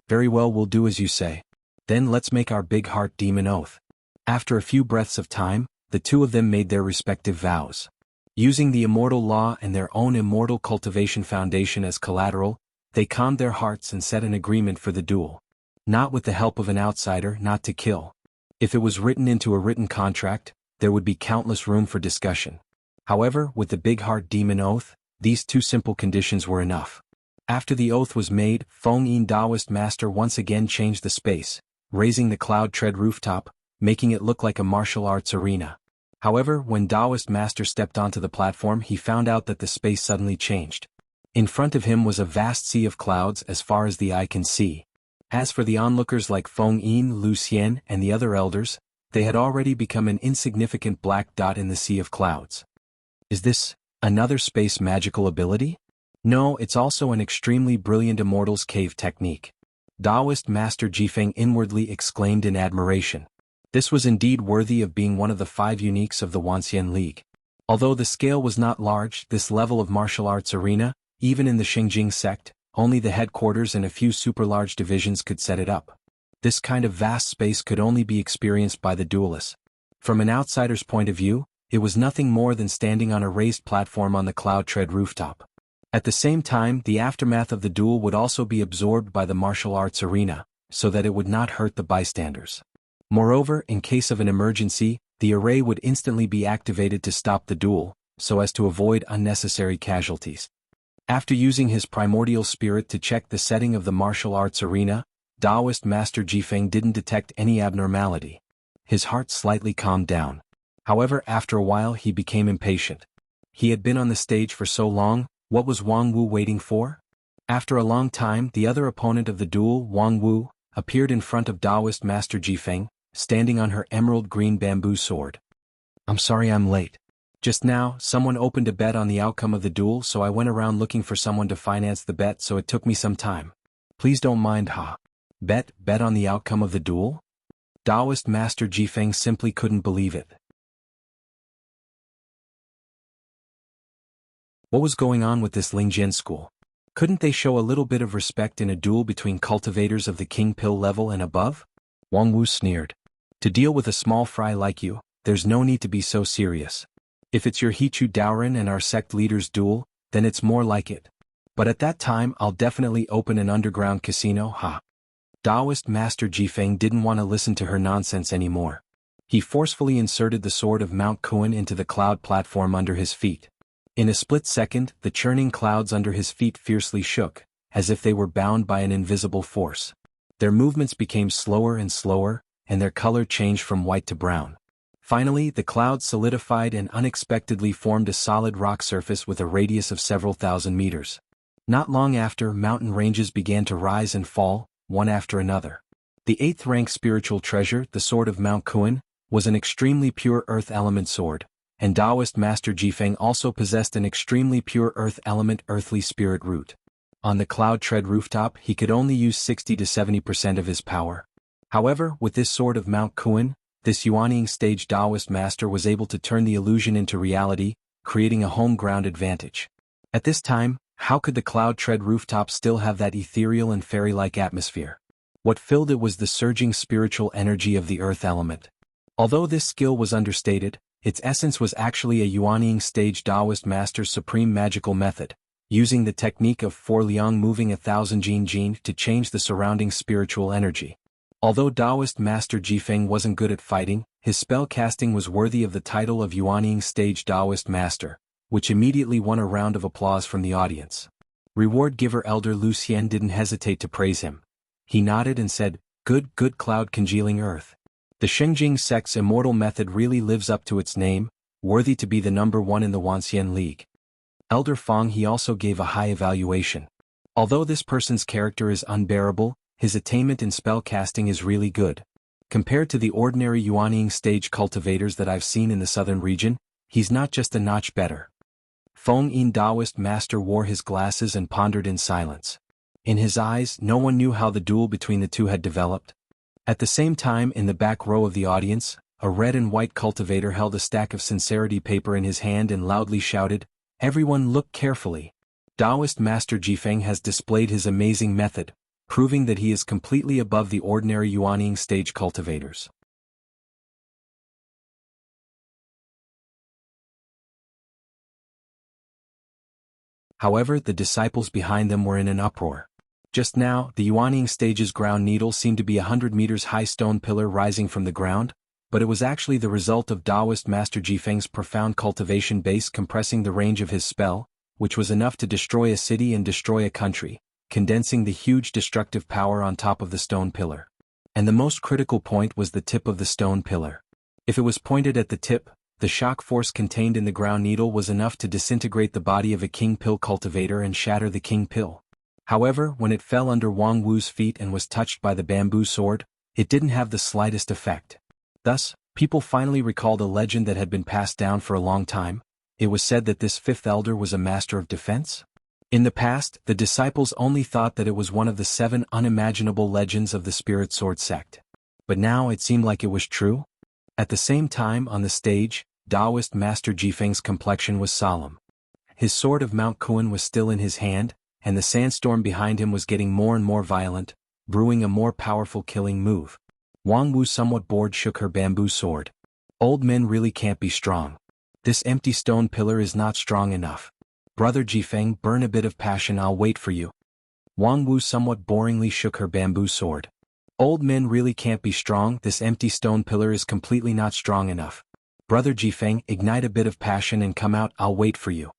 Speaker 1: Very well, we'll do as you say. Then let's make our big heart demon oath. After a few breaths of time, the two of them made their respective vows. Using the immortal law and their own immortal cultivation foundation as collateral, they calmed their hearts and set an agreement for the duel. Not with the help of an outsider, not to kill. If it was written into a written contract, there would be countless room for discussion. However, with the big heart demon oath, these 2 simple conditions were enough. After the oath was made, Feng Yin Taoist master once again changed the space, raising the cloud tread rooftop, making it look like a martial arts arena. However, when Taoist master stepped onto the platform, he found out that the space suddenly changed. In front of him was a vast sea of clouds as far as the eye can see. As for the onlookers like Feng Yin, Lu Xian, and the other elders, they had already become an insignificant black dot in the sea of clouds. Is this another space magical ability? No, it's also an extremely brilliant immortal's cave technique. Taoist master Jifeng inwardly exclaimed in admiration. This was indeed worthy of being one of the 5 uniques of the Wanxian League. Although the scale was not large, this level of martial arts arena, even in the Xingjing sect, only the headquarters and a few super-large divisions could set it up. This kind of vast space could only be experienced by the duelists. From an outsider's point of view, it was nothing more than standing on a raised platform on the cloud tread rooftop. At the same time, the aftermath of the duel would also be absorbed by the martial arts arena, so that it would not hurt the bystanders. Moreover, in case of an emergency, the array would instantly be activated to stop the duel, so as to avoid unnecessary casualties. After using his primordial spirit to check the setting of the martial arts arena, Taoist master Jifeng didn't detect any abnormality. His heart slightly calmed down. However, after a while he became impatient. He had been on the stage for so long, what was Wang Wu waiting for? After a long time, the other opponent of the duel, Wang Wu, appeared in front of Taoist master Jifeng, standing on her emerald green bamboo sword. I'm sorry I'm late. Just now, someone opened a bet on the outcome of the duel, so I went around looking for someone to finance the bet, so it took me some time. Please don't mind, ha. Bet on the outcome of the duel? Taoist master Jifeng simply couldn't believe it. What was going on with this Lingjian school? Couldn't they show a little bit of respect in a duel between cultivators of the king pill level and above? Wang Wu sneered. To deal with a small fry like you, there's no need to be so serious. If it's your Hichu Daoren and our sect leader's duel, then it's more like it. But at that time I'll definitely open an underground casino, ha. Taoist master Jifeng didn't want to listen to her nonsense anymore. He forcefully inserted the sword of Mount Kuan into the cloud platform under his feet. In a split second, the churning clouds under his feet fiercely shook, as if they were bound by an invisible force. Their movements became slower and slower, and their color changed from white to brown. Finally, the clouds solidified and unexpectedly formed a solid rock surface with a radius of several thousand meters. Not long after, mountain ranges began to rise and fall, one after another. The 8th rank spiritual treasure, the sword of Mount Kuan, was an extremely pure earth element sword, and Taoist master Jifeng also possessed an extremely pure earth element earthly spirit root. On the cloud tread rooftop, he could only use 60 to 70% of his power. However, with this sword of Mount Kuan, this Yuanying stage Taoist master was able to turn the illusion into reality, creating a home ground advantage. At this time, how could the cloud tread rooftop still have that ethereal and fairy-like atmosphere? What filled it was the surging spiritual energy of the earth element. Although this skill was understated, its essence was actually a Yuanying stage Taoist master's supreme magical method, using the technique of 4 liang moving 1,000 jin to change the surrounding spiritual energy. Although Taoist master Jifeng wasn't good at fighting, his spell casting was worthy of the title of Yuanying stage Taoist master, which immediately won a round of applause from the audience. Reward giver elder Lu Xian didn't hesitate to praise him. He nodded and said, good cloud congealing earth. The Xingjing sect's immortal method really lives up to its name, worthy to be the #1 in the Wanxian League. Elder Feng He also gave a high evaluation. Although this person's character is unbearable, his attainment in spell casting is really good. Compared to the ordinary Yuanying stage cultivators that I've seen in the southern region, he's not just a notch better. Feng Yin Taoist master wore his glasses and pondered in silence. In his eyes, no one knew how the duel between the two had developed. At the same time, in the back row of the audience, a red and white cultivator held a stack of sincerity paper in his hand and loudly shouted, "Everyone look carefully. Taoist master Jifeng has displayed his amazing method, proving that he is completely above the ordinary Yuanying stage cultivators." However, the disciples behind them were in an uproar. Just now, the Yuanying stage's ground needle seemed to be 100 meters high stone pillar rising from the ground, but it was actually the result of Taoist master Jifeng's profound cultivation base compressing the range of his spell, which was enough to destroy a city and destroy a country, condensing the huge destructive power on top of the stone pillar. And the most critical point was the tip of the stone pillar. If it was pointed at the tip, the shock force contained in the ground needle was enough to disintegrate the body of a king pill cultivator and shatter the king pill. However, when it fell under Wang Wu's feet and was touched by the bamboo sword, it didn't have the slightest effect. Thus, people finally recalled a legend that had been passed down for a long time. It was said that this fifth elder was a master of defense. In the past, the disciples only thought that it was one of the 7 unimaginable legends of the Spirit Sword sect. But now it seemed like it was true. At the same time, on the stage, Taoist Master Jifeng's complexion was solemn. His sword of Mount Kuan was still in his hand, and the sandstorm behind him was getting more and more violent, brewing a more powerful killing move. Wang Wu, somewhat bored, shook her bamboo sword. Old men really can't be strong. This empty stone pillar is not strong enough. Brother Jifeng, burn a bit of passion, I'll wait for you. Wang Wu somewhat boringly shook her bamboo sword. Old men really can't be strong, this empty stone pillar is completely not strong enough. Brother Jifeng, ignite a bit of passion and come out, I'll wait for you.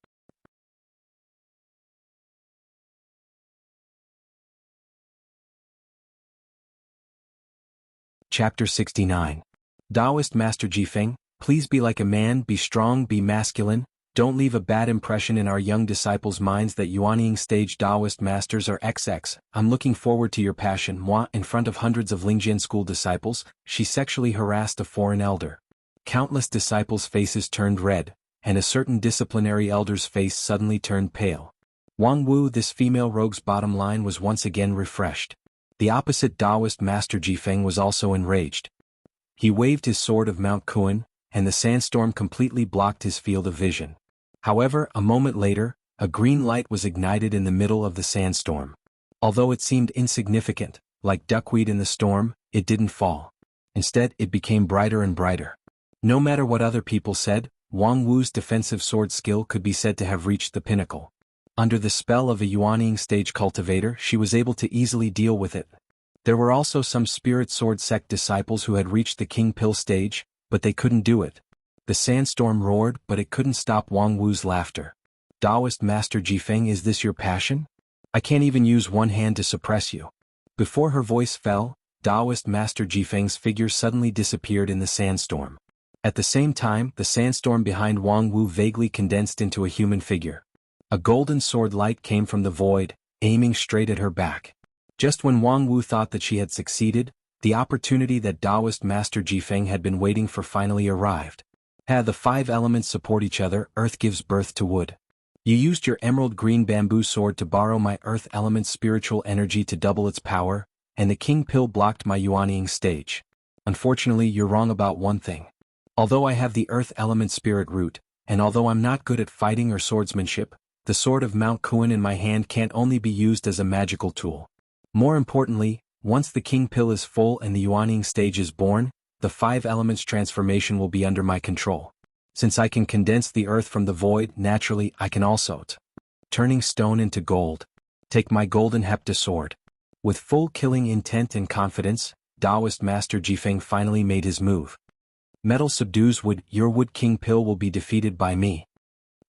Speaker 1: Chapter 69. Taoist Master Jifeng, please be like a man, be strong, be masculine, don't leave a bad impression in our young disciples' minds that Yuanying stage Taoist masters are XX. I'm looking forward to your passion. Moi, in front of hundreds of Lingjian school disciples, she sexually harassed a foreign elder. Countless disciples' faces turned red, and a certain disciplinary elder's face suddenly turned pale. Wang Wu, this female rogue's bottom line was once again refreshed. The opposite Taoist Master Jifeng was also enraged. He waved his sword of Mount Kuan, and the sandstorm completely blocked his field of vision. However, a moment later, a green light was ignited in the middle of the sandstorm. Although it seemed insignificant, like duckweed in the storm, it didn't fall. Instead, it became brighter and brighter. No matter what other people said, Wang Wu's defensive sword skill could be said to have reached the pinnacle. Under the spell of a Yuanying stage cultivator, she was able to easily deal with it. There were also some Spirit Sword sect disciples who had reached the King Pill stage, but they couldn't do it. The sandstorm roared, but it couldn't stop Wang Wu's laughter. Taoist Master Jifeng, is this your passion? I can't even use one hand to suppress you. Before her voice fell, Taoist Master Jifeng's figure suddenly disappeared in the sandstorm. At the same time, the sandstorm behind Wang Wu vaguely condensed into a human figure. A golden sword light came from the void, aiming straight at her back. Just when Wang Wu thought that she had succeeded, the opportunity that Taoist Master Jifeng had been waiting for finally arrived. The 5 elements support each other, earth gives birth to wood. You used your emerald green bamboo sword to borrow my earth element spiritual energy to double its power, and the king pill blocked my Yuanying stage. Unfortunately, you're wrong about one thing. Although I have the earth element spirit root, and although I'm not good at fighting or swordsmanship, the sword of Mount Kuan in my hand can't only be used as a magical tool. More importantly, once the king pill is full and the Yuanying stage is born, the 5 elements transformation will be under my control. Since I can condense the earth from the void, naturally I can also turning stone into gold. Take my golden hepta sword. With full killing intent and confidence, Taoist Master Jifeng finally made his move. Metal subdues wood, your wood king pill will be defeated by me.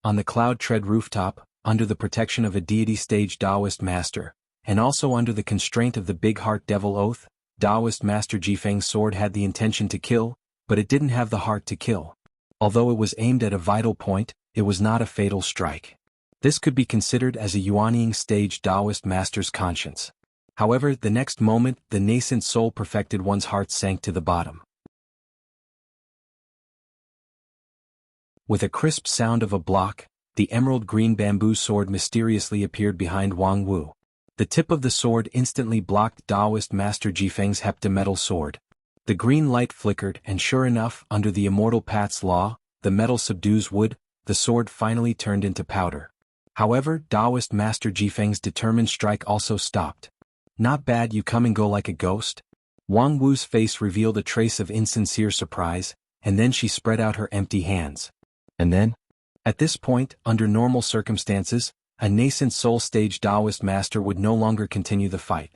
Speaker 1: On the cloud tread rooftop, under the protection of a deity stage Taoist master, and also under the constraint of the big heart devil oath, Taoist Master Jifeng's sword had the intention to kill, but it didn't have the heart to kill. Although it was aimed at a vital point, it was not a fatal strike. This could be considered as a Yuanying stage Taoist master's conscience. However, the next moment, the nascent soul perfected one's heart sank to the bottom. With a crisp sound of a block, the emerald green bamboo sword mysteriously appeared behind Wang Wu. The tip of the sword instantly blocked Taoist Master Jifeng's heptametal sword. The green light flickered, and sure enough, under the immortal Pat's law, the metal subdues wood, the sword finally turned into powder. However, Taoist Master Jifeng's determined strike also stopped. Not bad, you come and go like a ghost? Wang Wu's face revealed a trace of insincere surprise, and then she spread out her empty hands. And then? At this point, under normal circumstances, a nascent soul stage Taoist master would no longer continue the fight.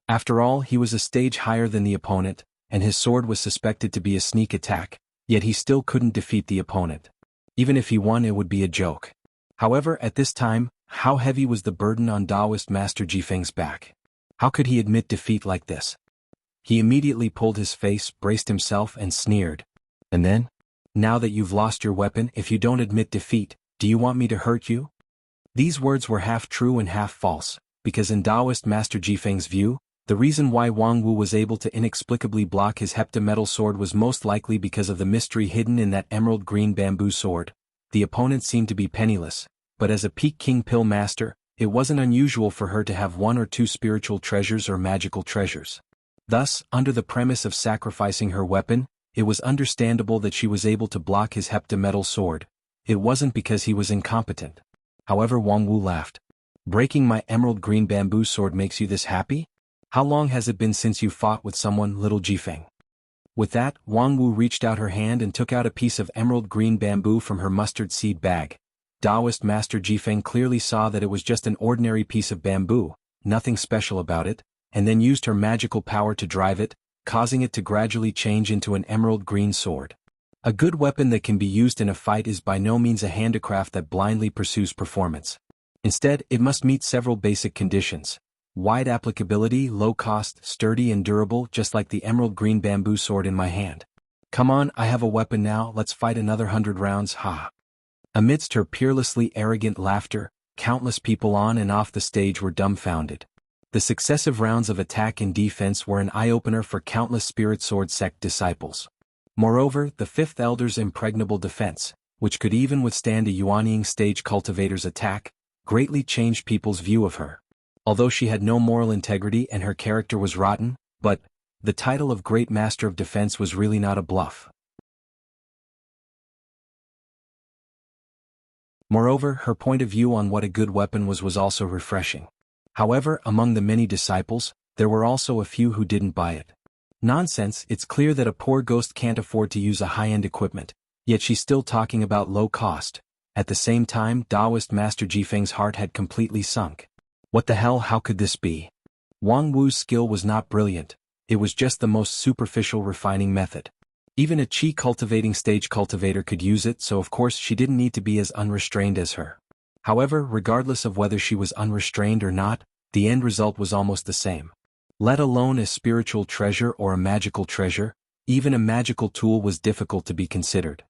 Speaker 1: After all, he was a stage higher than the opponent, and his sword was suspected to be a sneak attack, yet he still couldn't defeat the opponent. Even if he won, it would be a joke. However, at this time, how heavy was the burden on Taoist Master Jifeng's back? How could he admit defeat like this? He immediately pulled his face, braced himself, and sneered. And then? Now that you've lost your weapon, if you don't admit defeat, do you want me to hurt you? These words were half true and half false, because in Taoist Master Jifeng's view, the reason why Wang Wu was able to inexplicably block his heptametal sword was most likely because of the mystery hidden in that emerald green bamboo sword. The opponent seemed to be penniless, but as a peak King Pill master, it wasn't unusual for her to have 1 or 2 spiritual treasures or magical treasures. Thus, under the premise of sacrificing her weapon, it was understandable that she was able to block his heptametal sword. It wasn't because he was incompetent. However, Wang Wu laughed. Breaking my emerald green bamboo sword makes you this happy? How long has it been since you fought with someone, little Jifeng? With that, Wang Wu reached out her hand and took out a piece of emerald green bamboo from her mustard seed bag. Taoist Master Jifeng clearly saw that it was just an ordinary piece of bamboo, nothing special about it, and then used her magical power to drive it, causing it to gradually change into an emerald green sword. A good weapon that can be used in a fight is by no means a handicraft that blindly pursues performance. Instead, it must meet several basic conditions. Wide applicability, low cost, sturdy and durable, just like the emerald green bamboo sword in my hand. Come on, I have a weapon now, let's fight another 100 rounds, ha. Amidst her peerlessly arrogant laughter, countless people on and off the stage were dumbfounded. The successive rounds of attack and defense were an eye-opener for countless Spirit Sword sect disciples. Moreover, the Fifth Elder's impregnable defense, which could even withstand a Yuanying stage cultivator's attack, greatly changed people's view of her. Although she had no moral integrity and her character was rotten, but the title of Great Master of Defense was really not a bluff. Moreover, her point of view on what a good weapon was also refreshing. However, among the many disciples, there were also a few who didn't buy it. Nonsense, it's clear that a poor ghost can't afford to use a high-end equipment, yet she's still talking about low cost. At the same time, Taoist Master Jifeng's heart had completely sunk. What the hell, how could this be? Wang Wu's skill was not brilliant, it was just the most superficial refining method. Even a chi cultivating stage cultivator could use it, so of course she didn't need to be as unrestrained as her. However, regardless of whether she was unrestrained or not, the end result was almost the same. Let alone a spiritual treasure or a magical treasure, even a magical tool was difficult to be considered.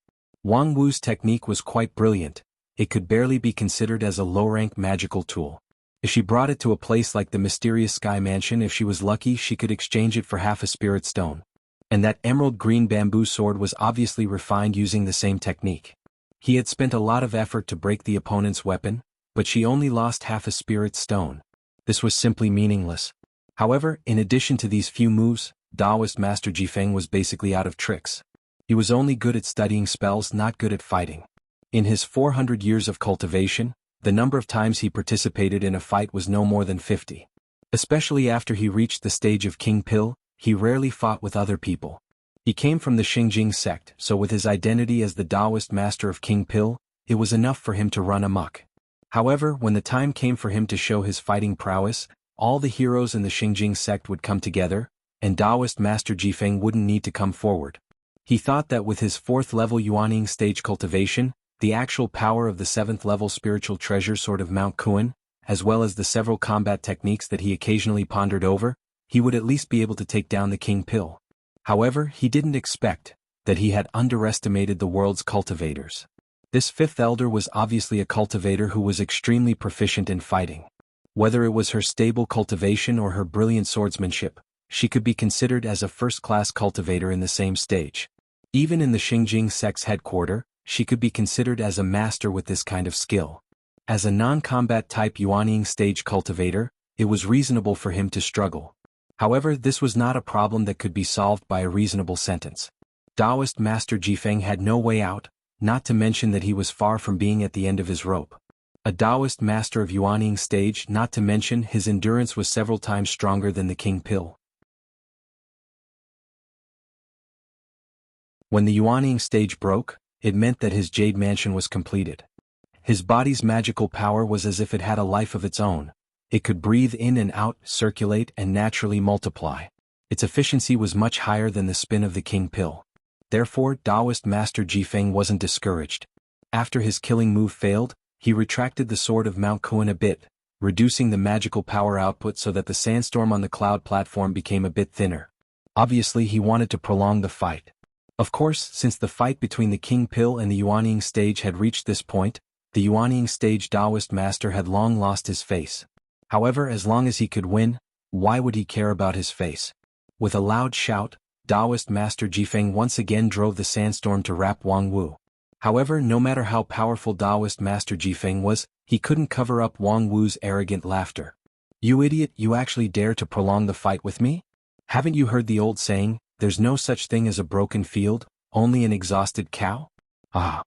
Speaker 1: Wang Wu's technique was quite brilliant, it could barely be considered as a low-rank magical tool. If she brought it to a place like the mysterious Sky Mansion, if she was lucky, she could exchange it for half a spirit stone. And that emerald green bamboo sword was obviously refined using the same technique. He had spent a lot of effort to break the opponent's weapon, but she only lost half a spirit stone. This was simply meaningless. However, in addition to these few moves, Taoist Master Jifeng was basically out of tricks. He was only good at studying spells, not good at fighting. In his 400 years of cultivation, the number of times he participated in a fight was no more than 50. Especially after he reached the stage of King Pill, he rarely fought with other people. He came from the Xingjing sect, so with his identity as the Taoist master of King Pill, it was enough for him to run amok. However, when the time came for him to show his fighting prowess, all the heroes in the Xingjing sect would come together, and Taoist Master Jifeng wouldn't need to come forward. He thought that with his 4th level Yuanying stage cultivation, the actual power of the 7th level spiritual treasure sword of Mount Kuan, as well as the several combat techniques that he occasionally pondered over, he would at least be able to take down the King Pill. However, he didn't expect that he had underestimated the world's cultivators. This 5th elder was obviously a cultivator who was extremely proficient in fighting. Whether it was her stable cultivation or her brilliant swordsmanship, she could be considered as a first-class cultivator in the same stage. Even in the Xingjing sect's headquarters, she could be considered as a master with this kind of skill. As a non-combat type Yuanying stage cultivator, it was reasonable for him to struggle. However, this was not a problem that could be solved by a reasonable sentence. Taoist Master Jifeng had no way out, not to mention that he was far from being at the end of his rope. A Taoist master of Yuanying stage, not to mention his endurance was several times stronger than the King Pill. When the Yuanying stage broke, it meant that his Jade Mansion was completed. His body's magical power was as if it had a life of its own. It could breathe in and out, circulate, and naturally multiply. Its efficiency was much higher than the spin of the King Pill. Therefore, Taoist Master Jifeng wasn't discouraged. After his killing move failed, he retracted the sword of Mount Kuan a bit, reducing the magical power output so that the sandstorm on the cloud platform became a bit thinner. Obviously he wanted to prolong the fight. Of course, since the fight between the King Pill and the Yuanying stage had reached this point, the Yuanying stage Taoist master had long lost his face. However, as long as he could win, why would he care about his face? With a loud shout, Taoist master Jifeng once again drove the sandstorm to wrap Wang Wu. However, no matter how powerful Taoist master Jifeng was, he couldn't cover up Wang Wu's arrogant laughter. "You idiot, you actually dare to prolong the fight with me? Haven't you heard the old saying, there's no such thing as a broken field, only an exhausted cow?" Ah.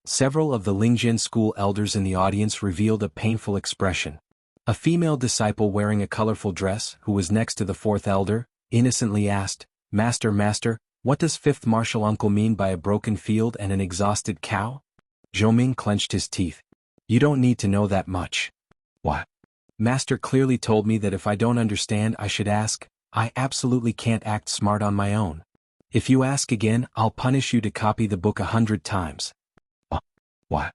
Speaker 1: Several of the Lingjian school elders in the audience revealed a painful expression. A female disciple wearing a colorful dress, who was next to the fourth elder, innocently asked, Master, what does fifth martial uncle mean by a broken field and an exhausted cow?" Zhou clenched his teeth. "You don't need to know that much." "What? Master clearly told me that if I don't understand I should ask. I absolutely can't act smart on my own. If you ask again, I'll punish you to copy the book 100 times. What?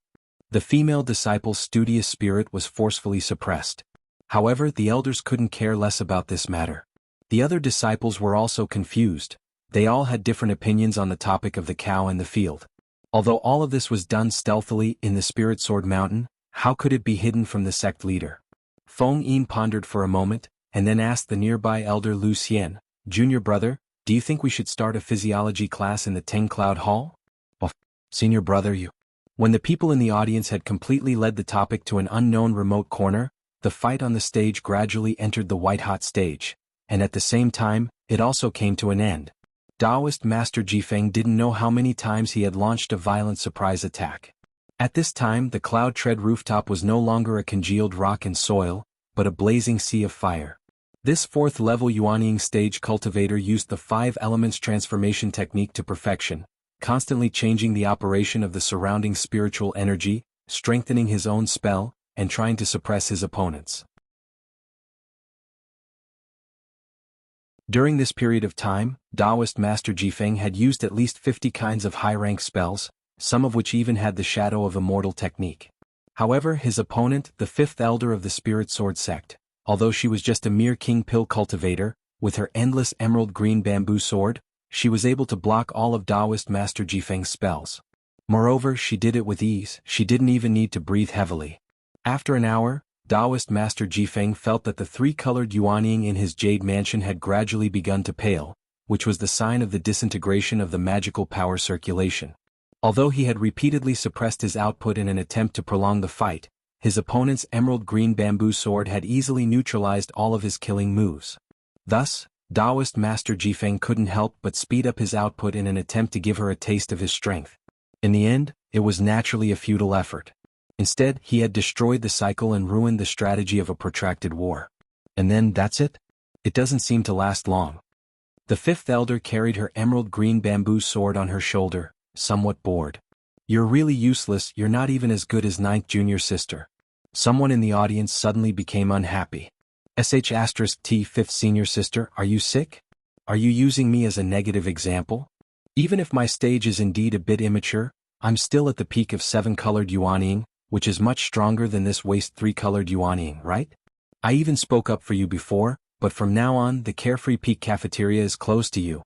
Speaker 1: The female disciple's studious spirit was forcefully suppressed. However, the elders couldn't care less about this matter. The other disciples were also confused. They all had different opinions on the topic of the cow and the field. Although all of this was done stealthily in the Spirit Sword Mountain, how could it be hidden from the sect leader? Feng Yin pondered for a moment, and then asked the nearby elder Lu Xian, "Junior brother, do you think we should start a physiology class in the Teng Cloud Hall?" "Oh, senior brother, you." When the people in the audience had completely led the topic to an unknown remote corner, the fight on the stage gradually entered the white-hot stage, and at the same time, it also came to an end. Taoist Master Jifeng didn't know how many times he had launched a violent surprise attack. At this time the Cloud Tread rooftop was no longer a congealed rock and soil, but a blazing sea of fire. This fourth-level Yuanying stage cultivator used the 5 elements transformation technique to perfection, constantly changing the operation of the surrounding spiritual energy, strengthening his own spell, and trying to suppress his opponents. During this period of time, Taoist Master Jifeng had used at least 50 kinds of high-rank spells, some of which even had the shadow of immortal technique. However, his opponent, the fifth elder of the Spirit Sword sect, although she was just a mere King Pill cultivator, with her endless emerald green bamboo sword, she was able to block all of Taoist Master Jifeng's spells. Moreover, she did it with ease, she didn't even need to breathe heavily. After an hour, Taoist Master Jifeng felt that the 3-colored Yuanying in his jade mansion had gradually begun to pale, which was the sign of the disintegration of the magical power circulation. Although he had repeatedly suppressed his output in an attempt to prolong the fight, his opponent's emerald green bamboo sword had easily neutralized all of his killing moves. Thus, Taoist Master Jifeng couldn't help but speed up his output in an attempt to give her a taste of his strength. In the end, it was naturally a futile effort. Instead, he had destroyed the cycle and ruined the strategy of a protracted war. And then that's it? It doesn't seem to last long. The fifth elder carried her emerald green bamboo sword on her shoulder, somewhat bored. "You're really useless, you're not even as good as ninth junior sister." Someone in the audience suddenly became unhappy. *T fifth senior sister, are you sick? Are you using me as a negative example? Even if my stage is indeed a bit immature, I'm still at the peak of 7-colored Yuanying, which is much stronger than this waste 3-colored Yuanying, right? I even spoke up for you before, but from now on the Carefree Peak cafeteria is closed to you.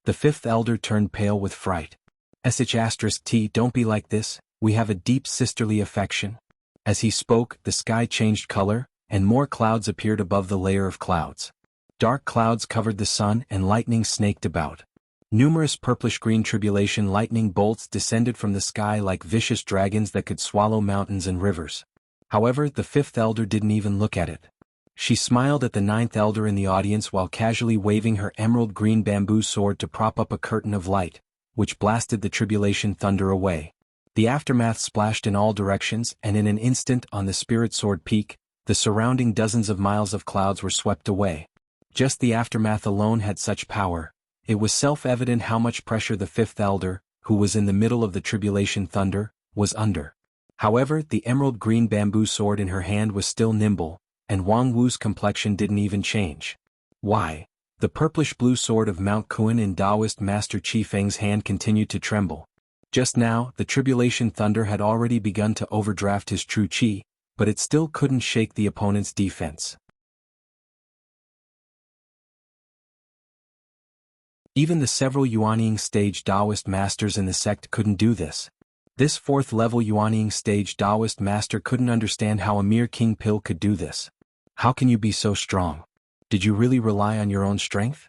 Speaker 1: The fifth elder turned pale with fright. *T, don't be like this, we have a deep sisterly affection. As he spoke, the sky changed color, and more clouds appeared above the layer of clouds. Dark clouds covered the sun and lightning snaked about. Numerous purplish-green tribulation lightning bolts descended from the sky like vicious dragons that could swallow mountains and rivers. However, the fifth elder didn't even look at it. She smiled at the ninth elder in the audience while casually waving her emerald green bamboo sword to prop up a curtain of light, which blasted the tribulation thunder away. The aftermath splashed in all directions, and in an instant on the Spirit Sword Peak, the surrounding dozens of miles of clouds were swept away. Just the aftermath alone had such power. It was self-evident how much pressure the fifth elder, who was in the middle of the tribulation thunder, was under. However, the emerald green bamboo sword in her hand was still nimble, and Wang Wu's complexion didn't even change. Why? The purplish-blue sword of Mount Kuan in Taoist Master Qi Feng's hand continued to tremble. Just now, the tribulation thunder had already begun to overdraft his true chi, but it still couldn't shake the opponent's defense. Even the several Yuanying stage Taoist masters in the sect couldn't do this. This 4th level Yuanying stage Taoist master couldn't understand how a mere king pill could do this. How can you be so strong? Did you really rely on your own strength?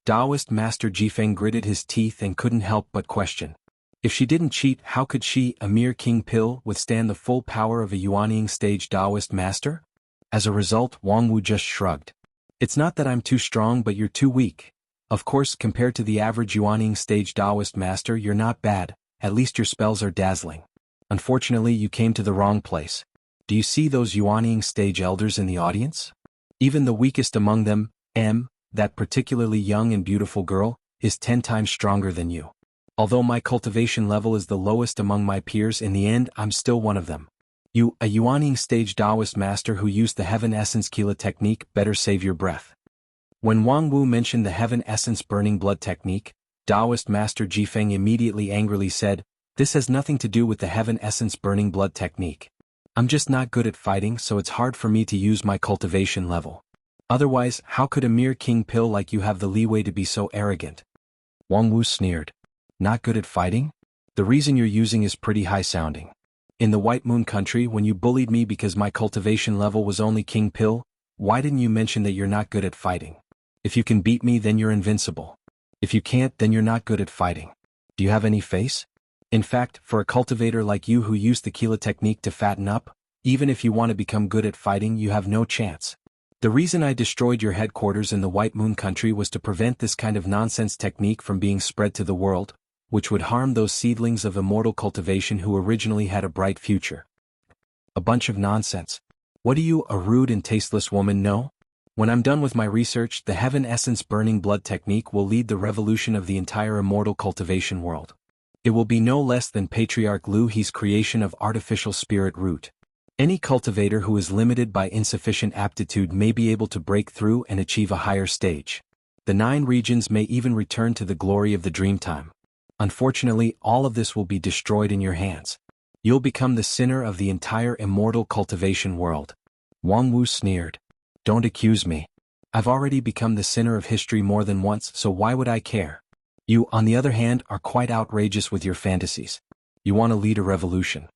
Speaker 1: Taoist master Jifeng gritted his teeth and couldn't help but question. If she didn't cheat, how could she, a mere king pill, withstand the full power of a Yuanying stage Taoist master? As a result, Wang Wu just shrugged. It's not that I'm too strong, but you're too weak. Of course, compared to the average Yuanying stage Taoist master, you're not bad, at least your spells are dazzling. Unfortunately, you came to the wrong place. Do you see those Yuanying stage elders in the audience? Even the weakest among them, that particularly young and beautiful girl, is 10 times stronger than you. Although my cultivation level is the lowest among my peers, in the end I'm still one of them. You, a Yuanying stage Taoist master who used the Heaven Essence Kila technique, better save your breath. When Wang Wu mentioned the Heaven Essence Burning Blood technique, Taoist master Jifeng immediately angrily said, "This has nothing to do with the Heaven Essence Burning Blood technique. I'm just not good at fighting, so it's hard for me to use my cultivation level. Otherwise, how could a mere king pill like you have the leeway to be so arrogant?" Wang Wu sneered. Not good at fighting? The reason you're using is pretty high sounding. In the White Moon country, when you bullied me because my cultivation level was only king pill, why didn't you mention that you're not good at fighting? If you can beat me, then you're invincible. If you can't, then you're not good at fighting. Do you have any face? In fact, for a cultivator like you who used the Kila technique to fatten up, even if you want to become good at fighting, you have no chance. The reason I destroyed your headquarters in the White Moon country was to prevent this kind of nonsense technique from being spread to the world, which would harm those seedlings of immortal cultivation who originally had a bright future. A bunch of nonsense. What do you, a rude and tasteless woman, know? When I'm done with my research, the Heaven Essence Burning Blood technique will lead the revolution of the entire immortal cultivation world. It will be no less than Patriarch Lu He's creation of artificial spirit root. Any cultivator who is limited by insufficient aptitude may be able to break through and achieve a higher stage. The 9 regions may even return to the glory of the Dreamtime. Unfortunately, all of this will be destroyed in your hands. You'll become the sinner of the entire immortal cultivation world. Wang Wu sneered. Don't accuse me. I've already become the sinner of history more than once, so why would I care? You, on the other hand, are quite outrageous with your fantasies. You want to lead a revolution.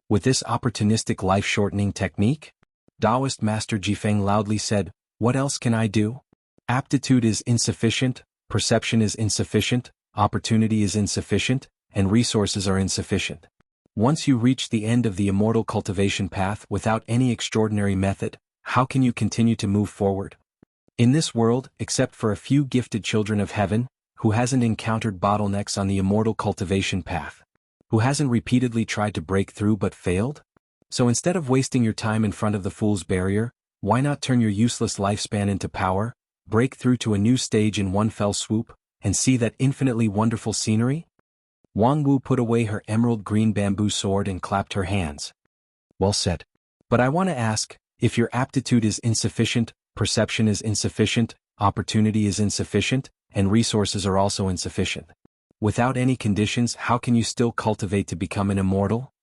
Speaker 1: With this opportunistic life-shortening technique? Taoist Master Jifeng loudly said, what else can I do? Aptitude is insufficient, perception is insufficient, opportunity is insufficient, and resources are insufficient. Once you reach the end of the immortal cultivation path without any extraordinary method, how can you continue to move forward? In this world, except for a few gifted children of heaven, who hasn't encountered bottlenecks on the immortal cultivation path? Who hasn't repeatedly tried to break through but failed? So instead of wasting your time in front of the fool's barrier, why not turn your useless lifespan into power, break through to a new stage in one fell swoop, and see that infinitely wonderful scenery? Wang Wu put away her emerald green bamboo sword and clapped her hands. Well said. But I want to ask, if your aptitude is insufficient, perception is insufficient, opportunity is insufficient, and resources are also insufficient. Without any conditions, how can you still cultivate to become an immortal?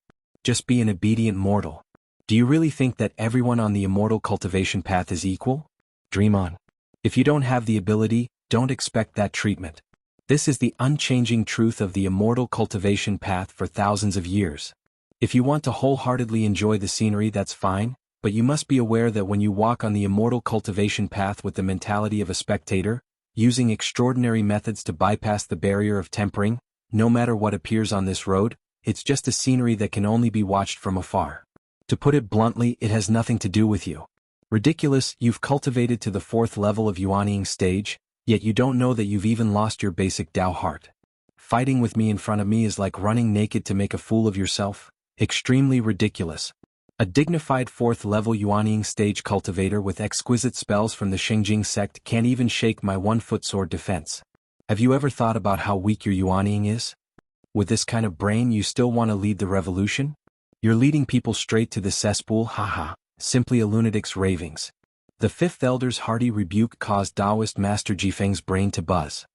Speaker 1: Just be an obedient mortal. Do you really think that everyone on the immortal cultivation path is equal? Dream on. If you don't have the ability, don't expect that treatment. This is the unchanging truth of the immortal cultivation path for thousands of years. If you want to wholeheartedly enjoy the scenery, that's fine, but you must be aware that when you walk on the immortal cultivation path with the mentality of a spectator, using extraordinary methods to bypass the barrier of tempering, no matter what appears on this road, it's just a scenery that can only be watched from afar. To put it bluntly, it has nothing to do with you. Ridiculous, you've cultivated to the 4th level of Yuanying stage, yet you don't know that you've even lost your basic Tao heart. Fighting with me in front of me is like running naked to make a fool of yourself. Extremely ridiculous. A dignified 4th level Yuanying stage cultivator with exquisite spells from the Shengjing sect can't even shake my 1-foot sword defense. Have you ever thought about how weak your Yuanying is? With this kind of brain, you still want to lead the revolution? You're leading people straight to the cesspool, haha, simply a lunatic's ravings. The fifth elder's hearty rebuke caused Taoist Master Jifeng's brain to buzz.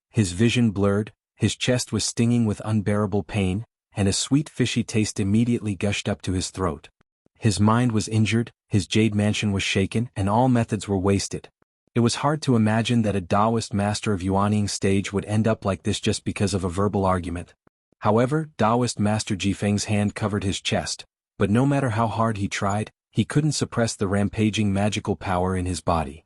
Speaker 1: His vision blurred, his chest was stinging with unbearable pain, and a sweet fishy taste immediately gushed up to his throat. His mind was injured, his jade mansion was shaken, and all methods were wasted. It was hard to imagine that a Taoist master of Yuanying stage would end up like this just because of a verbal argument. However, Taoist Master Jifeng's hand covered his chest, but no matter how hard he tried, he couldn't suppress the rampaging magical power in his body.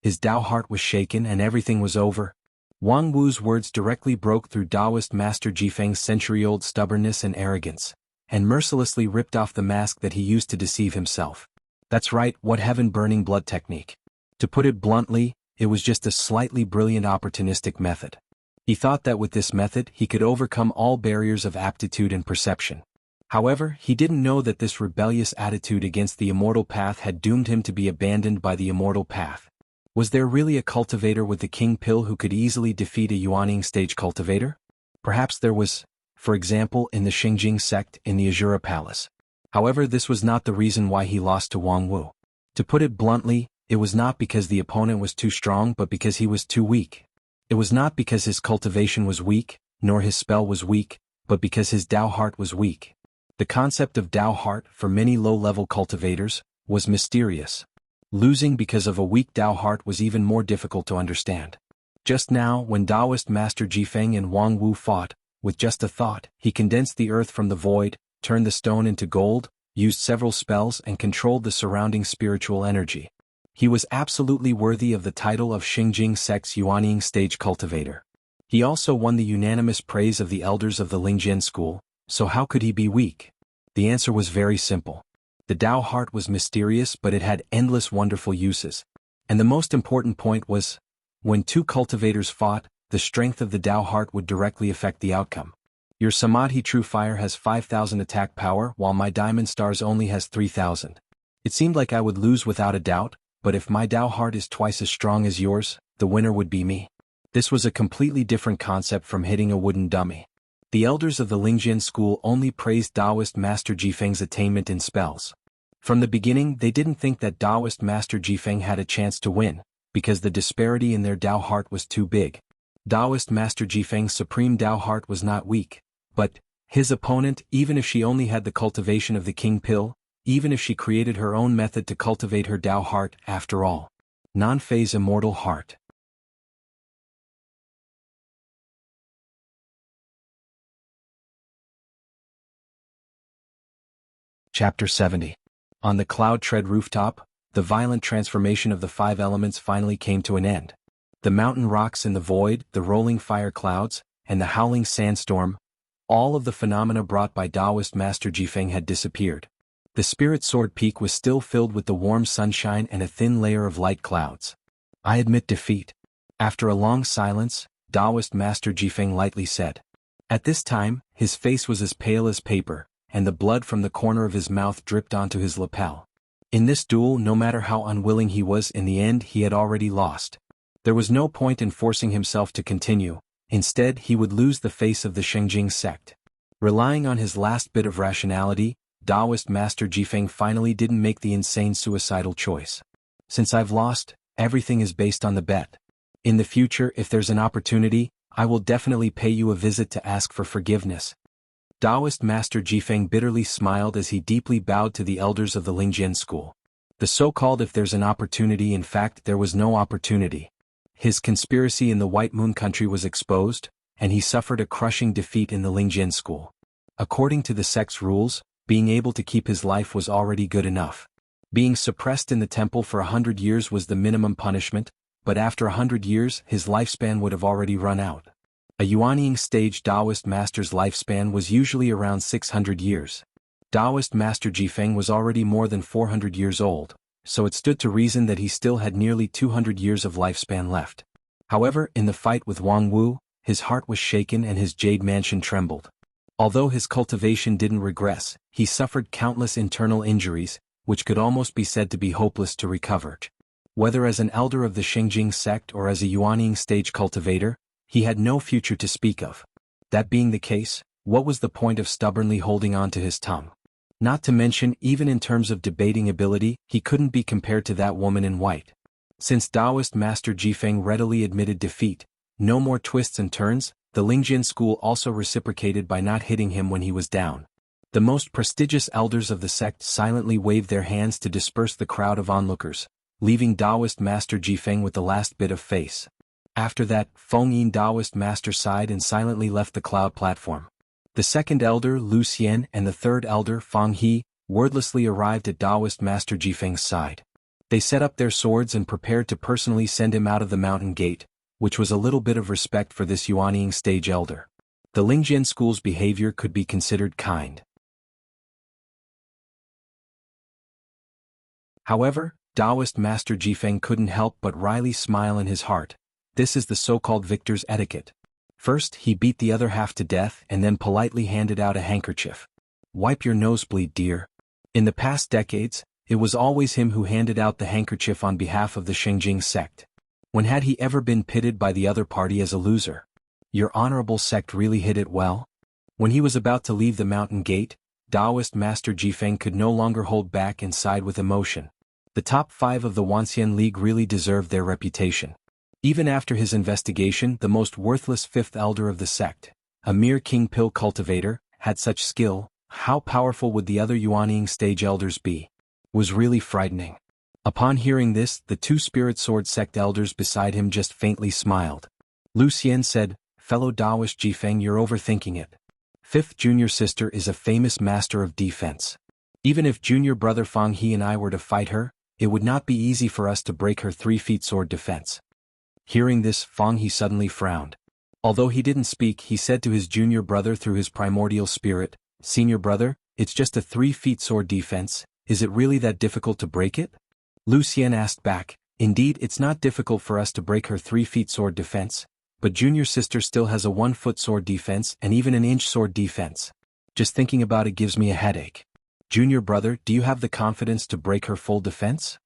Speaker 1: His Tao heart was shaken and everything was over. Wang Wu's words directly broke through Taoist Master Jifeng's century-old stubbornness and arrogance, and mercilessly ripped off the mask that he used to deceive himself. That's right, what heaven-burning blood technique. To put it bluntly, it was just a slightly brilliant opportunistic method. He thought that with this method he could overcome all barriers of aptitude and perception. However, he didn't know that this rebellious attitude against the immortal path had doomed him to be abandoned by the immortal path. Was there really a cultivator with the king pill who could easily defeat a Yuanying stage cultivator? Perhaps there was, for example in the Xingjing sect in the Azura Palace. However, this was not the reason why he lost to Wang Wu. To put it bluntly, it was not because the opponent was too strong but because he was too weak. It was not because his cultivation was weak, nor his spell was weak, but because his Tao heart was weak. The concept of Tao heart, for many low-level cultivators, was mysterious. Losing because of a weak Tao heart was even more difficult to understand. Just now, when Taoist Master Jifeng and Wang Wu fought, with just a thought, he condensed the earth from the void, turned the stone into gold, used several spells and controlled the surrounding spiritual energy. He was absolutely worthy of the title of Xingjing sect's Yuanying stage cultivator. He also won the unanimous praise of the elders of the Lingjian school, so how could he be weak? The answer was very simple. The Tao heart was mysterious but it had endless wonderful uses. And the most important point was, when two cultivators fought, the strength of the Tao heart would directly affect the outcome. Your Samadhi True Fire has 5,000 attack power while my Diamond Stars only has 3,000. It seemed like I would lose without a doubt, but if my Tao heart is twice as strong as yours, the winner would be me. This was a completely different concept from hitting a wooden dummy. The elders of the Lingjian school only praised Taoist Master Jifeng's attainment in spells. From the beginning they didn't think that Taoist Master Jifeng had a chance to win, because the disparity in their Tao heart was too big. Taoist Master Jifeng's supreme Tao heart was not weak, but his opponent, even if she only had the cultivation of the king pill, even if she created her own method to cultivate her Tao heart, after all. Non-phase immortal heart. Chapter 70. On the cloud-tread rooftop, the violent transformation of the five elements finally came to an end. The mountain rocks in the void, the rolling fire clouds, and the howling sandstorm, all of the phenomena brought by Taoist Master Jifeng had disappeared. The Spirit Sword Peak was still filled with the warm sunshine and a thin layer of light clouds. I admit defeat. After a long silence, Taoist Master Jifeng lightly said. At this time, his face was as pale as paper, and the blood from the corner of his mouth dripped onto his lapel. In this duel, no matter how unwilling he was, in the end he had already lost. There was no point in forcing himself to continue, instead he would lose the face of the Xingjing sect. Relying on his last bit of rationality, Taoist Master Jifeng finally didn't make the insane suicidal choice. Since I've lost, everything is based on the bet. In the future, if there's an opportunity, I will definitely pay you a visit to ask for forgiveness. Taoist Master Jifeng bitterly smiled as he deeply bowed to the elders of the Lingjian school. The so-called if there's an opportunity, in fact there was no opportunity. His conspiracy in the White Moon country was exposed, and he suffered a crushing defeat in the Lingjian school. According to the sect's rules, being able to keep his life was already good enough. Being suppressed in the temple for 100 years was the minimum punishment, but after 100 years his lifespan would have already run out. A Yuanying stage Taoist master's lifespan was usually around 600 years. Taoist Master Jifeng was already more than 400 years old, so it stood to reason that he still had nearly 200 years of lifespan left. However, in the fight with Wang Wu, his heart was shaken and his jade mansion trembled. Although his cultivation didn't regress, he suffered countless internal injuries, which could almost be said to be hopeless to recover. Whether as an elder of the Xingjing sect or as a Yuanying stage cultivator, he had no future to speak of. That being the case, what was the point of stubbornly holding on to his tongue? Not to mention, even in terms of debating ability, he couldn't be compared to that woman in white. Since Taoist Master Jifeng readily admitted defeat, no more twists and turns, the Lingjian school also reciprocated by not hitting him when he was down. The most prestigious elders of the sect silently waved their hands to disperse the crowd of onlookers, leaving Taoist Master Jifeng with the last bit of face. After that, Feng Yin Taoist Master sighed and silently left the cloud platform. The second elder, Lu Xian, and the third elder, Fang He, wordlessly arrived at Taoist Master Jifeng's side. They set up their swords and prepared to personally send him out of the mountain gate, which was a little bit of respect for this Yuanying stage elder. The Lingjian school's behavior could be considered kind. However, Taoist Master Jifeng couldn't help but wryly smile in his heart. This is the so-called victor's etiquette. First, he beat the other half to death and then politely handed out a handkerchief. Wipe your nosebleed, dear. In the past decades, it was always him who handed out the handkerchief on behalf of the Shengjing sect. When had he ever been pitted by the other party as a loser? Your honorable sect really hid it well? When he was about to leave the mountain gate, Taoist Master Jifeng could no longer hold back and sighed with emotion. The top 5 of the Wanxian League really deserved their reputation. Even after his investigation, the most worthless 5th elder of the sect, a mere king pill cultivator, had such skill. How powerful would the other Yuanying stage elders be? Was really frightening. Upon hearing this, the 2 spirit sword sect elders beside him just faintly smiled. Lu Xian said, "Fellow Taoist Jifeng, you're overthinking it. 5th junior sister is a famous master of defense. Even if junior brother Fang He and I were to fight her, it would not be easy for us to break her 3 feet sword defense." Hearing this, Fang He suddenly frowned. Although he didn't speak, he said to his junior brother through his primordial spirit, "Senior brother, it's just a 3 feet sword defense, is it really that difficult to break it?" Lu Xian asked back, "Indeed, it's not difficult for us to break her 3 feet sword defense, but junior sister still has a 1 foot sword defense and even an inch sword defense. Just thinking about it gives me a headache. Junior brother, do you have the confidence to break her full defense?"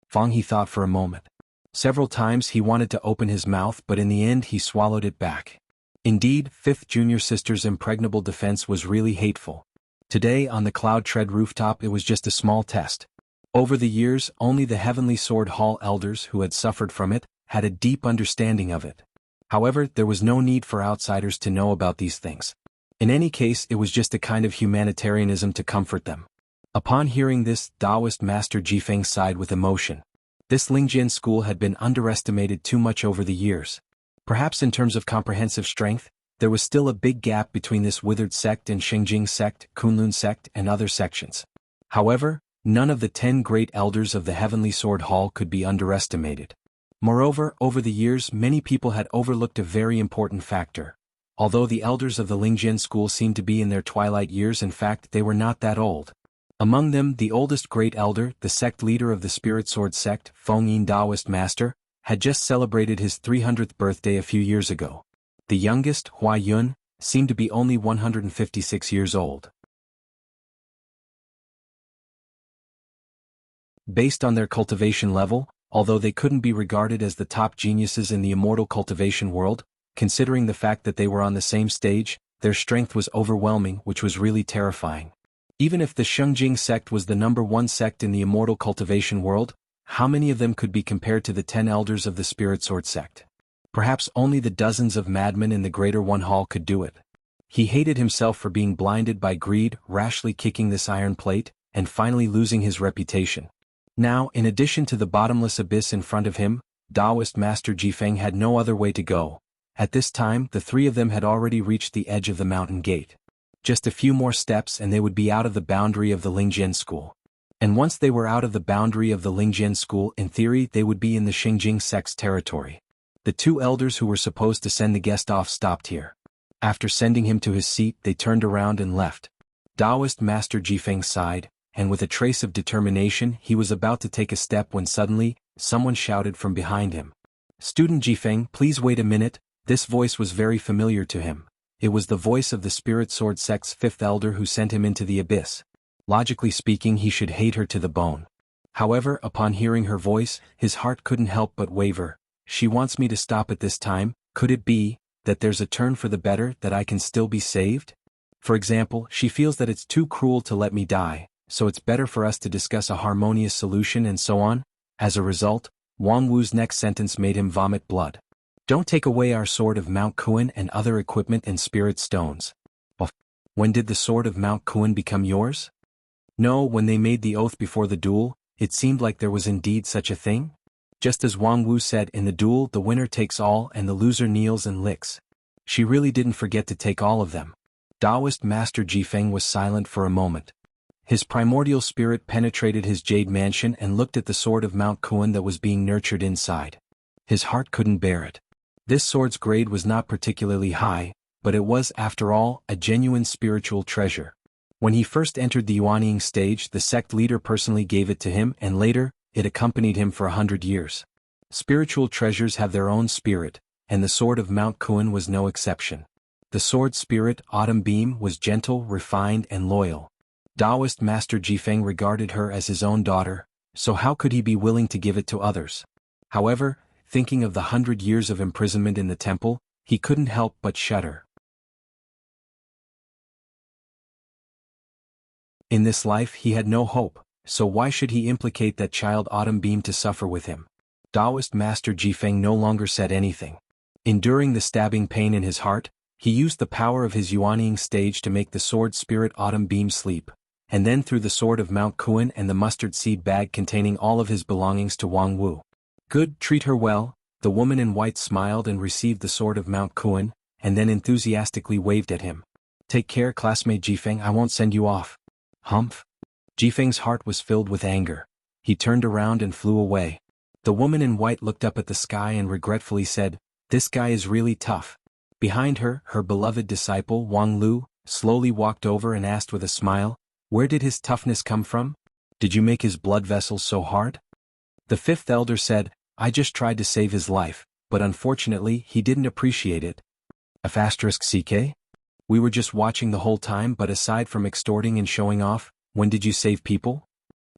Speaker 1: Fang He thought for a moment. Several times he wanted to open his mouth, but in the end he swallowed it back. Indeed, 5th junior sister's impregnable defense was really hateful. Today on the Cloud Tread rooftop it was just a small test. Over the years, only the Heavenly Sword Hall elders who had suffered from it had a deep understanding of it. However, there was no need for outsiders to know about these things. In any case, it was just a kind of humanitarianism to comfort them. Upon hearing this, Taoist Master Jifeng sighed with emotion. This Lingjian school had been underestimated too much over the years. Perhaps in terms of comprehensive strength, there was still a big gap between this withered sect and Shengjing sect, Kunlun sect, and other sections. However, none of the 10 great elders of the Heavenly Sword Hall could be underestimated. Moreover, over the years many people had overlooked a very important factor. Although the elders of the Lingjian school seemed to be in their twilight years, in fact they were not that old. Among them, the oldest great elder, the sect leader of the Spirit Sword sect, Feng Yin Taoist Master, had just celebrated his 300th birthday a few years ago. The youngest, Hua Yun, seemed to be only 156 years old. Based on their cultivation level, although they couldn't be regarded as the top geniuses in the immortal cultivation world, considering the fact that they were on the same stage, their strength was overwhelming, which was really terrifying. Even if the Shengjing sect was the #1 sect in the immortal cultivation world, how many of them could be compared to the 10 elders of the Spirit Sword sect? Perhaps only the dozens of madmen in the Greater One Hall could do it. He hated himself for being blinded by greed, rashly kicking this iron plate, and finally losing his reputation. Now, in addition to the bottomless abyss in front of him, Taoist Master Jifeng had no other way to go. At this time, the 3 of them had already reached the edge of the mountain gate. Just a few more steps and they would be out of the boundary of the Lingjian school. And once they were out of the boundary of the Lingjian school, in theory they would be in the Shengjing sect's territory. The 2 elders who were supposed to send the guest off stopped here. After sending him to his seat, they turned around and left. Taoist Master Jifeng sighed, and with a trace of determination he was about to take a step when suddenly, someone shouted from behind him. "Student Jifeng, please wait a minute." This voice was very familiar to him. It was the voice of the Spirit Sword sect's 5th elder who sent him into the abyss. Logically speaking, he should hate her to the bone. However, upon hearing her voice, his heart couldn't help but waver. She wants me to stop at this time. Could it be that there's a turn for the better, that I can still be saved? For example, she feels that it's too cruel to let me die, so it's better for us to discuss a harmonious solution and so on. As a result, Wang Wu's next sentence made him vomit blood. Don't take away our sword of Mount Kuan and other equipment and spirit stones. Well, when did the sword of Mount Kuan become yours? No, when they made the oath before the duel, it seemed like there was indeed such a thing. Just as Wang Wu said, in the duel the winner takes all and the loser kneels and licks. She really didn't forget to take all of them. Taoist Master Jifeng was silent for a moment. His primordial spirit penetrated his jade mansion and looked at the sword of Mount Kuan that was being nurtured inside. His heart couldn't bear it. This sword's grade was not particularly high, but it was, after all, a genuine spiritual treasure. When he first entered the Yuanying stage, the sect leader personally gave it to him, and later, it accompanied him for 100 years. Spiritual treasures have their own spirit, and the sword of Mount Kuan was no exception. The sword's spirit, Autumn Beam, was gentle, refined, and loyal. Taoist Master Jifeng regarded her as his own daughter, so how could he be willing to give it to others? However, thinking of the 100 years of imprisonment in the temple, he couldn't help but shudder. In this life he had no hope, so why should he implicate that child Autumn Beam to suffer with him? Taoist Master Jifeng no longer said anything. Enduring the stabbing pain in his heart, he used the power of his Yuanying stage to make the sword spirit Autumn Beam sleep, and then threw the sword of Mount Kuan and the mustard seed bag containing all of his belongings to Wang Wu. Good, treat her well. The woman in white smiled and received the sword of Mount Kuan, and then enthusiastically waved at him. Take care, classmate Jifeng, I won't send you off. Humph. Jifeng's heart was filled with anger. He turned around and flew away. The woman in white looked up at the sky and regretfully said, "This guy is really tough." Behind her, her beloved disciple Wang Lu slowly walked over and asked with a smile, "Where did his toughness come from? Did you make his blood vessels so hard?" The fifth elder said, "I just tried to save his life, but unfortunately he didn't appreciate it." *CK? We were just watching the whole time, but aside from extorting and showing off, when did you save people?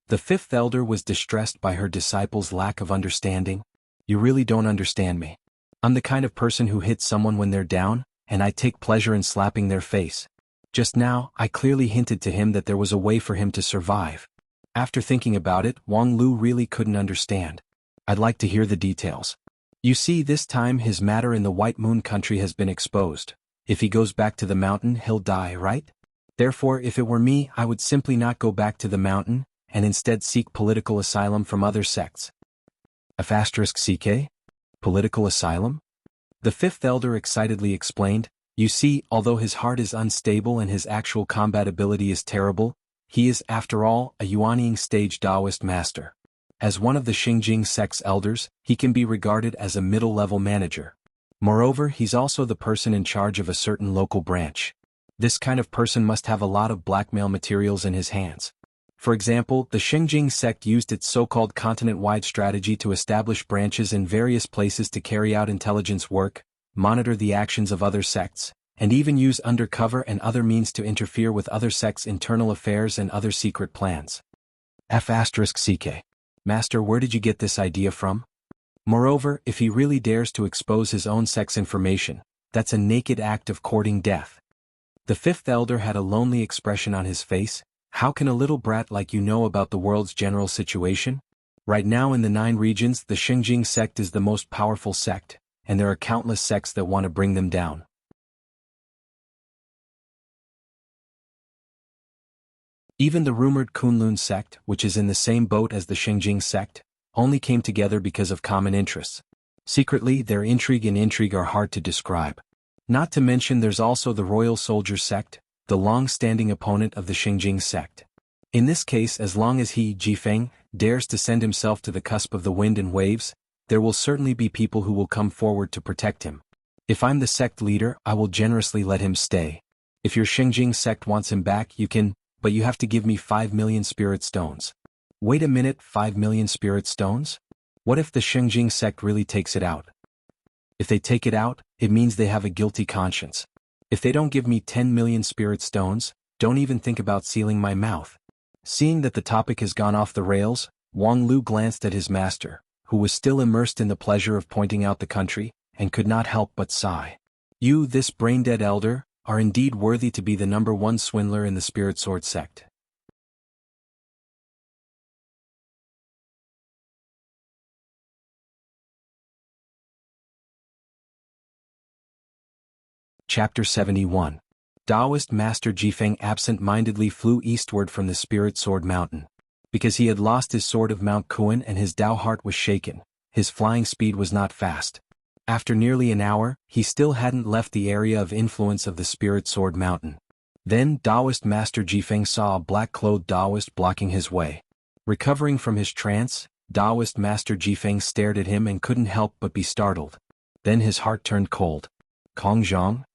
Speaker 1: The fifth elder was distressed by her disciple's lack of understanding. You really don't understand me. I'm the kind of person who hits someone when they're down, and I take pleasure in slapping their face. Just now, I clearly hinted to him that there was a way for him to survive. After thinking about it, Wang Lu really couldn't understand. I'd like to hear the details. You see, this time his matter in the White Moon country has been exposed. If he goes back to the mountain, he'll die, right? Therefore, if it were me, I would simply not go back to the mountain, and instead seek political asylum from other sects. *CK? Political asylum? The fifth elder excitedly explained, you see, although his heart is unstable and his actual combat ability is terrible, he is, after all, a Yuanying stage Taoist master. As one of the Xingjing sect's elders, he can be regarded as a middle-level manager. Moreover, he's also the person in charge of a certain local branch. This kind of person must have a lot of blackmail materials in his hands. For example, the Xingjing sect used its so-called continent-wide strategy to establish branches in various places to carry out intelligence work, monitor the actions of other sects, and even use undercover and other means to interfere with other sects' internal affairs and other secret plans. *CK. Master, where did you get this idea from? Moreover, if he really dares to expose his own sect's information, that's a naked act of courting death. The fifth elder had a lonely expression on his face. How can a little brat like you know about the world's general situation? Right now in the 9 regions, the Xingjing sect is the most powerful sect, and there are countless sects that want to bring them down. Even the rumored Kunlun sect, which is in the same boat as the Xingjing sect, only came together because of common interests. Secretly, their intrigue are hard to describe. Not to mention there's also the Royal Soldier sect, the long-standing opponent of the Xingjing sect. In this case, as long as he, Jifeng, dares to send himself to the cusp of the wind and waves, there will certainly be people who will come forward to protect him. If I'm the sect leader, I will generously let him stay. If your Xingjing sect wants him back, you can, but you have to give me 5 million spirit stones. Wait a minute, 5 million spirit stones? What if the Xingjing sect really takes it out? If they take it out, it means they have a guilty conscience. If they don't give me 10 million spirit stones, don't even think about sealing my mouth. Seeing that the topic has gone off the rails, Wang Lu glanced at his master, who was still immersed in the pleasure of pointing out the country, and could not help but sigh. You, this brain-dead elder, are indeed worthy to be the #1 swindler in the Spirit Sword sect. Chapter 71. Taoist Master Jifeng absent-mindedly flew eastward from the Spirit Sword Mountain. Because he had lost his sword of Mount Kuan and his Tao heart was shaken, his flying speed was not fast. After nearly an hour, he still hadn't left the area of influence of the Spirit Sword Mountain. Then Taoist Master Jifeng saw a black-clothed Taoist blocking his way. Recovering from his trance, Taoist Master Jifeng stared at him and couldn't help but be startled. Then his heart turned cold. Kong Zhang?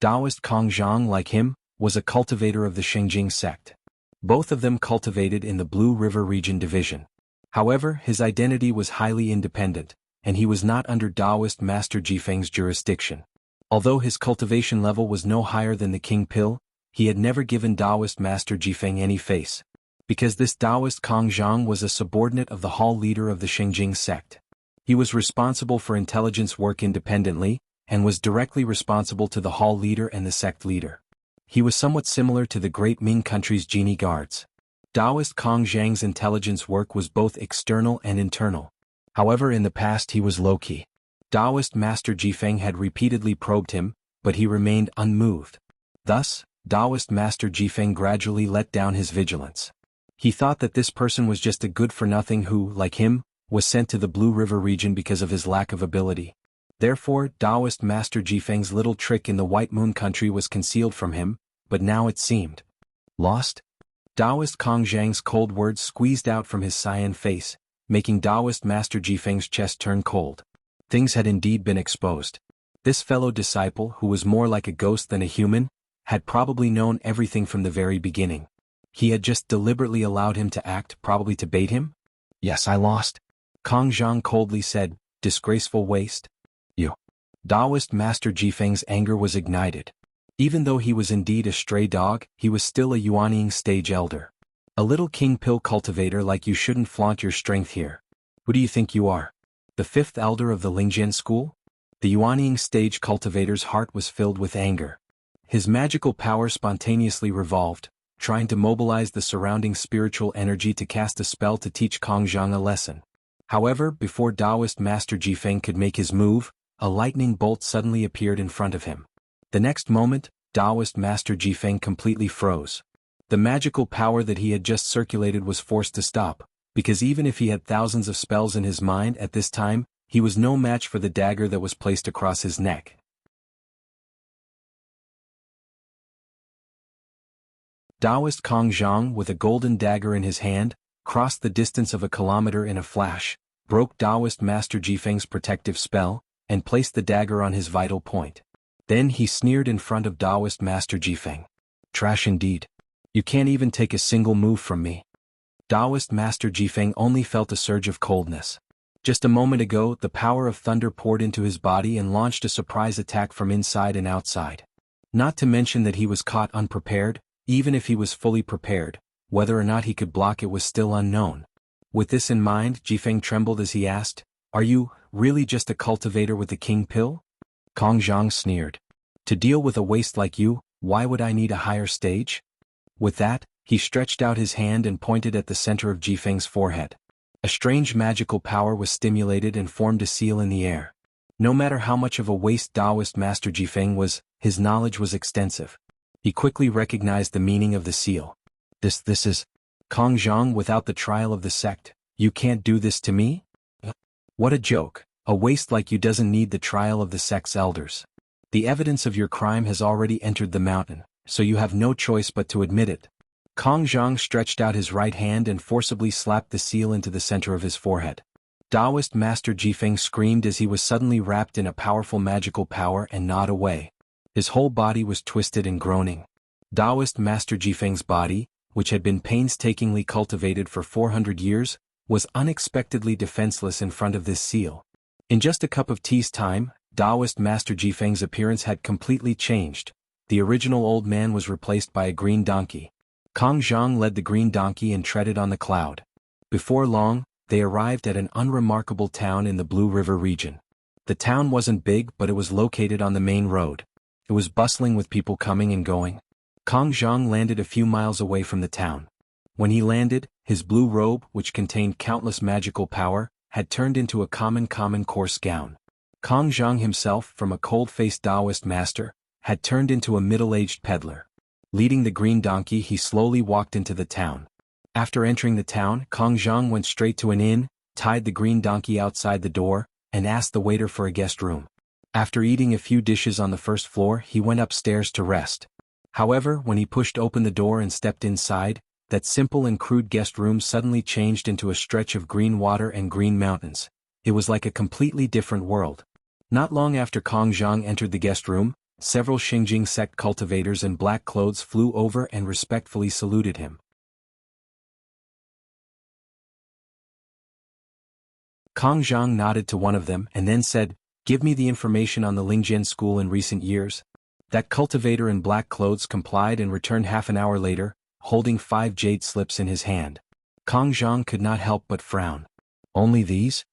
Speaker 1: Taoist Kong Zhang, like him, was a cultivator of the Shengjing sect. Both of them cultivated in the Blue River Region division. However, his identity was highly independent, and he was not under Taoist Master Jifeng's jurisdiction. Although his cultivation level was no higher than the King Pill, he had never given Taoist Master Jifeng any face. Because this Taoist Kong Zhang was a subordinate of the hall leader of the Shengjing sect. He was responsible for intelligence work independently, and was directly responsible to the hall leader and the sect leader. He was somewhat similar to the great Ming country's genie guards. Taoist Kong Zhang's intelligence work was both external and internal. However, in the past he was low-key. Taoist Master Jifeng had repeatedly probed him, but he remained unmoved. Thus, Taoist Master Jifeng gradually let down his vigilance. He thought that this person was just a good-for-nothing who, like him, was sent to the Blue River region because of his lack of ability. Therefore, Taoist Master Jifeng's little trick in the White Moon country was concealed from him, but now it seemed lost. Taoist Kong Zhang's cold words squeezed out from his cyan face, making Taoist Master Jifeng's chest turn cold. Things had indeed been exposed. This fellow disciple, who was more like a ghost than a human, had probably known everything from the very beginning. He had just deliberately allowed him to act, probably to bait him? Yes, I lost. Kong Zhang coldly said, disgraceful waste. You. Taoist Master Jifeng's anger was ignited. Even though he was indeed a stray dog, he was still a Yuanying stage elder. A little king pill cultivator like you shouldn't flaunt your strength here. Who do you think you are? The 5th elder of the Lingjian school? The Yuanying stage cultivator's heart was filled with anger. His magical power spontaneously revolved, trying to mobilize the surrounding spiritual energy to cast a spell to teach Kong Zhang a lesson. However, before Taoist Master Jifeng could make his move, a lightning bolt suddenly appeared in front of him. The next moment, Taoist Master Jifeng completely froze. The magical power that he had just circulated was forced to stop, because even if he had thousands of spells in his mind at this time, he was no match for the dagger that was placed across his neck. Taoist Kong Zhang, with a golden dagger in his hand, crossed the distance of a kilometer in a flash, broke Taoist Master Jifeng's protective spell, and placed the dagger on his vital point. Then he sneered in front of Taoist Master Jifeng. Trash indeed. You can't even take a single move from me. Taoist Master Jifeng only felt a surge of coldness. Just a moment ago, the power of thunder poured into his body and launched a surprise attack from inside and outside. Not to mention that he was caught unprepared. Even if he was fully prepared, whether or not he could block it was still unknown. With this in mind, Jifeng trembled as he asked, "Are you really just a cultivator with the king pill?" Kong Zhang sneered. "To deal with a waste like you, why would I need a higher stage?" With that, he stretched out his hand and pointed at the center of Jifeng's forehead. A strange magical power was stimulated and formed a seal in the air. No matter how much of a waste Taoist Master Jifeng was, his knowledge was extensive. He quickly recognized the meaning of the seal. This is Kong Zhang without the trial of the sect. You can't do this to me? What a joke. A waste like you doesn't need the trial of the sect's elders. The evidence of your crime has already entered the mountain, so you have no choice but to admit it. Kong Zhang stretched out his right hand and forcibly slapped the seal into the center of his forehead. Taoist Master Jifeng screamed as he was suddenly wrapped in a powerful magical power and gnawed away. His whole body was twisted and groaning. Taoist Master Jifeng's body, which had been painstakingly cultivated for 400 years, was unexpectedly defenseless in front of this seal. In just a cup of tea's time, Taoist Master Jifeng's appearance had completely changed. The original old man was replaced by a green donkey. Kong Zhang led the green donkey and treaded on the cloud. Before long, they arrived at an unremarkable town in the Blue River region. The town wasn't big, but it was located on the main road. It was bustling with people coming and going. Kong Zhang landed a few miles away from the town. When he landed, his blue robe, which contained countless magical power, had turned into a common coarse gown. Kong Zhang himself, from a cold-faced Taoist master, had turned into a middle-aged peddler. Leading the green donkey, he slowly walked into the town. After entering the town, Kong Zhang went straight to an inn, tied the green donkey outside the door, and asked the waiter for a guest room. After eating a few dishes on the first floor, he went upstairs to rest. However, when he pushed open the door and stepped inside, that simple and crude guest room suddenly changed into a stretch of green water and green mountains. It was like a completely different world. Not long after Kong Zhang entered the guest room, several Xingjing sect cultivators in black clothes flew over and respectfully saluted him. Kong Zhang nodded to one of them and then said, "Give me the information on the Lingjian school in recent years." That cultivator in black clothes complied and returned half an hour later, holding 5 jade slips in his hand. Kong Zhang could not help but frown. Only these?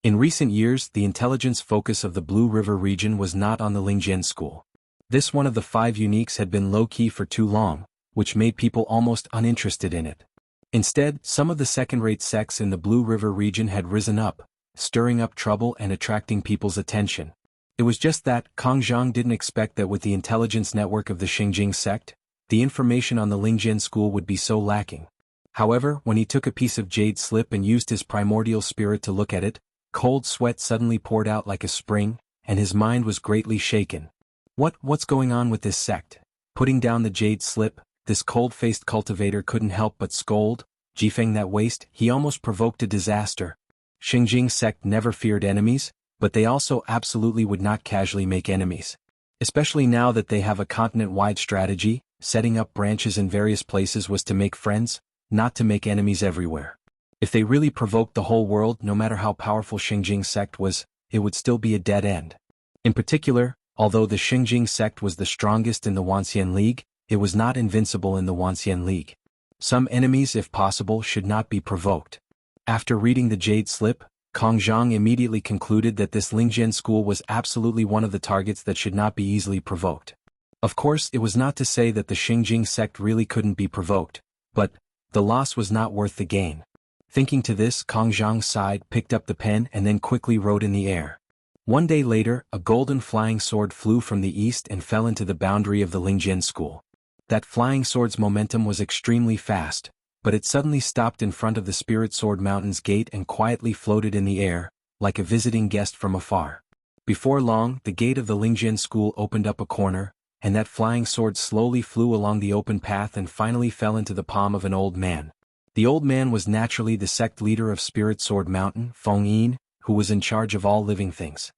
Speaker 1: In recent years, the intelligence focus of the Blue River region was not on the Lingjian school. This one of the 5 uniques had been low-key for too long, which made people almost uninterested in it. Instead, some of the second-rate sects in the Blue River region had risen up, stirring up trouble and attracting people's attention. It was just that Kong Zhang didn't expect that with the intelligence network of the Xingjing sect, the information on the Lingjian school would be so lacking. However, when he took a piece of jade slip and used his primordial spirit to look at it, cold sweat suddenly poured out like a spring, and his mind was greatly shaken. What's going on with this sect? Putting down the jade slip, this cold-faced cultivator couldn't help but scold. Jifeng, that waste, he almost provoked a disaster. Xingjing sect never feared enemies, but they also absolutely would not casually make enemies. Especially now that they have a continent-wide strategy, setting up branches in various places was to make friends, not to make enemies everywhere. If they really provoked the whole world, no matter how powerful Xingjing sect was, it would still be a dead end. In particular, although the Xingjing sect was the strongest in the Wanxian League, it was not invincible in the Wanxian League. Some enemies, if possible, should not be provoked. After reading the jade slip, Kong Zhang immediately concluded that this Lingjian school was absolutely one of the targets that should not be easily provoked. Of course, it was not to say that the Xingjing sect really couldn't be provoked, but the loss was not worth the gain. Thinking to this, Kong Zhang sighed, picked up the pen and then quickly wrote in the air. One day later, a golden flying sword flew from the east and fell into the boundary of the Lingjian school. That flying sword's momentum was extremely fast, but it suddenly stopped in front of the Spirit Sword Mountain's gate and quietly floated in the air, like a visiting guest from afar. Before long, the gate of the Lingjian school opened up a corner, and that flying sword slowly flew along the open path and finally fell into the palm of an old man. The old man was naturally the sect leader of Spirit Sword Mountain, Feng Yin, who was in charge of all living things.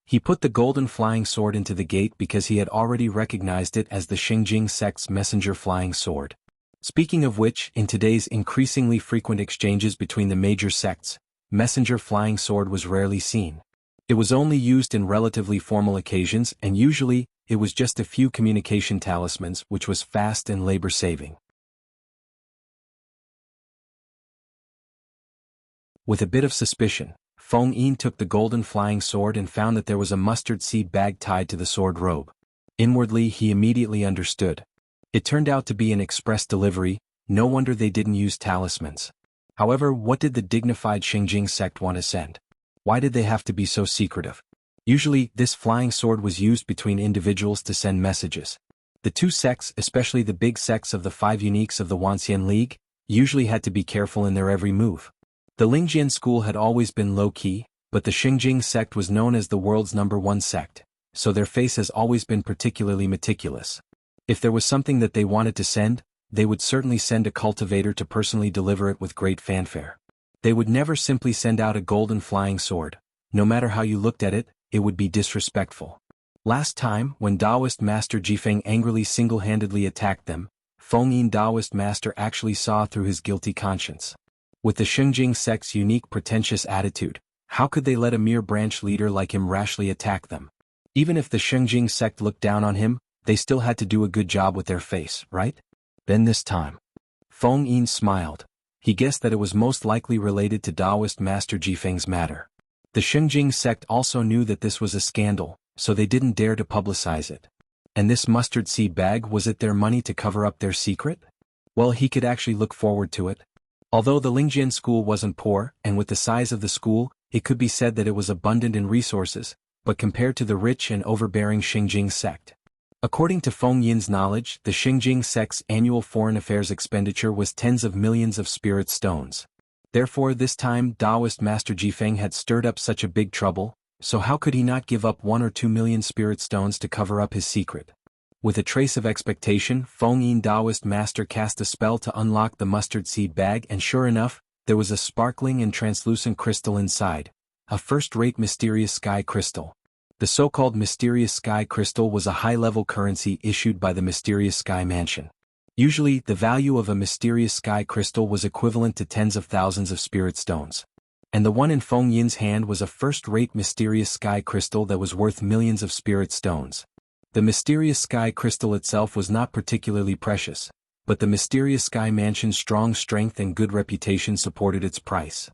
Speaker 1: He put the golden flying sword into the gate because he had already recognized it as the Xingjing sect's messenger flying sword. Speaking of which, in today's increasingly frequent exchanges between the major sects, messenger flying sword was rarely seen. It was only used in relatively formal occasions, and usually, it was just a few communication talismans, which was fast and labor-saving. With a bit of suspicion, Feng Yin took the golden flying sword and found that there was a mustard seed bag tied to the sword robe. Inwardly, he immediately understood. It turned out to be an express delivery. No wonder they didn't use talismans. However, what did the dignified Xingjing sect want to send? Why did they have to be so secretive? Usually, this flying sword was used between individuals to send messages. The two sects, especially the big sects of the 5 uniques of the Wanxian League, usually had to be careful in their every move. The Lingjian school had always been low-key, but the Xingjing sect was known as the world's #1 sect, so their face has always been particularly meticulous. If there was something that they wanted to send, they would certainly send a cultivator to personally deliver it with great fanfare. They would never simply send out a golden flying sword. No matter how you looked at it, it would be disrespectful. Last time, when Taoist Master Jifeng angrily single-handedly attacked them, Feng Yin Taoist Master actually saw through his guilty conscience. With the Xingjing sect's unique pretentious attitude, how could they let a mere branch leader like him rashly attack them? Even if the Xingjing sect looked down on him, they still had to do a good job with their face, right? Then this time. Feng Yin smiled. He guessed that it was most likely related to Taoist Master Jifeng's matter. The Xingjing sect also knew that this was a scandal, so they didn't dare to publicize it. And this mustard seed bag, was it their money to cover up their secret? Well, he could actually look forward to it. Although the Lingjian school wasn't poor, and with the size of the school, it could be said that it was abundant in resources, but compared to the rich and overbearing Xingjing sect. According to Feng Yin's knowledge, the Xingjing sect's annual foreign affairs expenditure was tens of millions of spirit stones. Therefore, this time Taoist Master Jifeng had stirred up such a big trouble, so how could he not give up 1 or 2 million spirit stones to cover up his secret? With a trace of expectation, Feng Yin Taoist Master cast a spell to unlock the mustard seed bag, and sure enough, there was a sparkling and translucent crystal inside, a first-rate mysterious sky crystal. The so-called mysterious sky crystal was a high-level currency issued by the mysterious sky mansion. Usually, the value of a mysterious sky crystal was equivalent to tens of thousands of spirit stones. And the one in Feng Yin's hand was a first-rate mysterious sky crystal that was worth millions of spirit stones. The mysterious sky crystal itself was not particularly precious, but the mysterious sky mansion's strong strength and good reputation supported its price.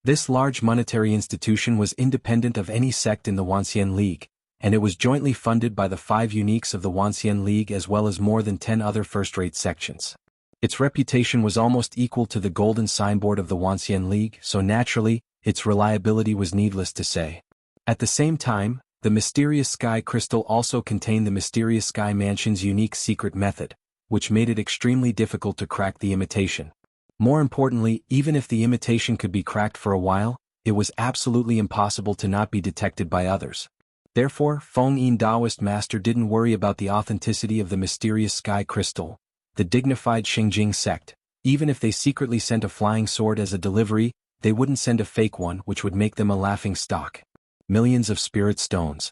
Speaker 1: This large monetary institution was independent of any sect in the Wanxian League, and it was jointly funded by the 5 uniques of the Wanxian League as well as more than 10 other first-rate sections. Its reputation was almost equal to the golden signboard of the Wanxian League, so naturally, its reliability was needless to say. At the same time, the mysterious sky crystal also contained the mysterious sky mansion's unique secret method, which made it extremely difficult to crack the imitation. More importantly, even if the imitation could be cracked for a while, it was absolutely impossible to not be detected by others. Therefore, Feng Yin Taoist Master didn't worry about the authenticity of the mysterious sky crystal. The dignified Xingjing sect, even if they secretly sent a flying sword as a delivery, they wouldn't send a fake one, which would make them a laughing stock. Millions of spirit stones.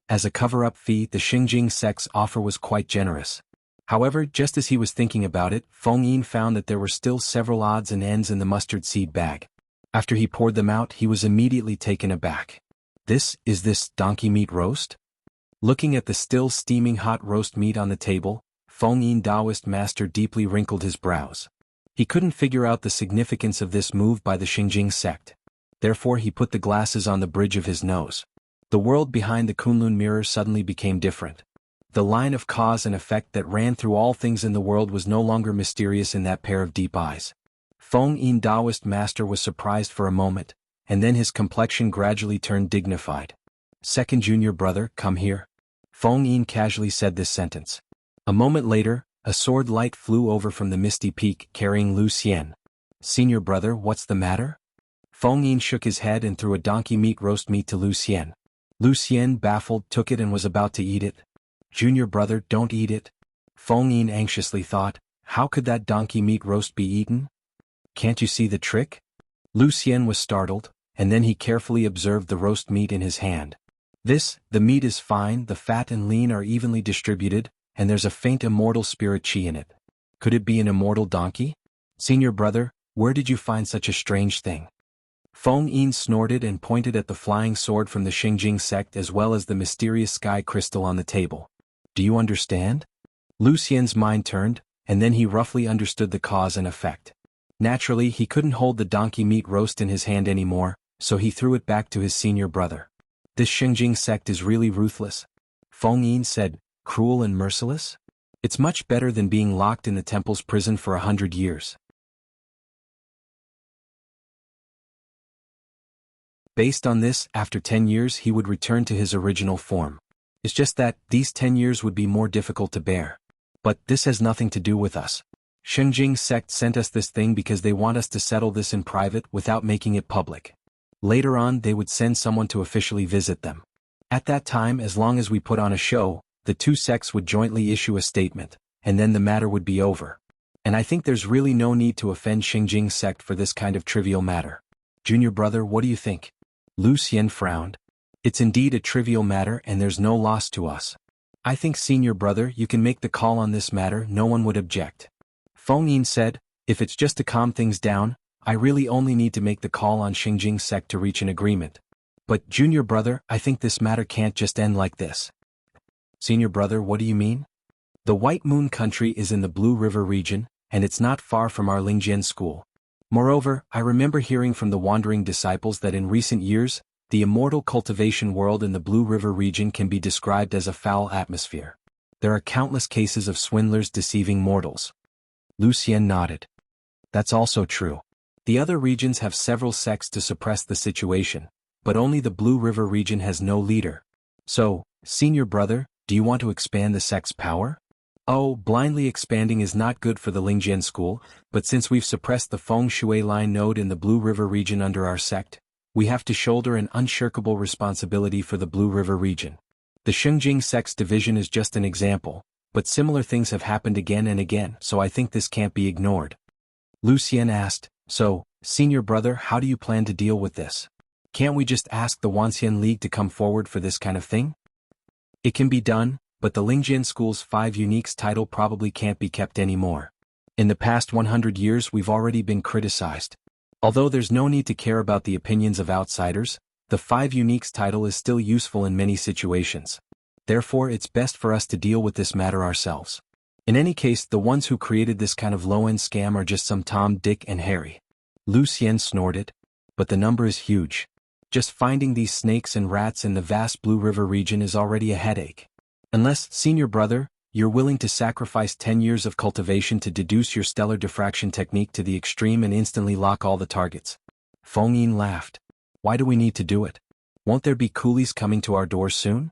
Speaker 1: As a cover-up fee, the Xingjing sect's offer was quite generous. However, just as he was thinking about it, Feng Yin found that there were still several odds and ends in the mustard seed bag. After he poured them out, he was immediately taken aback. Is this donkey meat roast? Looking at the still steaming hot roast meat on the table, Feng Yin Taoist Master deeply wrinkled his brows. He couldn't figure out the significance of this move by the Xingjing sect. Therefore he put the glasses on the bridge of his nose. The world behind the Kunlun mirror suddenly became different. The line of cause and effect that ran through all things in the world was no longer mysterious in that pair of deep eyes. Feng Yin Taoist Master was surprised for a moment, and then his complexion gradually turned dignified. "Second junior brother, come here." Feng Yin casually said this sentence. A moment later, a sword light flew over from the misty peak carrying Lu Xian. "Senior brother, what's the matter?" Feng Yin shook his head and threw a donkey meat roast meat to Lu Xian. Lu Xian, baffled, took it and was about to eat it. "Junior brother, don't eat it." Feng Yin anxiously thought, how could that donkey meat roast be eaten? "Can't you see the trick?" Lu Xian was startled, and then he carefully observed the roast meat in his hand. The meat is fine, the fat and lean are evenly distributed, and there's a faint immortal spirit chi in it. Could it be an immortal donkey? Senior brother, where did you find such a strange thing? Feng Yin snorted and pointed at the flying sword from the Xingjing sect as well as the mysterious sky crystal on the table. "Do you understand?" Lu Xian's mind turned, and then he roughly understood the cause and effect. Naturally, he couldn't hold the donkey meat roast in his hand anymore, so he threw it back to his senior brother. "This Xingjing sect is really ruthless," Feng Yin said. "Cruel and merciless? It's much better than being locked in the temple's prison for 100 years. Based on this, after 10 years he would return to his original form. It's just that, these 10 years would be more difficult to bear. But this has nothing to do with us. Xingjing sect sent us this thing because they want us to settle this in private without making it public. Later on they would send someone to officially visit them. At that time, as long as we put on a show, the two sects would jointly issue a statement, and then the matter would be over. And I think there's really no need to offend Xingjing sect for this kind of trivial matter. Junior brother, what do you think? Lu Xian frowned. It's indeed a trivial matter and there's no loss to us. I think senior brother, you can make the call on this matter, no one would object. Feng Yin said, if it's just to calm things down, I really only need to make the call on Xingjing sect to reach an agreement. But junior brother, I think this matter can't just end like this. Senior brother, what do you mean? The White Moon country is in the Blue River region, and it's not far from our Lingjian school. Moreover, I remember hearing from the wandering disciples that in recent years, the immortal cultivation world in the Blue River region can be described as a foul atmosphere. There are countless cases of swindlers deceiving mortals. Lucien nodded. That's also true. The other regions have several sects to suppress the situation, but only the Blue River region has no leader. So, senior brother, do you want to expand the sect's power? Oh, blindly expanding is not good for the Lingjian school, but since we've suppressed the Feng Shui line node in the Blue River region under our sect, we have to shoulder an unshirkable responsibility for the Blue River region. The Xingjing sect's division is just an example, but similar things have happened again and again, so I think this can't be ignored. Lucien asked, so, senior brother, how do you plan to deal with this? Can't we just ask the Wanxian League to come forward for this kind of thing? It can be done, but the Lingjian school's 5 uniques title probably can't be kept anymore. In the past 100 years we've already been criticized. Although there's no need to care about the opinions of outsiders, the 5 uniques title is still useful in many situations. Therefore it's best for us to deal with this matter ourselves. In any case, the ones who created this kind of low-end scam are just some Tom, Dick, and Harry. Lucien snorted. But the number is huge. Just finding these snakes and rats in the vast Blue River region is already a headache. Unless, senior brother, you're willing to sacrifice 10 years of cultivation to deduce your stellar diffraction technique to the extreme and instantly lock all the targets. Feng Yin laughed. Why do we need to do it? Won't there be coolies coming to our doors soon?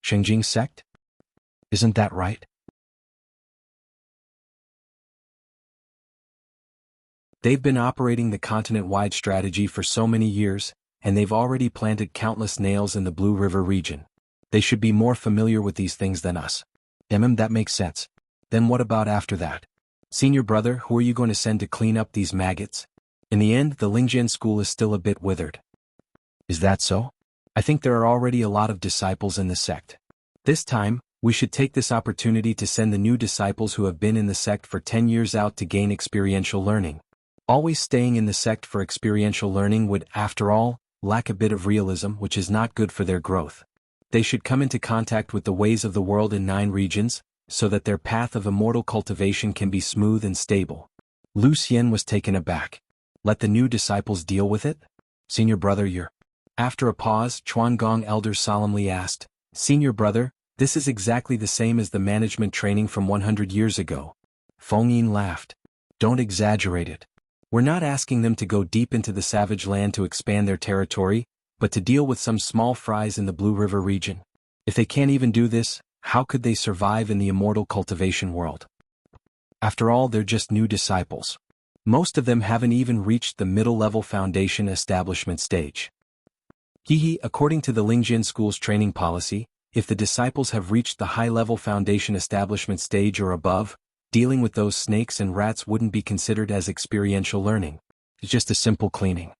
Speaker 1: Xingjing sect? Isn't that right? They've been operating the continent-wide strategy for so many years, and they've already planted countless nails in the Blue River region. They should be more familiar with these things than us. That makes sense. Then what about after that? Senior brother, who are you going to send to clean up these maggots? In the end, the Lingjian school is still a bit withered. Is that so? I think there are already a lot of disciples in the sect. This time, we should take this opportunity to send the new disciples who have been in the sect for 10 years out to gain experiential learning. Always staying in the sect for experiential learning would, after all, lack a bit of realism, which is not good for their growth. They should come into contact with the ways of the world in 9 regions, so that their path of immortal cultivation can be smooth and stable. Lucien was taken aback. Let the new disciples deal with it? Senior brother, you're... After a pause, Chuan Gong elder solemnly asked, Senior brother, this is exactly the same as the management training from 100 years ago. Feng Yin laughed. Don't exaggerate it. We're not asking them to go deep into the savage land to expand their territory, but to deal with some small fries in the Blue River region. If they can't even do this, how could they survive in the immortal cultivation world? After all, they're just new disciples. Most of them haven't even reached the middle-level foundation establishment stage. According to the Lingjian school's training policy, if the disciples have reached the high-level foundation establishment stage or above, dealing with those snakes and rats wouldn't be considered as experiential learning. It's just a simple cleaning.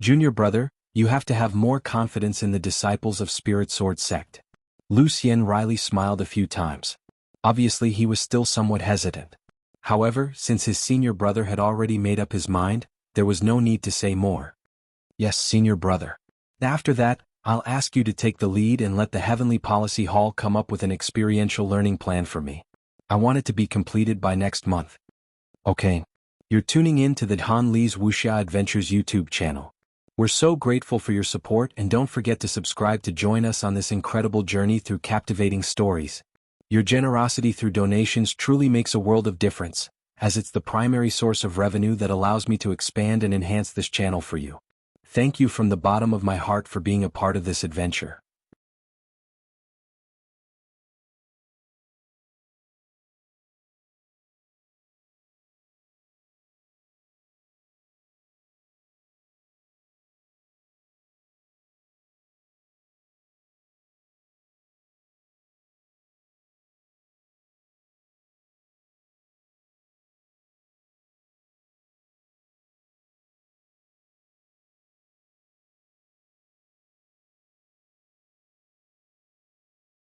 Speaker 1: Junior brother, you have to have more confidence in the disciples of Spirit Sword sect. Lucien wryly smiled a few times. Obviously he was still somewhat hesitant. However, since his senior brother had already made up his mind, there was no need to say more. Yes, senior brother. After that, I'll ask you to take the lead and let the Heavenly Policy Hall come up with an experiential learning plan for me. I want it to be completed by next month. Okay. You're tuning in to the Han Li's Wuxia Adventures YouTube channel. We're so grateful for your support, and don't forget to subscribe to join us on this incredible journey through captivating stories. Your generosity through donations truly makes a world of difference, as it's the primary source of revenue that allows me to expand and enhance this channel for you. Thank you from the bottom of my heart for being a part of this adventure.